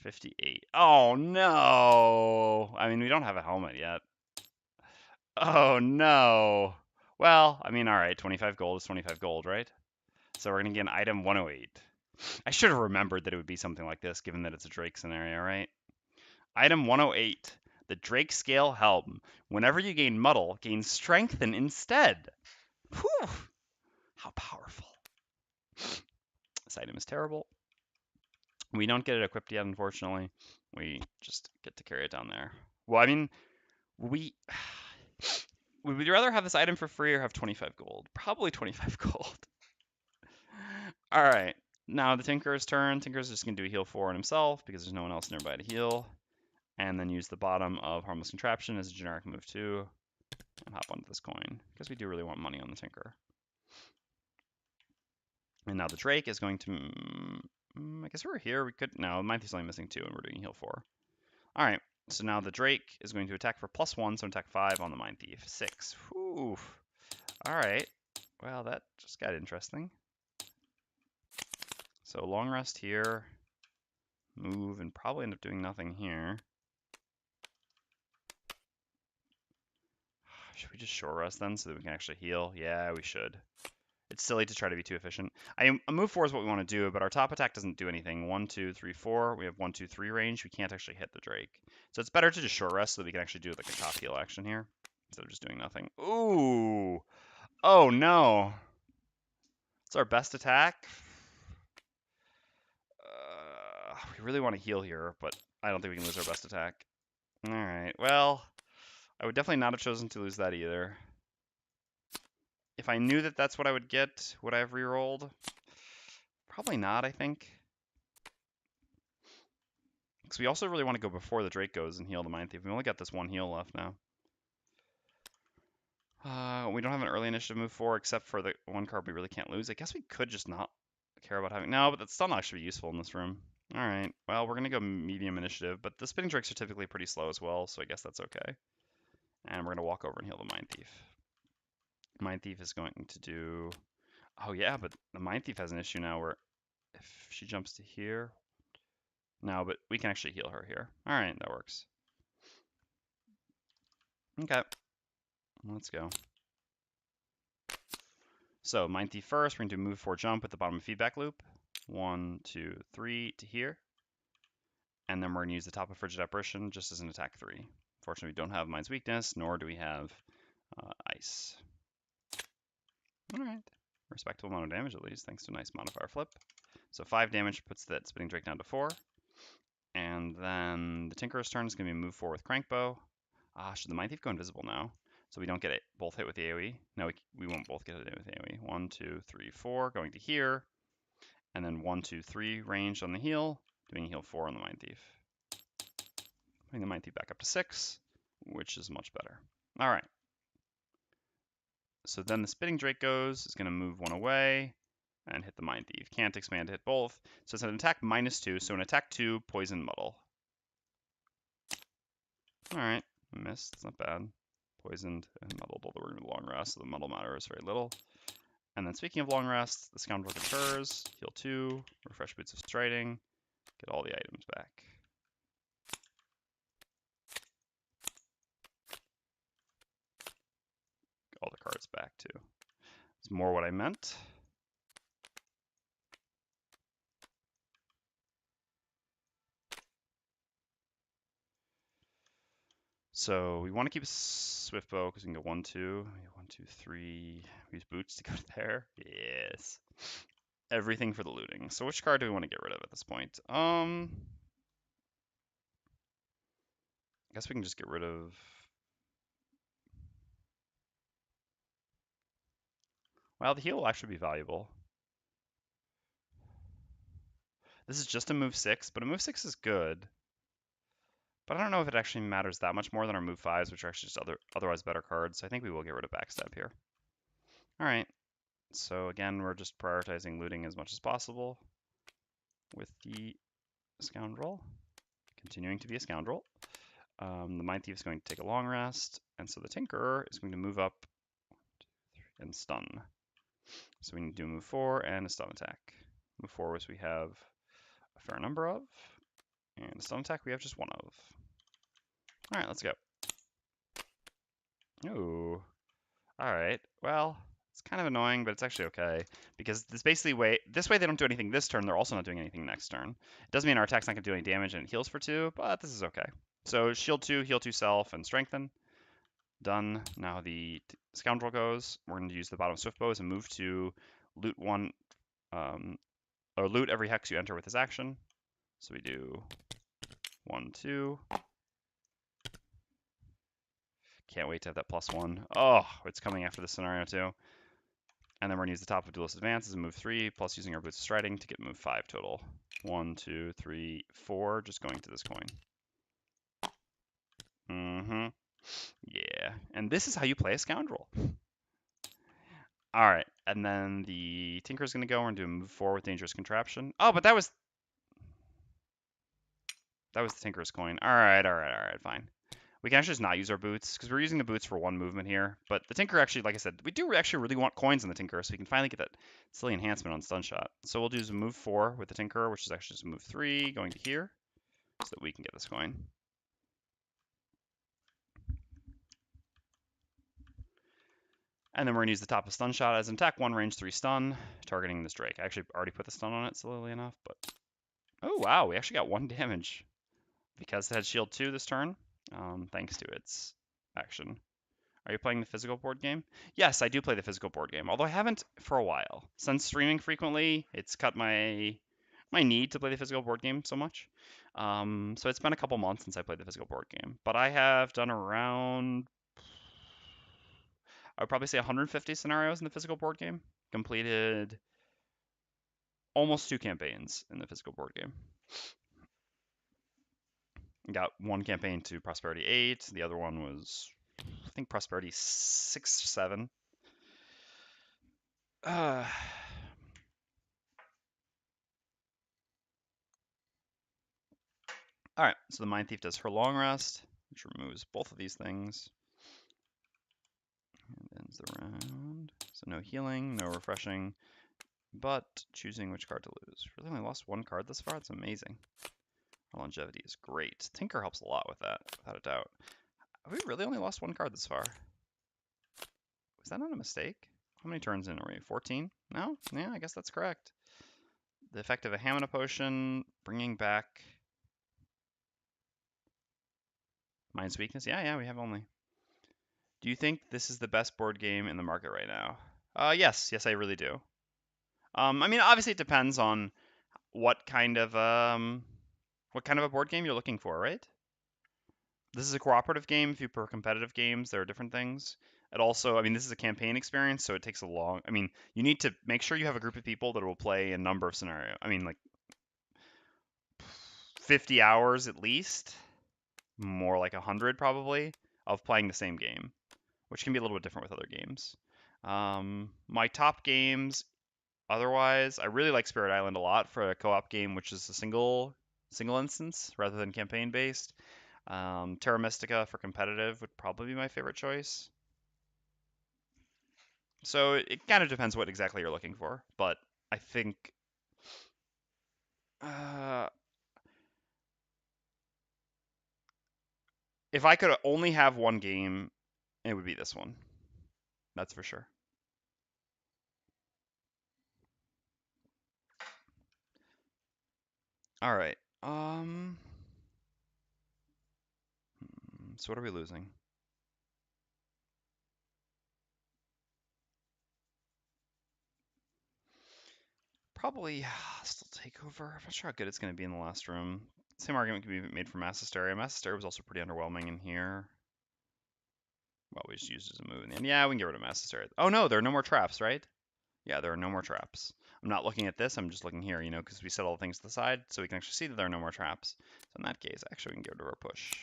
58. Oh, no. I mean, we don't have a helmet yet. Oh, no. Well, I mean, all right. 25 gold is 25 gold, right? So we're going to get an item 108. I should have remembered that it would be something like this, given that it's a Drake scenario, right? Item 108. The Drake Scale Helm. Whenever you gain Muddle, gain Strengthen instead. Whew! How powerful. This item is terrible. We don't get it equipped yet, unfortunately. We just get to carry it down there. Well, I mean, would you rather have this item for free or have 25 gold? Probably 25 gold. All right. Now the Tinker's turn. Tinker's just going to do a heal 4 on himself because there's no one else nearby to heal. And then use the bottom of Harmless Contraption as a generic move 2. And hop onto this coin because we do really want money on the Tinker. And now the Drake is going to... I guess we're here. We could... No, Mindthief's only missing 2 and we're doing heal 4. All right. So now the Drake is going to attack for +1, so attack 5 on the Mindthief. 6. Whew. All right. Well, that just got interesting. So long rest here. Move and probably end up doing nothing here. Should we just short rest then so that we can actually heal? Yeah, we should. It's silly to try to be too efficient. A move 4 is what we want to do, but our top attack doesn't do anything. 1, 2, 3, 4. We have 1, 2, 3 range. We can't actually hit the Drake. So it's better to just short rest so that we can actually do like a top heal action here instead of just doing nothing. Ooh. Oh no. It's our best attack. We really want to heal here, but I don't think we can lose our best attack. All right. Well, I would definitely not have chosen to lose that either. If I knew that that's what I would get, would I have rerolled? Probably not, I think. Because we also really want to go before the Drake goes and heal the Mindthief. We only got this one heal left now. We don't have an early initiative move 4 except for the one card we really can't lose. I guess we could just not care about having... No, but that's still not actually useful in this room. All right. Well, we're going to go medium initiative, but the spinning Drakes are typically pretty slow as well, so I guess that's okay. And we're going to walk over and heal the Mindthief. Mindthief is going to do... Oh, yeah, but the Mindthief has an issue now where if she jumps to here... No, but we can actually heal her here. All right, that works. Okay. Let's go. So, Mindthief first. We're going to do move 4 jump at the bottom of feedback loop. 1, 2, 3 to here. And then we're going to use the top of Frigid Apparition just as an attack 3. Fortunately, we don't have Mind's Weakness, nor do we have Ice. All right. Respectable amount of damage, at least, thanks to a nice modifier flip. So 5 damage puts that Spinning Drake down to 4. And then the Tinkerer's turn is going to be move 4 with Crankbow. Should the Mindthief go invisible now? So we don't get it both hit with the AoE? No, we won't both get it with AoE. 1, 2, 3, 4, going to here. And then 1, 2, 3 ranged on the heal, doing heal 4 on the Mindthief. Putting the Mindthief back up to 6, which is much better. All right. So then the Spitting Drake goes, is going to move 1 away and hit the Mindthief. Can't expand to hit both. So it's an attack -2, so an attack 2, Poison Muddle. All right, missed. It's not bad. Poisoned and muddled, although we're going to long rest, so the muddle matters very little. And then speaking of long rest, the Scoundrel recurs, heal 2, refresh Boots of Striding, get all the items back. cards back too. It's more what I meant. So we want to keep a swift bow because we can go 1, 2, 1, 2, 3. We use boots to go there. Yes. Everything for the looting. So which card do we want to get rid of at this point? I guess we can just get rid of. Well, the heal will actually be valuable. This is just a move 6, but a move 6 is good. But I don't know if it actually matters that much more than our move 5s, which are actually just otherwise better cards. So I think we will get rid of backstab here. All right. So again, we're just prioritizing looting as much as possible with the Scoundrel, continuing to be a Scoundrel. The Mindthief is going to take a long rest, and so the Tinkerer is going to move up and stun. So we need to do move 4 and a stun attack. Move 4, which we have a fair number of, and a stun attack we have just one of. All right, let's go. Ooh. All right. Well, it's kind of annoying, but it's actually okay because this basically this way they don't do anything this turn. They're also not doing anything next turn. It doesn't mean our attack's not going to do any damage and it heals for 2, but this is okay. So shield 2, heal 2 self, and strengthen. Done. Now the Scoundrel goes. We're going to use the bottom swift bow as a move to loot one, or loot every hex you enter with his action. So we do 1, 2. Can't wait to have that +1. Oh, it's coming after this scenario too. And then we're going to use the top of Duelist Advance as a move 3, plus using our Boots of Striding to get move 5 total. 1, 2, 3, 4, just going to this coin. Mm-hmm. Yeah. And this is how you play a Scoundrel. All right. And then the Tinker's going to go and do a move 4 with Dangerous Contraption. Oh, but that was the Tinker's coin. All right, fine. We can actually just not use our boots because we're using the boots for 1 movement here. But the Tinker actually, like I said, we do actually really want coins in the Tinker so we can finally get that silly enhancement on Stun Shot. So we'll do a move 4 with the Tinker, which is actually just move 3 going to here so that we can get this coin. And then we're going to use the top of Stun Shot as an attack 1, range 3 stun, targeting this Drake. I actually already put the stun on it, slowly enough, but... Oh, wow, we actually got 1 damage because it had shield 2 this turn, thanks to its action. Are you playing the physical board game? Yes, I do play the physical board game, although I haven't for a while. Since streaming frequently, it's cut my need to play the physical board game so much. So it's been a couple months since I played the physical board game, but I have done around, I would probably say 150 scenarios in the physical board game. Completed almost 2 campaigns in the physical board game. Got 1 campaign to Prosperity 8. The other one was, I think, Prosperity 6 or 7. All right, so the Mindthief does her long rest, which removes both of these things. And ends the round. So no healing, no refreshing, but choosing which card to lose. Really only lost 1 card this far? That's amazing. Our longevity is great. Tinker helps a lot with that, without a doubt. Have we really only lost 1 card this far? Was that not a mistake? How many turns in are we? 14? No? Yeah, I guess that's correct. The effect of a Hamina Potion, bringing back Mind's Weakness. Yeah, we have only. Do you think this is the best board game in the market right now? Yes, I really do. I mean, obviously it depends on what kind of a board game you're looking for, right? This is a cooperative game. If you prefer competitive games, there are different things. It also, I mean, this is a campaign experience, so it takes a long. I mean, you need to make sure you have a group of people that will play a number of scenarios. I mean, like 50 hours at least, more like 100 probably, of playing the same game, which can be a little bit different with other games. My top games, otherwise, I really like Spirit Island a lot for a co-op game, which is a single instance rather than campaign based. Terra Mystica for competitive would probably be my favorite choice. So it kind of depends what exactly you're looking for, but I think if I could only have one game, it would be this one. That's for sure. All right. So what are we losing? Probably still takeover. I'm not sure how good it's going to be in the last room. Same argument can be made for Mass Hysteria. Mass Hysteria was also pretty underwhelming in here. Well, we just used it as a move in the end. Yeah, we can get rid of Mass Hysteria. Oh no, there are no more traps, right? Yeah, there are no more traps. I'm not looking at this, I'm just looking here, because we set all the things to the side, so we can actually see that there are no more traps. So in that case, actually we can get rid of our push.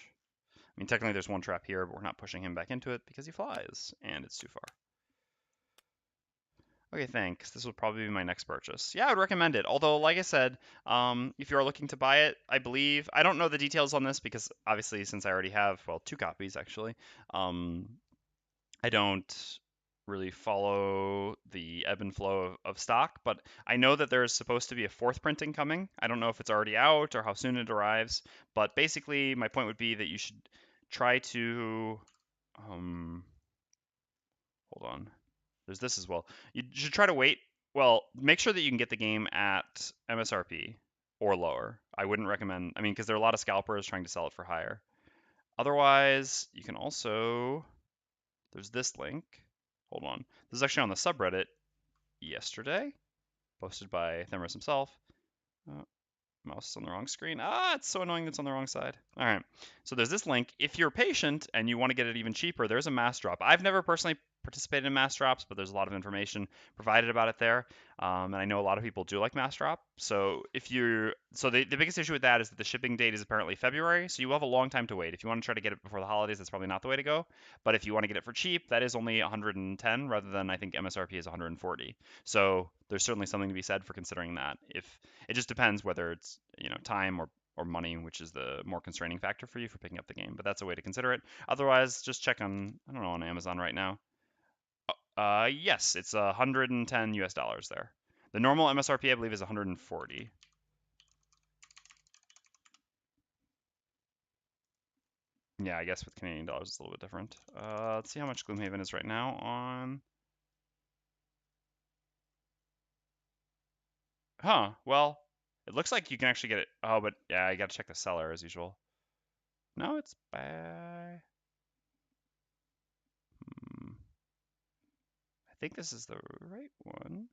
I mean, technically there's one trap here, but we're not pushing him back into it because he flies, and it's too far. Okay, thanks. This will probably be my next purchase. Yeah, I would recommend it. Although, like I said, if you are looking to buy it, I believe, I don't know the details on this because obviously since I already have, well, 2 copies actually, I don't really follow the ebb and flow of stock, but I know that there's supposed to be a 4th printing coming. I don't know if it's already out or how soon it arrives, but basically my point would be that you should try to, hold on. There's this as well. You should try to wait. Well, make sure that you can get the game at MSRP or lower. I wouldn't recommend, I mean, because there are a lot of scalpers trying to sell it for higher. Otherwise, you can also, there's this link. Hold on. This is actually on the subreddit yesterday, posted by Themris himself. Mouse is on the wrong screen. Ah, it's so annoying that it's on the wrong side. All right. So there's this link. If you're patient and you want to get it even cheaper, there's a mass drop. I've never personally participated in mass drops, but there's a lot of information provided about it there. And I know a lot of people do like mass drop. So if you're, so the biggest issue with that is that the shipping date is apparently February. So you will have a long time to wait. If you want to try to get it before the holidays, that's probably not the way to go. But if you want to get it for cheap, that is only 110 rather than I think MSRP is 140. So there's certainly something to be said for considering that. If it just depends whether it's time or money, which is the more constraining factor for you for picking up the game. But that's a way to consider it. Otherwise, just check on I don't know on Amazon right now. Yes, it's 110 US dollars there. The normal MSRP I believe is 140. Yeah, I guess with Canadian dollars it's a little bit different. Let's see how much Gloomhaven is right now on. Huh. Well, it looks like you can actually get it. Oh, but yeah, I got to check the seller as usual. No, it's by. I think this is the right one.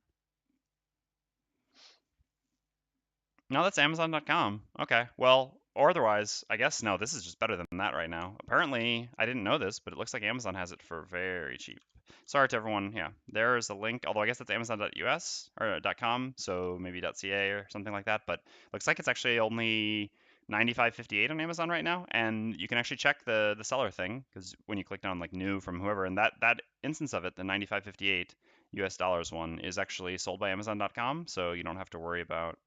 No, that's Amazon.com. Okay. Well, or otherwise, I guess no, this is just better than that right now. Apparently, I didn't know this, but it looks like Amazon has it for very cheap. Sorry to everyone. Yeah, there is a link, although I guess that's Amazon.us or .com, so maybe .ca or something like that. But looks like it's actually only 95.58 on Amazon right now, and you can actually check the seller thing because when you click on like new from whoever, and that instance of it, the 95.58 US dollars one, is actually sold by Amazon.com, so you don't have to worry about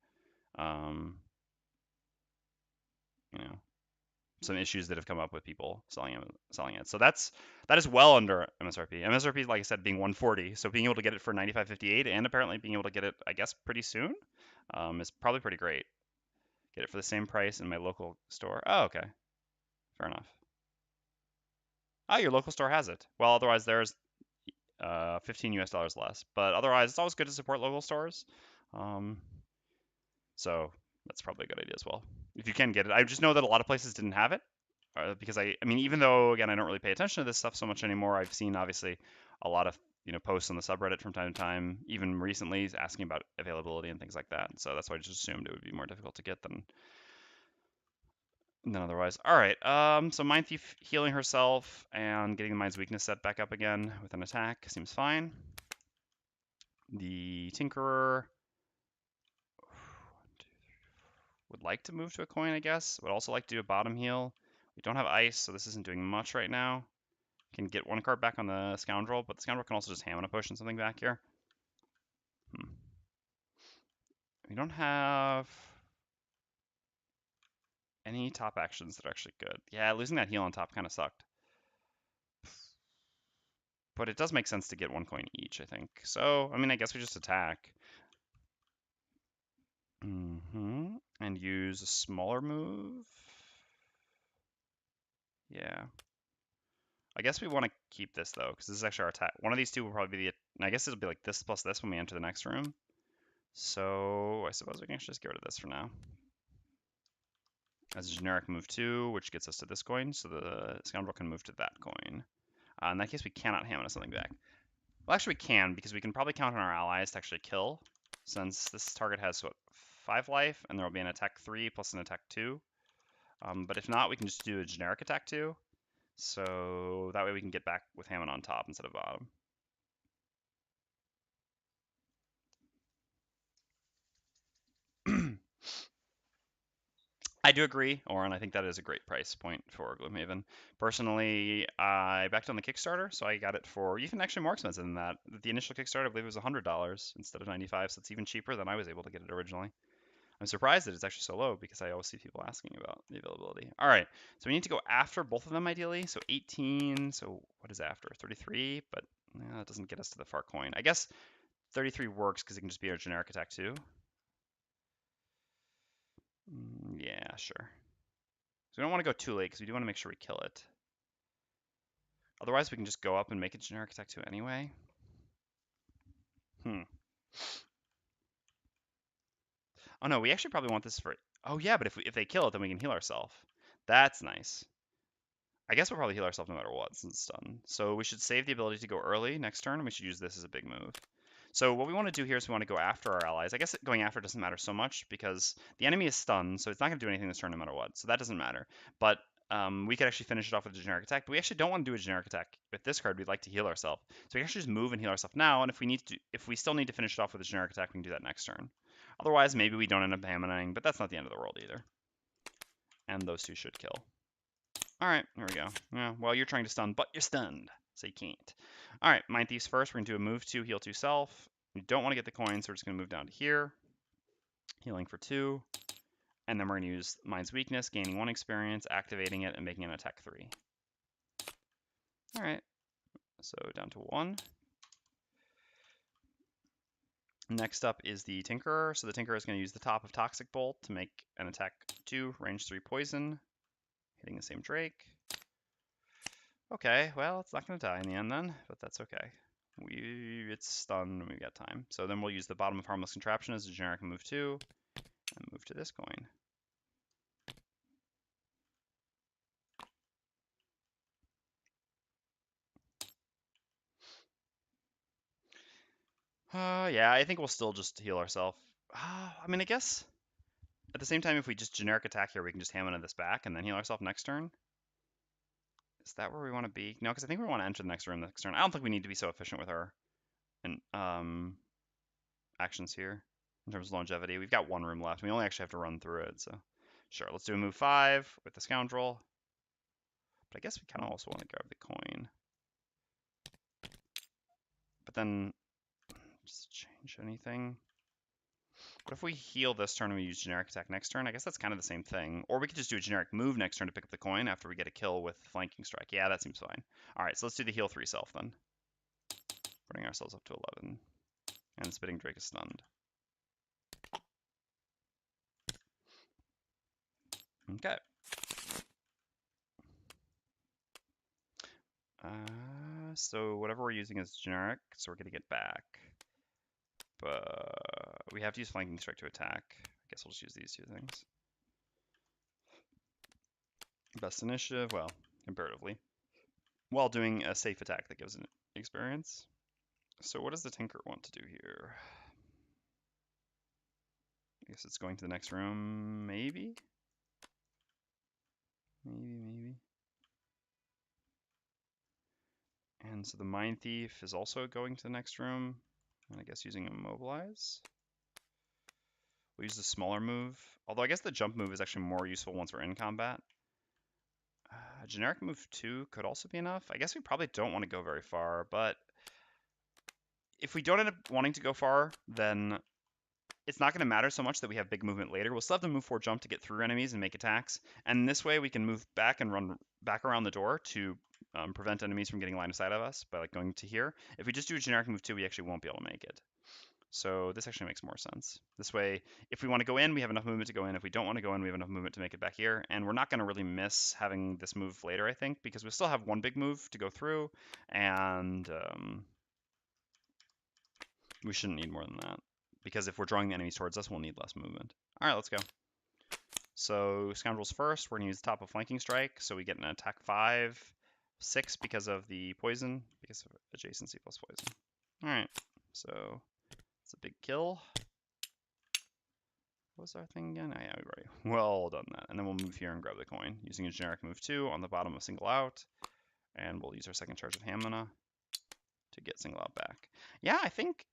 um, you know, some issues that have come up with people selling it. So that is well under MSRP. MSRP, like I said, being 140. So being able to get it for 95.58 and apparently being able to get it, I guess, pretty soon, is probably pretty great. Get it for the same price in my local store. Oh, okay, fair enough. Oh, your local store has it. Well, otherwise there's 15 US dollars less. But otherwise, it's always good to support local stores. Um, so that's probably a good idea as well. If you can get it, I just know that a lot of places didn't have it. Because I mean, even though again I don't really pay attention to this stuff so much anymore, I've seen obviously a lot of posts on the subreddit from time to time, even recently asking about availability and things like that. So that's why I just assumed it would be more difficult to get than otherwise. All right, so Mindthief healing herself and getting the Mind's weakness set back up again with an attack seems fine. The Tinkerer would like to move to a coin, I guess. Would also like to do a bottom heal. We don't have ice, so this isn't doing much right now. Can get one card back on the Scoundrel, but the Scoundrel can also just ham on a push and something back here. We don't have any top actions that are actually good. Yeah, losing that heal on top kind of sucked. But it does make sense to get one coin each, I think. So, I mean, I guess we just attack. And use a smaller move. Yeah. I guess we want to keep this though, because this is actually our attack. One of these two will probably be the, I guess it'll be like this plus this when we enter the next room. So I suppose we can just get rid of this for now. As a generic move 2, which gets us to this coin, so the Scoundrel can move to that coin. In that case, we cannot hammer something back. Well, actually we can, because we can probably count on our allies to actually kill, since this target has, what, 5 life, and there will be an attack 3 plus an attack 2. But if not, we can just do a generic attack 2, so that way we can get back with Hammond on top instead of bottom. I do agree, Oren. I think that is a great price point for Gloomhaven. Personally, I backed on the Kickstarter, so I got it for even actually more expensive than that. The initial Kickstarter, I believe, was $100 instead of $95, so it's even cheaper than I was able to get it originally. I'm surprised that it's actually so low because I always see people asking about the availability. All right, so we need to go after both of them ideally. So 18, so what is after? 33, but that doesn't get us to the far coin. I guess 33 works because it can just be our generic attack too. Yeah, sure. So we don't want to go too late because we do want to make sure we kill it. Otherwise, we can just go up and make a generic attack 2 anyway. Oh no, we actually probably want this for... Oh yeah, but if they kill it, then we can heal ourselves. That's nice. I guess we'll probably heal ourselves no matter what since it's done. So we should save the ability to go early next turn, and we should use this as a big move. So what we want to do here is we want to go after our allies. I guess going after doesn't matter so much because the enemy is stunned, so it's not going to do anything this turn no matter what. So that doesn't matter. But we could actually finish it off with a generic attack. But we actually don't want to do a generic attack with this card. We'd like to heal ourselves. So we can actually just move and heal ourselves now. And if we still need to finish it off with a generic attack, we can do that next turn. Otherwise, maybe we don't end up hammoning, but that's not the end of the world either. And those two should kill. All right, here we go. Yeah, well, you're trying to stun, but you're stunned, so you can't. All right, Mindthief's first. We're going to do a move 2, heal 2 self. We don't want to get the coins, so we're just going to move down to here. Healing for 2. And then we're going to use Mind's Weakness, gaining 1 experience, activating it, and making an attack 3. All right, so down to 1. Next up is the Tinkerer. So the Tinkerer is going to use the top of Toxic Bolt to make an attack 2, range 3 poison, hitting the same Drake. Okay, well, it's not going to die in the end then, but that's okay. It's stunned and we've got time. So then we'll use the bottom of Harmless Contraption as a generic move 2, and move to this coin. Yeah, I think we'll still just heal ourselves. I mean, I guess at the same time, if we just generic attack here, we can just ham into this back and then heal ourselves next turn. Is that where we want to be? No, because I think we want to enter the next room next turn. I don't think we need to be so efficient with our actions here in terms of longevity. We've got 1 room left. We only actually have to run through it, so sure. Let's do a move 5 with the Scoundrel. But I guess we kind of also want to grab the coin. But then, just change anything. What if we heal this turn and we use generic attack next turn? I guess that's kind of the same thing. Or we could just do a generic move next turn to pick up the coin after we get a kill with flanking strike. Yeah, that seems fine. All right, so let's do the heal 3 self then. Bring ourselves up to 11. And the Spitting Drake is stunned. Okay. So whatever we're using is generic, so we're going to get back. But we have to use flanking strike to attack. I guess we'll just use these 2 things. Best initiative, well, comparatively, while doing a safe attack that gives an experience. So what does the Tinker want to do here? I guess it's going to the next room, maybe? Maybe. And so the Mindthief is also going to the next room, and I guess using Immobilize. We'll use the smaller move, although I guess the jump move is actually more useful once we're in combat. Generic move 2 could also be enough. I guess we probably don't want to go very far, but if we don't end up wanting to go far, then it's not going to matter so much that we have big movement later. We'll still have to move 4 jump to get through enemies and make attacks. And this way we can move back and run back around the door to prevent enemies from getting line of sight of us by like going to here. If we just do a generic move 2, we actually won't be able to make it. So this actually makes more sense. This way, if we want to go in, we have enough movement to go in. If we don't want to go in, we have enough movement to make it back here. And we're not going to really miss having this move later, I think, because we still have one big move to go through. And we shouldn't need more than that. Because if we're drawing the enemies towards us, we'll need less movement. All right, let's go. So Scoundrels first. We're going to use top of Flanking Strike. So we get an attack 5, 6 because of the poison, because of adjacency plus poison. All right, so it's a big kill. What was our thing again? Oh, yeah, we've already well done that. And then we'll move here and grab the coin using a generic move 2 on the bottom of single out. And we'll use our second charge of hand mana to get single out back. Yeah, I think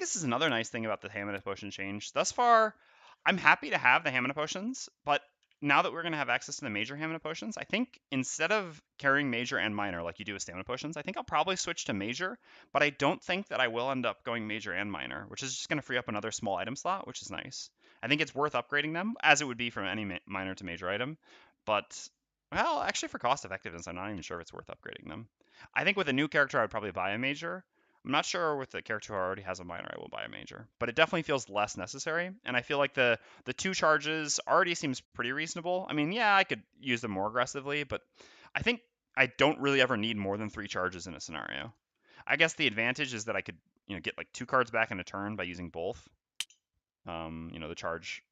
this is another nice thing about the hand mana potion change. Thus far, I'm happy to have the hand mana potions, but now that we're going to have access to the major hand mana potions, I think instead of carrying major and minor like you do with stamina potions, I think I'll probably switch to major, but I don't think that I will end up going major and minor, which is just going to free up another small item slot, which is nice. I think it's worth upgrading them, as it would be from any minor to major item, but, well, actually for cost effectiveness, I'm not even sure if it's worth upgrading them. I think with a new character, I'd probably buy a major. I'm not sure with the character who already has a minor, I will buy a major, but it definitely feels less necessary, and I feel like the 2 charges already seems pretty reasonable. I mean, yeah, I could use them more aggressively, but I think I don't really ever need more than 3 charges in a scenario. I guess the advantage is that I could, get like 2 cards back in a turn by using both. A charge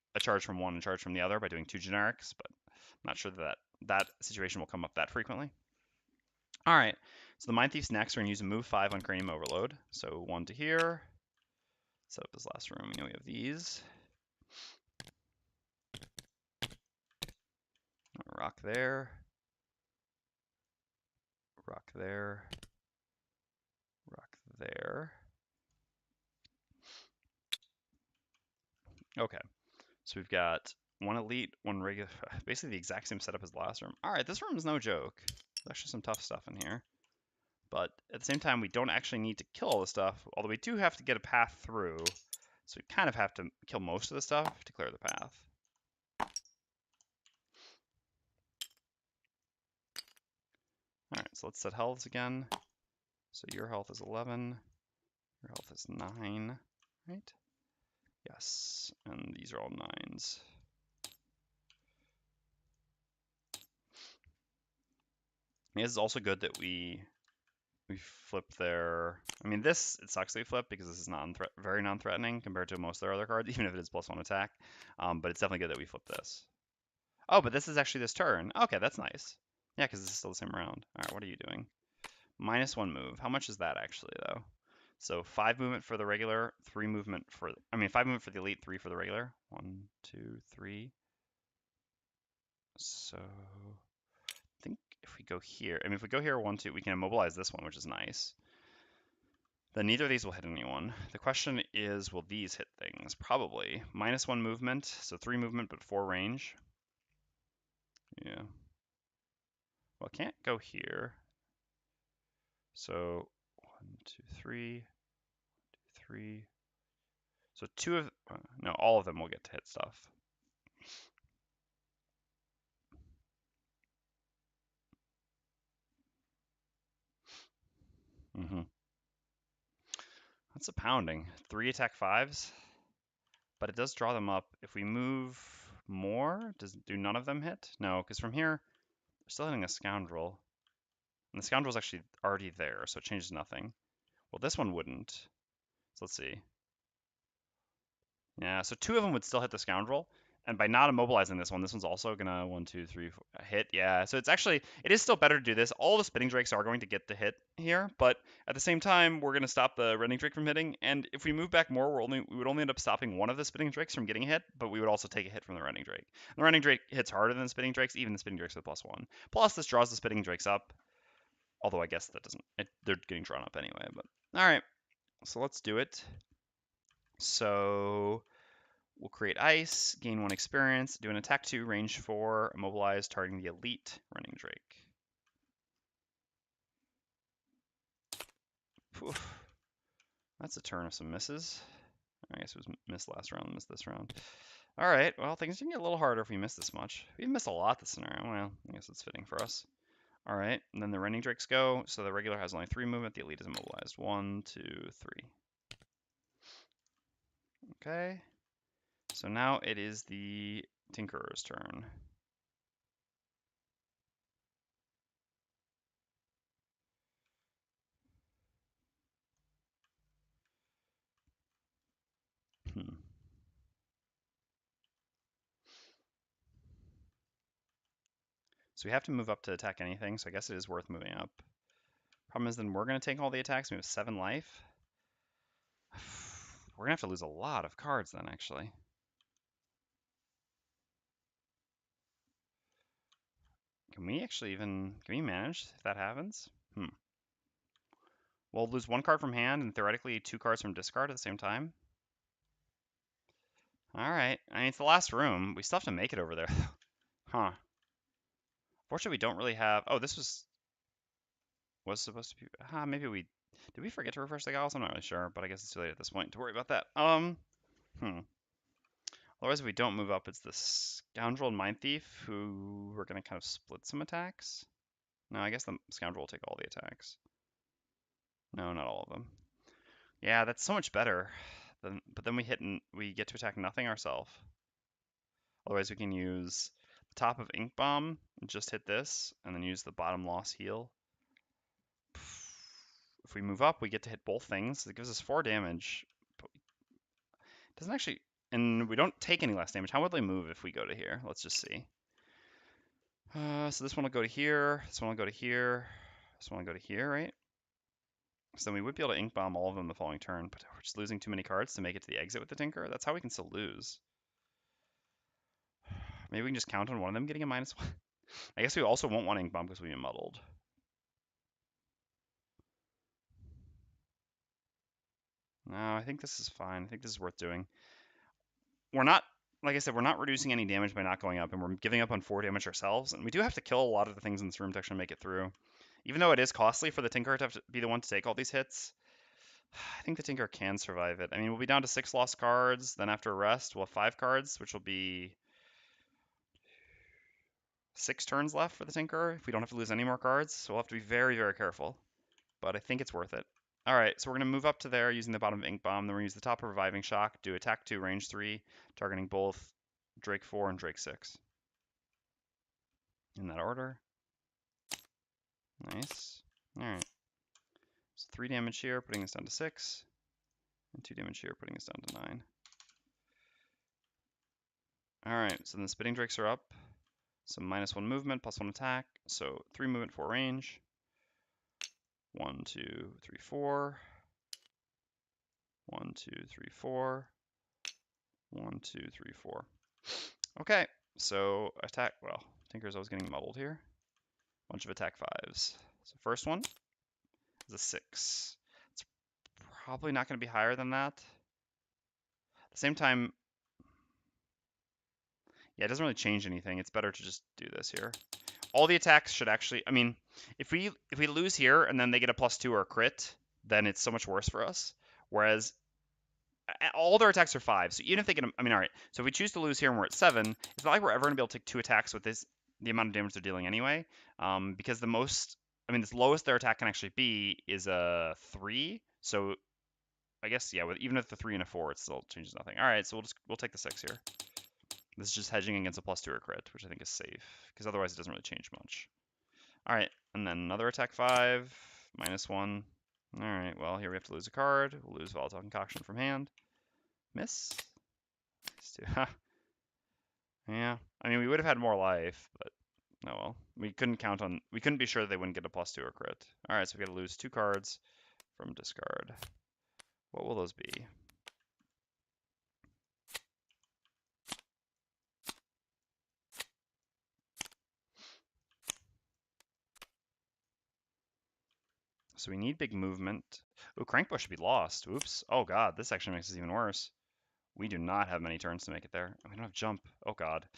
from one and charge from the other by doing 2 generics, but I'm not sure that situation will come up that frequently. All right, so the Mindthief's next. We're going to use a move 5 on Cranium Overload. So 1 to here. Set up this last room. We have these. Rock there. Rock there. Rock there. Okay, so we've got 1 elite, 1 regular, basically the exact same setup as the last room. All right, this room is no joke. There's actually some tough stuff in here. But at the same time, we don't actually need to kill all the stuff, although we do have to get a path through. So we kind of have to kill most of the stuff to clear the path. All right, so let's set healths again. So your health is 11, your health is 9, right? Yes, and these are all 9s. It is also good that we flip their. I mean, it sucks that we flip because this is very non-threatening compared to most of their other cards, even if it is +1 attack. But it's definitely good that we flip this. Oh, but this is actually this turn. Okay, that's nice. Yeah, because this is still the same round. All right, what are you doing? -1 move. How much is that actually, though? So 5 movement for the regular, 3 movement for. 5 movement for the elite, 3 for the regular. 1, 2, 3. So I think if we go here, if we go here 1, 2, we can immobilize this one, which is nice. Then neither of these will hit anyone. The question is, will these hit things? Probably. -1 movement, so 3 movement, but 4 range. Yeah. Well, I can't go here. So 1, 2, 3, 3. So all of them will get to hit stuff. That's a pounding. 3 attack 5s, but it does draw them up. If we move more, do none of them hit? No, because from here, we're still hitting a Scoundrel. And the Scoundrel's actually already there, so it changes nothing. Well, this one wouldn't. So let's see. Yeah, so 2 of them would still hit the Scoundrel. And by not immobilizing this one's also gonna 1, 2, 3, 4, hit. Yeah, so it is still better to do this. All the Spinning Drakes are going to get the hit here, but at the same time, we're gonna stop the Rending Drake from hitting. And if we move back more, we would only end up stopping one of the Spinning Drakes from getting hit, but we would also take a hit from the Rending Drake. And the Rending Drake hits harder than the Spinning Drakes, even the Spinning Drakes with +1. Plus, this draws the Spinning Drakes up. Although I guess that doesn't. They're getting drawn up anyway. But all right, so let's do it. So we'll create ice, gain 1 experience, do an attack 2, range 4, immobilize, targeting the elite Running Drake. Oof. That's a turn of some misses. I guess it was missed last round, missed this round. All right, well, things can get a little harder if we miss this much. We've missed a lot this scenario. Well, I guess it's fitting for us. All right, and then the Running Drakes go. So the regular has only 3 movement, the elite is immobilized. 1, 2, 3. Okay. So now it is the Tinkerer's turn. So we have to move up to attack anything, so I guess it is worth moving up. Problem is then we're going to take all the attacks. We have 7 life. We're going to have to lose a lot of cards then, actually. Can we manage if that happens? We'll lose 1 card from hand and theoretically 2 cards from discard at the same time. Alright, I mean, it's the last room. We still have to make it over there. Huh. Fortunately, we don't really have... Oh, this was supposed to be... maybe we... Did we forget to refresh the Gauss? I'm not really sure, but I guess it's too late at this point to worry about that. Otherwise, if we don't move up, it's the Scoundrel and Mindthief, who we're going to kind of split some attacks. No, I guess the Scoundrel will take all the attacks. No, not all of them. Yeah, that's so much better. But then we get to attack nothing ourselves. Otherwise, we can use the top of Ink Bomb, and just hit this, and then use the bottom loss heal. If we move up, we get to hit both things. It gives us 4 damage. But it doesn't actually... And we don't take any less damage. How would they move if we go to here? Let's just see. So this one will go to here. This one will go to here. This one will go to here, right? So then we would be able to Ink Bomb all of them the following turn, but we're just losing too many cards to make it to the exit with the Tinker. That's how we can still lose. Maybe we can just count on one of them getting a -1. I guess we also won't want Ink Bomb because we've been muddled. No, I think this is fine. I think this is worth doing. We're not, like I said, we're not reducing any damage by not going up, and we're giving up on 4 damage ourselves, and we do have to kill a lot of the things in this room to actually make it through. Even though it is costly for the Tinker to have to be the one to take all these hits, I think the Tinker can survive it. I mean, we'll be down to 6 lost cards, then after a rest, we'll have 5 cards, which will be 6 turns left for the Tinker if we don't have to lose any more cards, so we'll have to be very, very careful. But I think it's worth it. Alright, so we're going to move up to there using the bottom of Ink Bomb, then we're going to use the top of Reviving Shock, do attack 2, range 3, targeting both Drake 4 and Drake 6. In that order. Nice. Alright. So 3 damage here, putting us down to 6. And 2 damage here, putting us down to 9. Alright, so then the Spitting Drakes are up. So -1 movement, +1 attack. So 3 movement, 4 range. 1, 2, 3, 4. 1, 2, 3, 4. 1, 2, 3, 4. Okay, so attack. Well, Tinker's always getting muddled here. Bunch of attack 5s. So first one is a 6. It's probably not going to be higher than that. At the same time, yeah, it doesn't really change anything. It's better to just do this here. All the attacks should actually, I mean, if we lose here and then they get a +2 or a crit, then it's so much worse for us. Whereas all their attacks are 5, so even if they get, I mean, all right, so if we choose to lose here and we're at 7, it's not like we're ever going to be able to take 2 attacks with the amount of damage they're dealing anyway, because the lowest their attack can actually be is a 3, so I guess, yeah, even with the 3 and a 4, it still changes nothing. All right, so we'll take the 6 here. This is just hedging against a +2 or crit, which I think is safe, because otherwise it doesn't really change much. All right, and then another attack 5, -1. All right, well, here we have to lose a card. We'll lose Volatile Concoction from hand. Miss. Yeah, I mean, we would have had more life, but oh well. We couldn't be sure that they wouldn't get a +2 or crit. All right, so we got to lose 2 cards from discard. What will those be? So we need big movement. Oh, Crankbush should be lost. Oops. Oh god, this actually makes it even worse. We do not have many turns to make it there. We don't have jump. Oh god.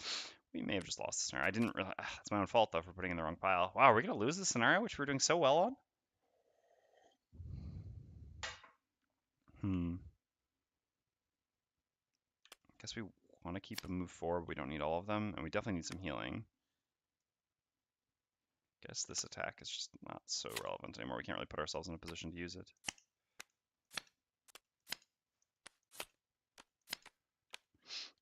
We may have just lost the scenario. I didn't really... That's my own fault, though, for putting in the wrong pile. Wow, are we going to lose the scenario, which we were doing so well on? Guess we want to keep a move forward. We don't need all of them, and we definitely need some healing. Guess this attack is just not so relevant anymore. We can't really put ourselves in a position to use it.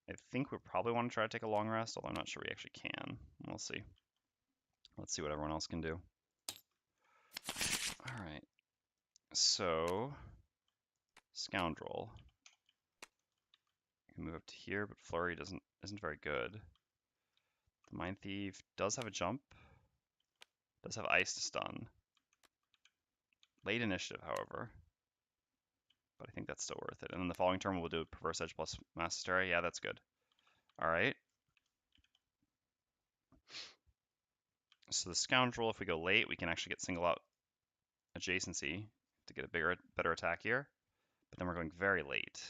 I think we probably want to try to take a long rest, although I'm not sure we actually can. We'll see. Let's see what everyone else can do. All right. So, Scoundrel. Can move up to here, but Flurry isn't very good. The Mindthief does have a jump. Does have ice to stun. Late initiative, however. But I think that's still worth it. And then the following turn we'll do Perverse Edge plus Mass Hysteria. Yeah, that's good. All right. So the Scoundrel, if we go late, we can actually get single out adjacency to get a better attack here. But then we're going very late,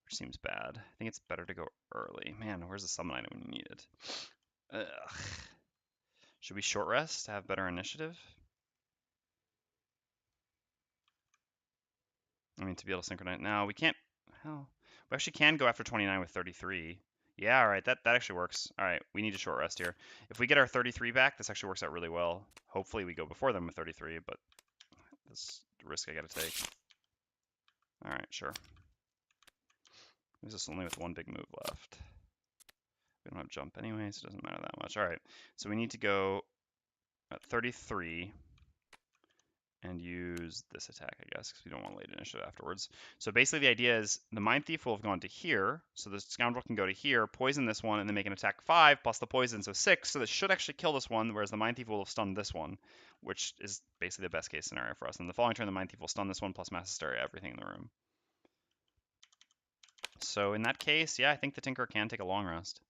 which seems bad. I think it's better to go early. Man, where's the summon item when you need it? Ugh. Should we short rest to have better initiative? I mean, to be able to synchronize. No, we can't. Hell, we actually can go after 29 with 33. Yeah, all right, that actually works. All right, we need a short rest here. If we get our 33 back, this actually works out really well. Hopefully we go before them with 33, but this is the risk I gotta take. All right, sure. Leaves us only with one big move left. We don't have jump anyway, so it doesn't matter that much. All right, so we need to go at 33 and use this attack, I guess, because we don't want late initiative afterwards. So basically the idea is the Mindthief will have gone to here, so the Scoundrel can go to here, poison this one, and then make an attack 5 plus the poison, so 6, so this should actually kill this one, whereas the Mindthief will have stunned this one, which is basically the best case scenario for us. And the following turn, the Mindthief will stun this one plus Mass Hysteria, everything in the room. So in that case, yeah, I think the Tinker can take a long rest.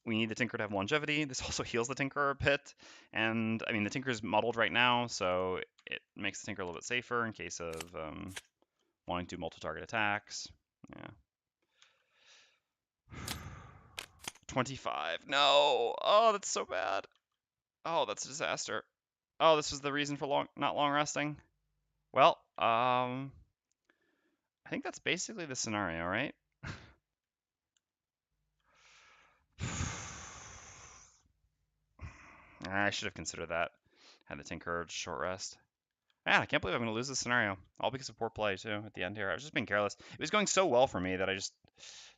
We need the Tinker to have longevity. This also heals the Tinker a bit. And, I mean, the Tinker's muddled right now, so it makes the Tinker a little bit safer in case of wanting to do multi-target attacks. Yeah. 25. No! Oh, that's so bad. Oh, that's a disaster. Oh, this was the reason for not long resting. Well, I think that's basically the scenario, right? I should have considered that. Had the Tinker short rest. Man, I can't believe I'm going to lose this scenario. All because of poor play, too, at the end here. I was just being careless. It was going so well for me that I just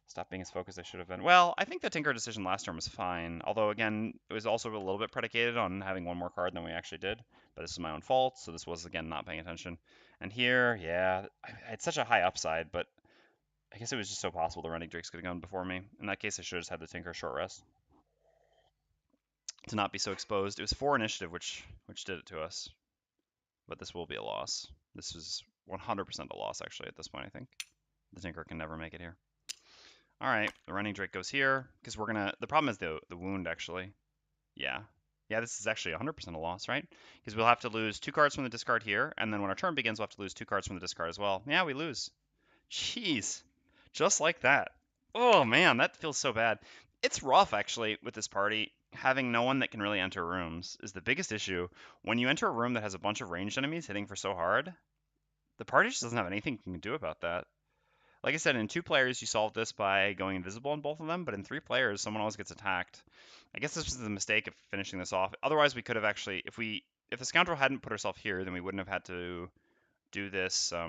stopped being as focused as I should have been. Well, I think the Tinker decision last turn was fine. Although, again, it was also a little bit predicated on having one more card than we actually did. But this is my own fault, so this was, again, not paying attention. And here, yeah, I had such a high upside, but I guess it was just so possible the Running Drakes could have gone before me. In that case, I should have just had the Tinker short rest to not be so exposed. It was 4 initiative, which did it to us. But this will be a loss. This is 100% a loss, actually, at this point, I think. The Tinker can never make it here. All right, the Running Drake goes here, because we're going to... The problem is the wound, actually. Yeah. Yeah, this is actually 100% a loss, right? Because we'll have to lose 2 cards from the discard here, and then when our turn begins, we'll have to lose 2 cards from the discard as well. Yeah, we lose. Jeez. Just like that. Oh, man, that feels so bad. It's rough, actually, with this party. Having no one that can really enter rooms is the biggest issue. When you enter a room that has a bunch of ranged enemies hitting for so hard, the party just doesn't have anything you can do about that. Like I said, in 2 players, you solve this by going invisible on both of them, but in 3 players, someone always gets attacked. I guess this was the mistake of finishing this off. Otherwise, we could have actually, if the Scoundrel hadn't put herself here, then we wouldn't have had to do this. I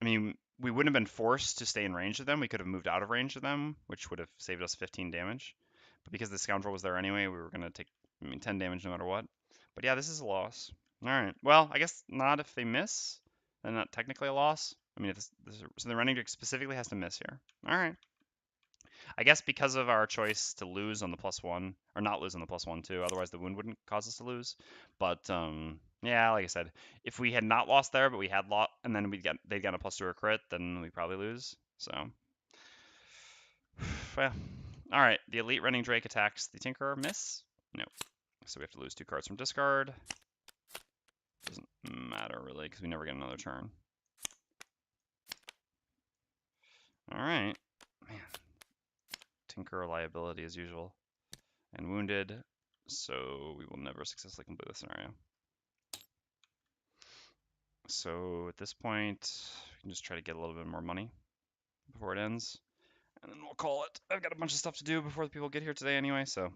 mean, we wouldn't have been forced to stay in range of them. We could have moved out of range of them, which would have saved us 15 damage. But because the Scoundrel was there anyway, we were going to take, 10 damage no matter what. But yeah, this is a loss. All right. Well, I guess not if they miss. Then not technically a loss. I mean, so the Running Drake specifically has to miss here. All right. I guess because of our choice to lose on the +1, or not lose on the +1 too, otherwise the wound wouldn't cause us to lose. But yeah, like I said, if we had not lost there, but we had lost, and then they'd got a +2 or crit, then we probably lose. So, well, all right. The Elite Running Drake attacks the Tinkerer. Miss? No. So we have to lose 2 cards from discard. Doesn't matter really, because we never get another turn. All right. Man. Tinker liability as usual. And wounded, so we will never successfully complete the scenario. So at this point, we can just try to get a little bit more money before it ends. And then we'll call it. I've got a bunch of stuff to do before the people get here today anyway, so we'll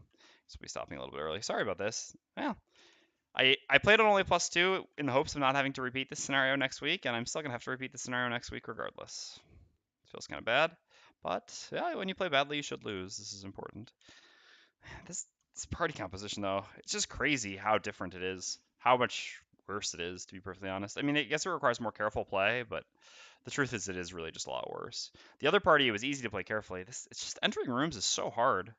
be stopping a little bit early. Sorry about this. Yeah. I played on only +2 in the hopes of not having to repeat this scenario next week, and I'm still going to have to repeat the scenario next week regardless. Feels kind of bad. But yeah, when you play badly, you should lose. This is important. This party composition, though, it's just crazy how different it is. How much worse it is, to be perfectly honest. I mean, I guess it requires more careful play, but the truth is it is really just a lot worse. The other party, it was easy to play carefully. It's just entering rooms is so hard.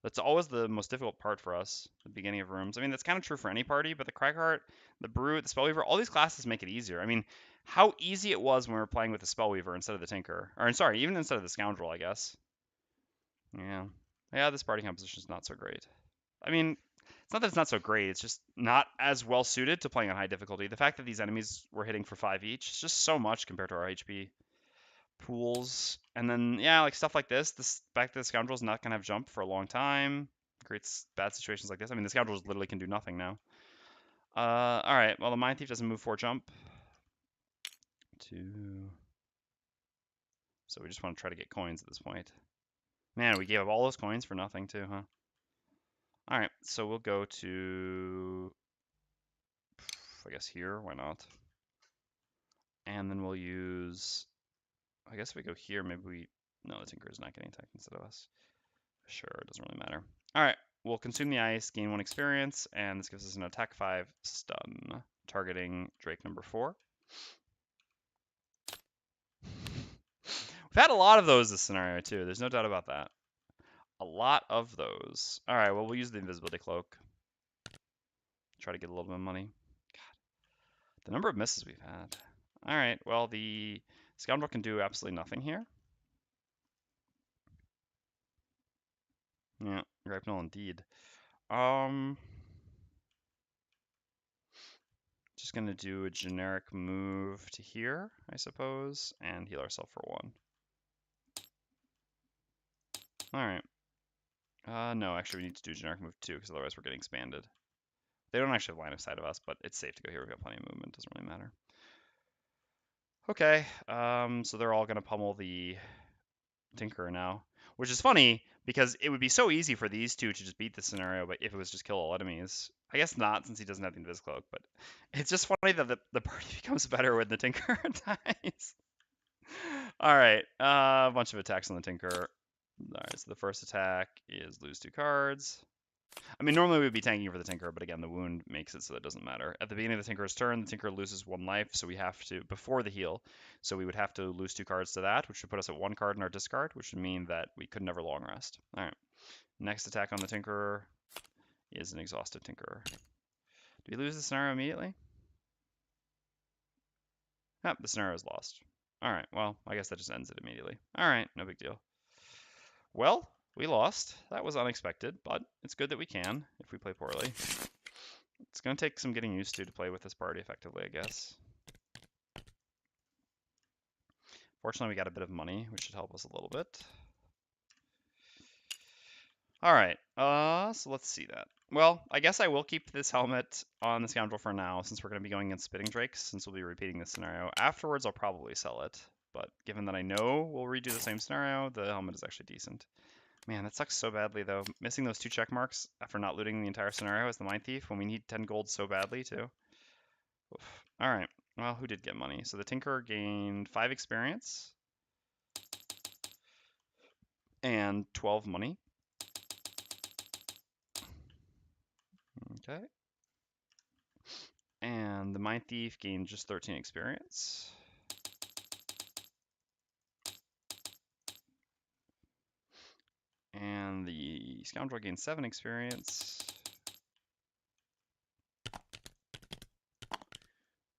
That's always the most difficult part for us, the beginning of rooms. I mean, that's kind of true for any party, but the Cragheart, the Brute, the Spellweaver, all these classes make it easier. I mean, how easy it was when we were playing with the Spellweaver instead of the Tinker. Or, sorry, even instead of the Scoundrel, I guess. Yeah. Yeah, this party composition is not so great. I mean, it's not that it's not so great, it's just not as well suited to playing on high difficulty. The fact that these enemies were hitting for 5 each is just so much compared to our HP pools. And then, yeah, like stuff like this back to the Scoundrel's not going to have jump for a long time. Creates bad situations like this. I mean, the Scoundrels literally can do nothing now. Alright, well, the Mindthief doesn't move 4 jump. 2. So we just want to try to get coins at this point. Man, we gave up all those coins for nothing too, huh? Alright, so we'll go to, I guess here, why not? And then we'll use, I guess if we go here, maybe we, no, the Tinker is not getting attacked instead of us. Sure, it doesn't really matter. Alright, we'll consume the ice, gain 1 experience, and this gives us an attack 5 stun, targeting Drake number 4. We've had a lot of those this scenario too, there's no doubt about that. A lot of those. Alright, well, we'll use the invisibility cloak. Try to get a little bit of money. God, the number of misses we've had. Alright, well, the Scoundrel can do absolutely nothing here. Yeah, Gripeaway indeed. Just gonna do a generic move to here, I suppose, and heal ourselves for 1. Alright. No, actually we need to do a generic move too, because otherwise we're getting expanded. They don't actually have line of sight of us, but it's safe to go here. We've got plenty of movement, doesn't really matter. Okay, so they're all gonna pummel the Tinker now, which is funny because it would be so easy for these two to just beat the scenario, but if it was just kill all enemies. I guess not, since he doesn't have the Invis Cloak, but it's just funny that the party becomes better when the Tinker dies. Alright, a bunch of attacks on the Tinker. Alright, so the first attack is lose 2 cards. I mean, normally we'd be tanking for the Tinker, but again, the wound makes it so that it doesn't matter. At the beginning of the Tinker's turn, the Tinker loses 1 life, so we have to, before the heal, so we would have to lose 2 cards to that, which would put us at 1 card in our discard, which would mean that we could never long rest. Alright, next attack on the Tinker is an exhausted Tinker. Do we lose the scenario immediately? Yep, the scenario is lost. Alright, well, I guess that just ends it immediately. Alright, no big deal. Well, we lost. That was unexpected, but it's good that we can if we play poorly. It's going to take some getting used to play with this party effectively, I guess. Fortunately, we got a bit of money, which should help us a little bit. Alright, so let's see that. Well, I guess I will keep this helmet on the Scoundrel for now, since we're going to be going against Spitting Drakes, since we'll be repeating this scenario. Afterwards, I'll probably sell it, but given that I know we'll redo the same scenario, the helmet is actually decent. Man, that sucks so badly, though. Missing those 2 check marks after not looting the entire scenario as the Mindthief when we need 10 gold so badly, too. Alright, well, who did get money? So the Tinker gained 5 experience and 12 money. Okay. And the Mindthief gained just 13 experience. And the Scoundrel gained 7 experience.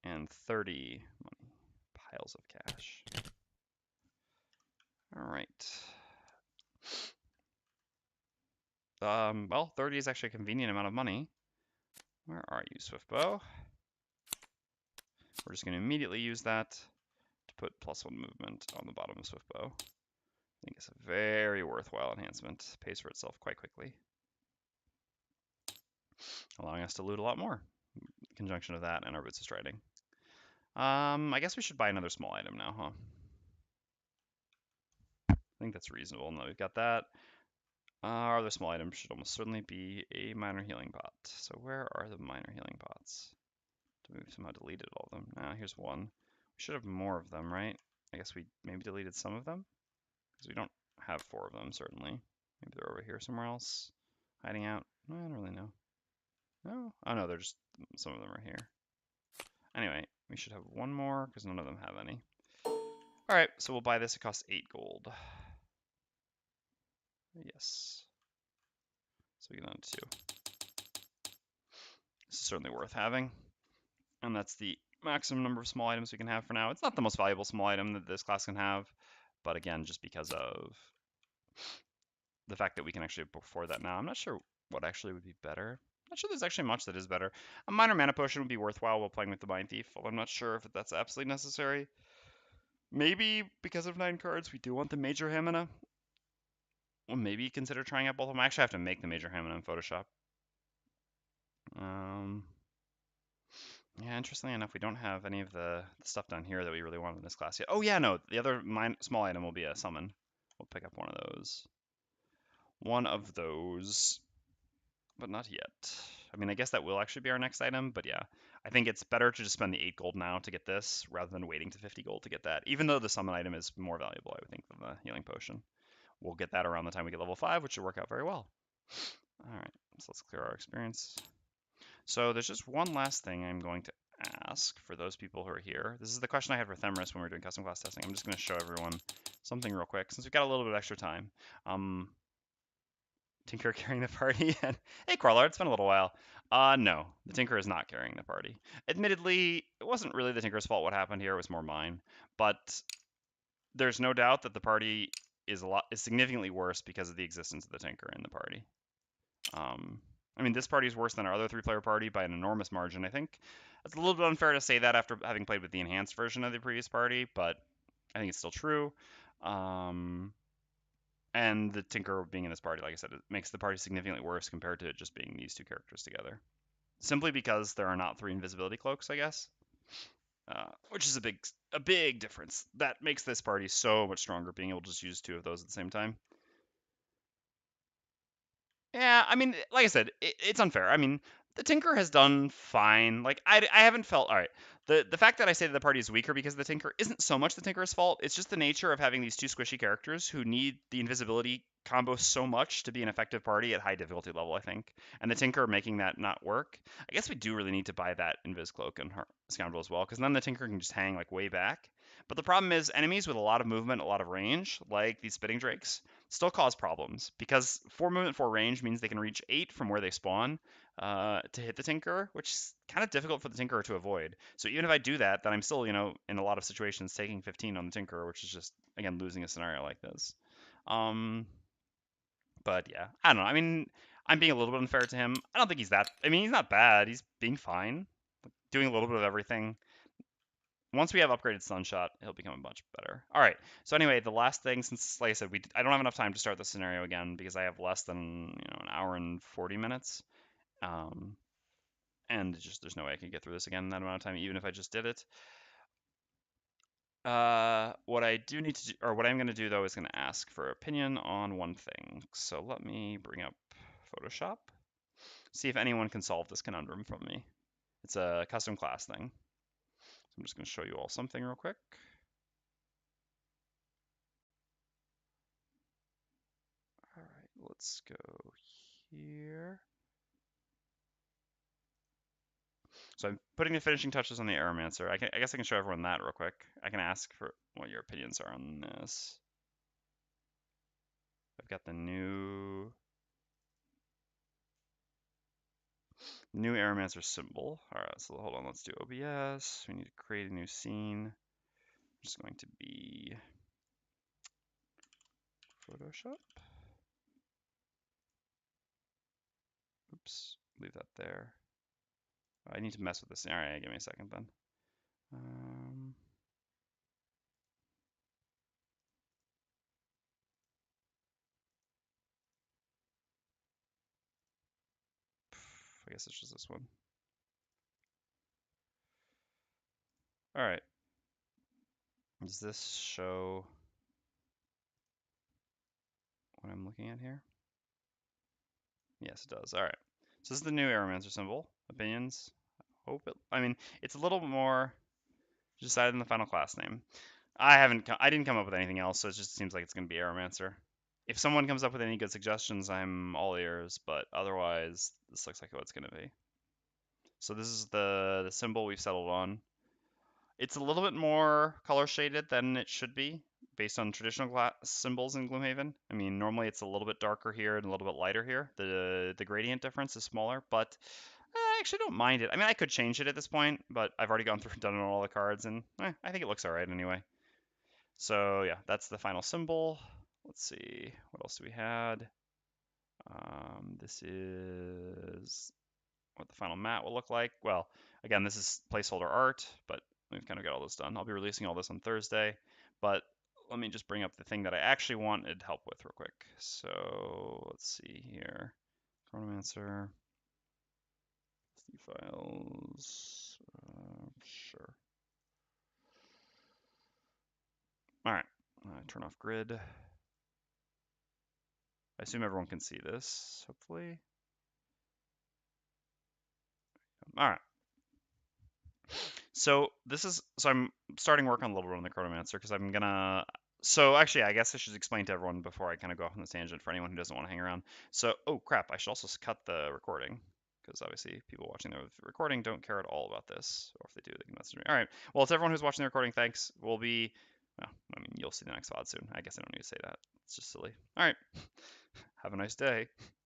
And 30 money. Piles of cash. Alright. Well, 30 is actually a convenient amount of money. Where are you, Swiftbow? We're just going to immediately use that to put +1 movement on the bottom of Swiftbow. I think it's a very worthwhile enhancement. Pays for itself quite quickly, allowing us to loot a lot more. Conjunction of that and our Boots of Striding. I guess we should buy another small item now, huh? I think that's reasonable. Now we've got that. Our other small item should almost certainly be a minor healing pot. So where are the minor healing pots? We've somehow deleted all of them. Now here's one. We should have more of them, right? I guess we maybe deleted some of them because we don't have 4 of them, certainly. Maybe they're over here somewhere else, hiding out. I don't really know. No? Oh no, they're just, some of them are here. Anyway, we should have 1 more because none of them have any. Alright, so we'll buy this. It costs 8 gold. Yes. So we get on to 2. This is certainly worth having. And that's the maximum number of small items we can have for now. It's not the most valuable small item that this class can have, but again, just because of the fact that we can actually afford that now. I'm not sure what actually would be better. I'm not sure there's actually much that is better. A minor mana potion would be worthwhile while playing with the Mindthief, although I'm not sure if that's absolutely necessary. Maybe because of 9 cards, we do want the Major Hamina. Well, maybe consider trying out both of them. I actually have to make the Major Hamina in Photoshop. Yeah, interestingly enough, we don't have any of the stuff down here that we really want in this class yet. Oh yeah, no, the other small item will be a summon. We'll pick up one of those. One of those, but not yet. I mean, I guess that will actually be our next item, but yeah. I think it's better to just spend the 8 gold now to get this, rather than waiting to 50 gold to get that. Even though the summon item is more valuable, I would think, than the healing potion. We'll get that around the time we get level 5, which should work out very well. Alright, so let's clear our experience. So there's just one last thing I'm going to ask for those people who are here. This is the question I had for Themris when we were doing custom class testing. I'm just going to show everyone something real quick, since we've got a little bit of extra time. Tinker carrying the party. And hey, Corlard, it's been a little while. No, the Tinker is not carrying the party. Admittedly, it wasn't really the Tinker's fault what happened here. It was more mine. But there's no doubt that the party is significantly worse because of the existence of the Tinker in the party. I mean, this party is worse than our other 3-player party by an enormous margin, I think. It's a little bit unfair to say that after having played with the enhanced version of the previous party, but I think it's still true. And the Tinker being in this party, like I said, it makes the party significantly worse compared to it just being these 2 characters together. Simply because there are not 3 invisibility cloaks, I guess. Which is a big difference. That makes this party so much stronger, being able to just use 2 of those at the same time. Yeah, I mean, like I said, it's unfair. I mean, the Tinker has done fine. Like, I haven't felt, all right. The fact that I say that the party is weaker because of the Tinker isn't so much the Tinker's fault. It's just the nature of having these 2 squishy characters who need the invisibility combo so much to be an effective party at high difficulty level, I think. And the Tinker making that not work. I guess we do really need to buy that Invis Cloak and Scoundrel as well, because then the Tinker can just hang, like, way back. But the problem is enemies with a lot of movement, a lot of range, like these Spitting Drakes, still cause problems because 4 movement, 4 range means they can reach 8 from where they spawn to hit the Tinker, which is kind of difficult for the Tinker to avoid. So even if I do that, then I'm still, in a lot of situations taking 15 on the Tinker, which is just, again, losing a scenario like this. But yeah, I don't know. I mean, I'm being a little bit unfair to him. I don't think he's that, I mean, he's not bad. He's being fine, doing a little bit of everything. Once we have upgraded Sunshot, he'll become much better. All right. So anyway, the last thing, since like I said, I don't have enough time to start the scenario again because I have less than an hour and 40 minutes, and just there's no way I can get through this again in that amount of time, even if I just did it. What I do need to do, or what I'm going to do though, is going to ask for opinion on one thing. So let me bring up Photoshop, see if anyone can solve this conundrum from me. It's a custom class thing. I'm just going to show you all something real quick. All right, let's go here. So I'm putting the finishing touches on the Aeromancer. I guess I can show everyone that real quick. I can ask for what your opinions are on this. I've got the new Aeromancer symbol. All right, so hold on, let's do OBS. We need to create a new scene. I'm just going to be Photoshop. Oops, leave that there. I need to mess with this. All right, give me a second then. I guess it's just this one. All right. Does this show what I'm looking at here? Yes, it does. All right. So this is the new Aeromancer symbol. Opinions? I mean, it's a little more decided in the final class name. I didn't come up with anything else, so it just seems like it's gonna be Aeromancer. If someone comes up with any good suggestions, I'm all ears, but otherwise, this looks like what it's gonna be. So this is the symbol we've settled on. It's a little bit more color shaded than it should be based on traditional symbols in Gloomhaven. I mean, normally it's a little bit darker here and a little bit lighter here. The gradient difference is smaller, but I actually don't mind it. I mean, I could change it at this point, but I've already gone through and done it on all the cards, and I think it looks all right anyway. So yeah, that's the final symbol. Let's see, what else do we had? This is what the final mat will look like. Well, again, this is placeholder art, but we've kind of got all this done. I'll be releasing all this on Thursday, but let me just bring up the thing that I actually wanted help with real quick. So let's see here. Chronomancer. SD files. Sure. All right. Turn off grid. I assume everyone can see this, hopefully. All right. So I'm starting work on a little bit on the Chronomancer because I'm gonna. So actually, I guess I should explain to everyone before I kind of go off on this tangent for anyone who doesn't want to hang around. So, oh crap, I should also cut the recording because obviously people watching the recording don't care at all about this, or if they do, they can message me. All right. Well, to everyone who's watching the recording, thanks. We'll be. Well, I mean, you'll see the next VOD soon. I guess I don't need to say that. It's just silly. All right. Have a nice day.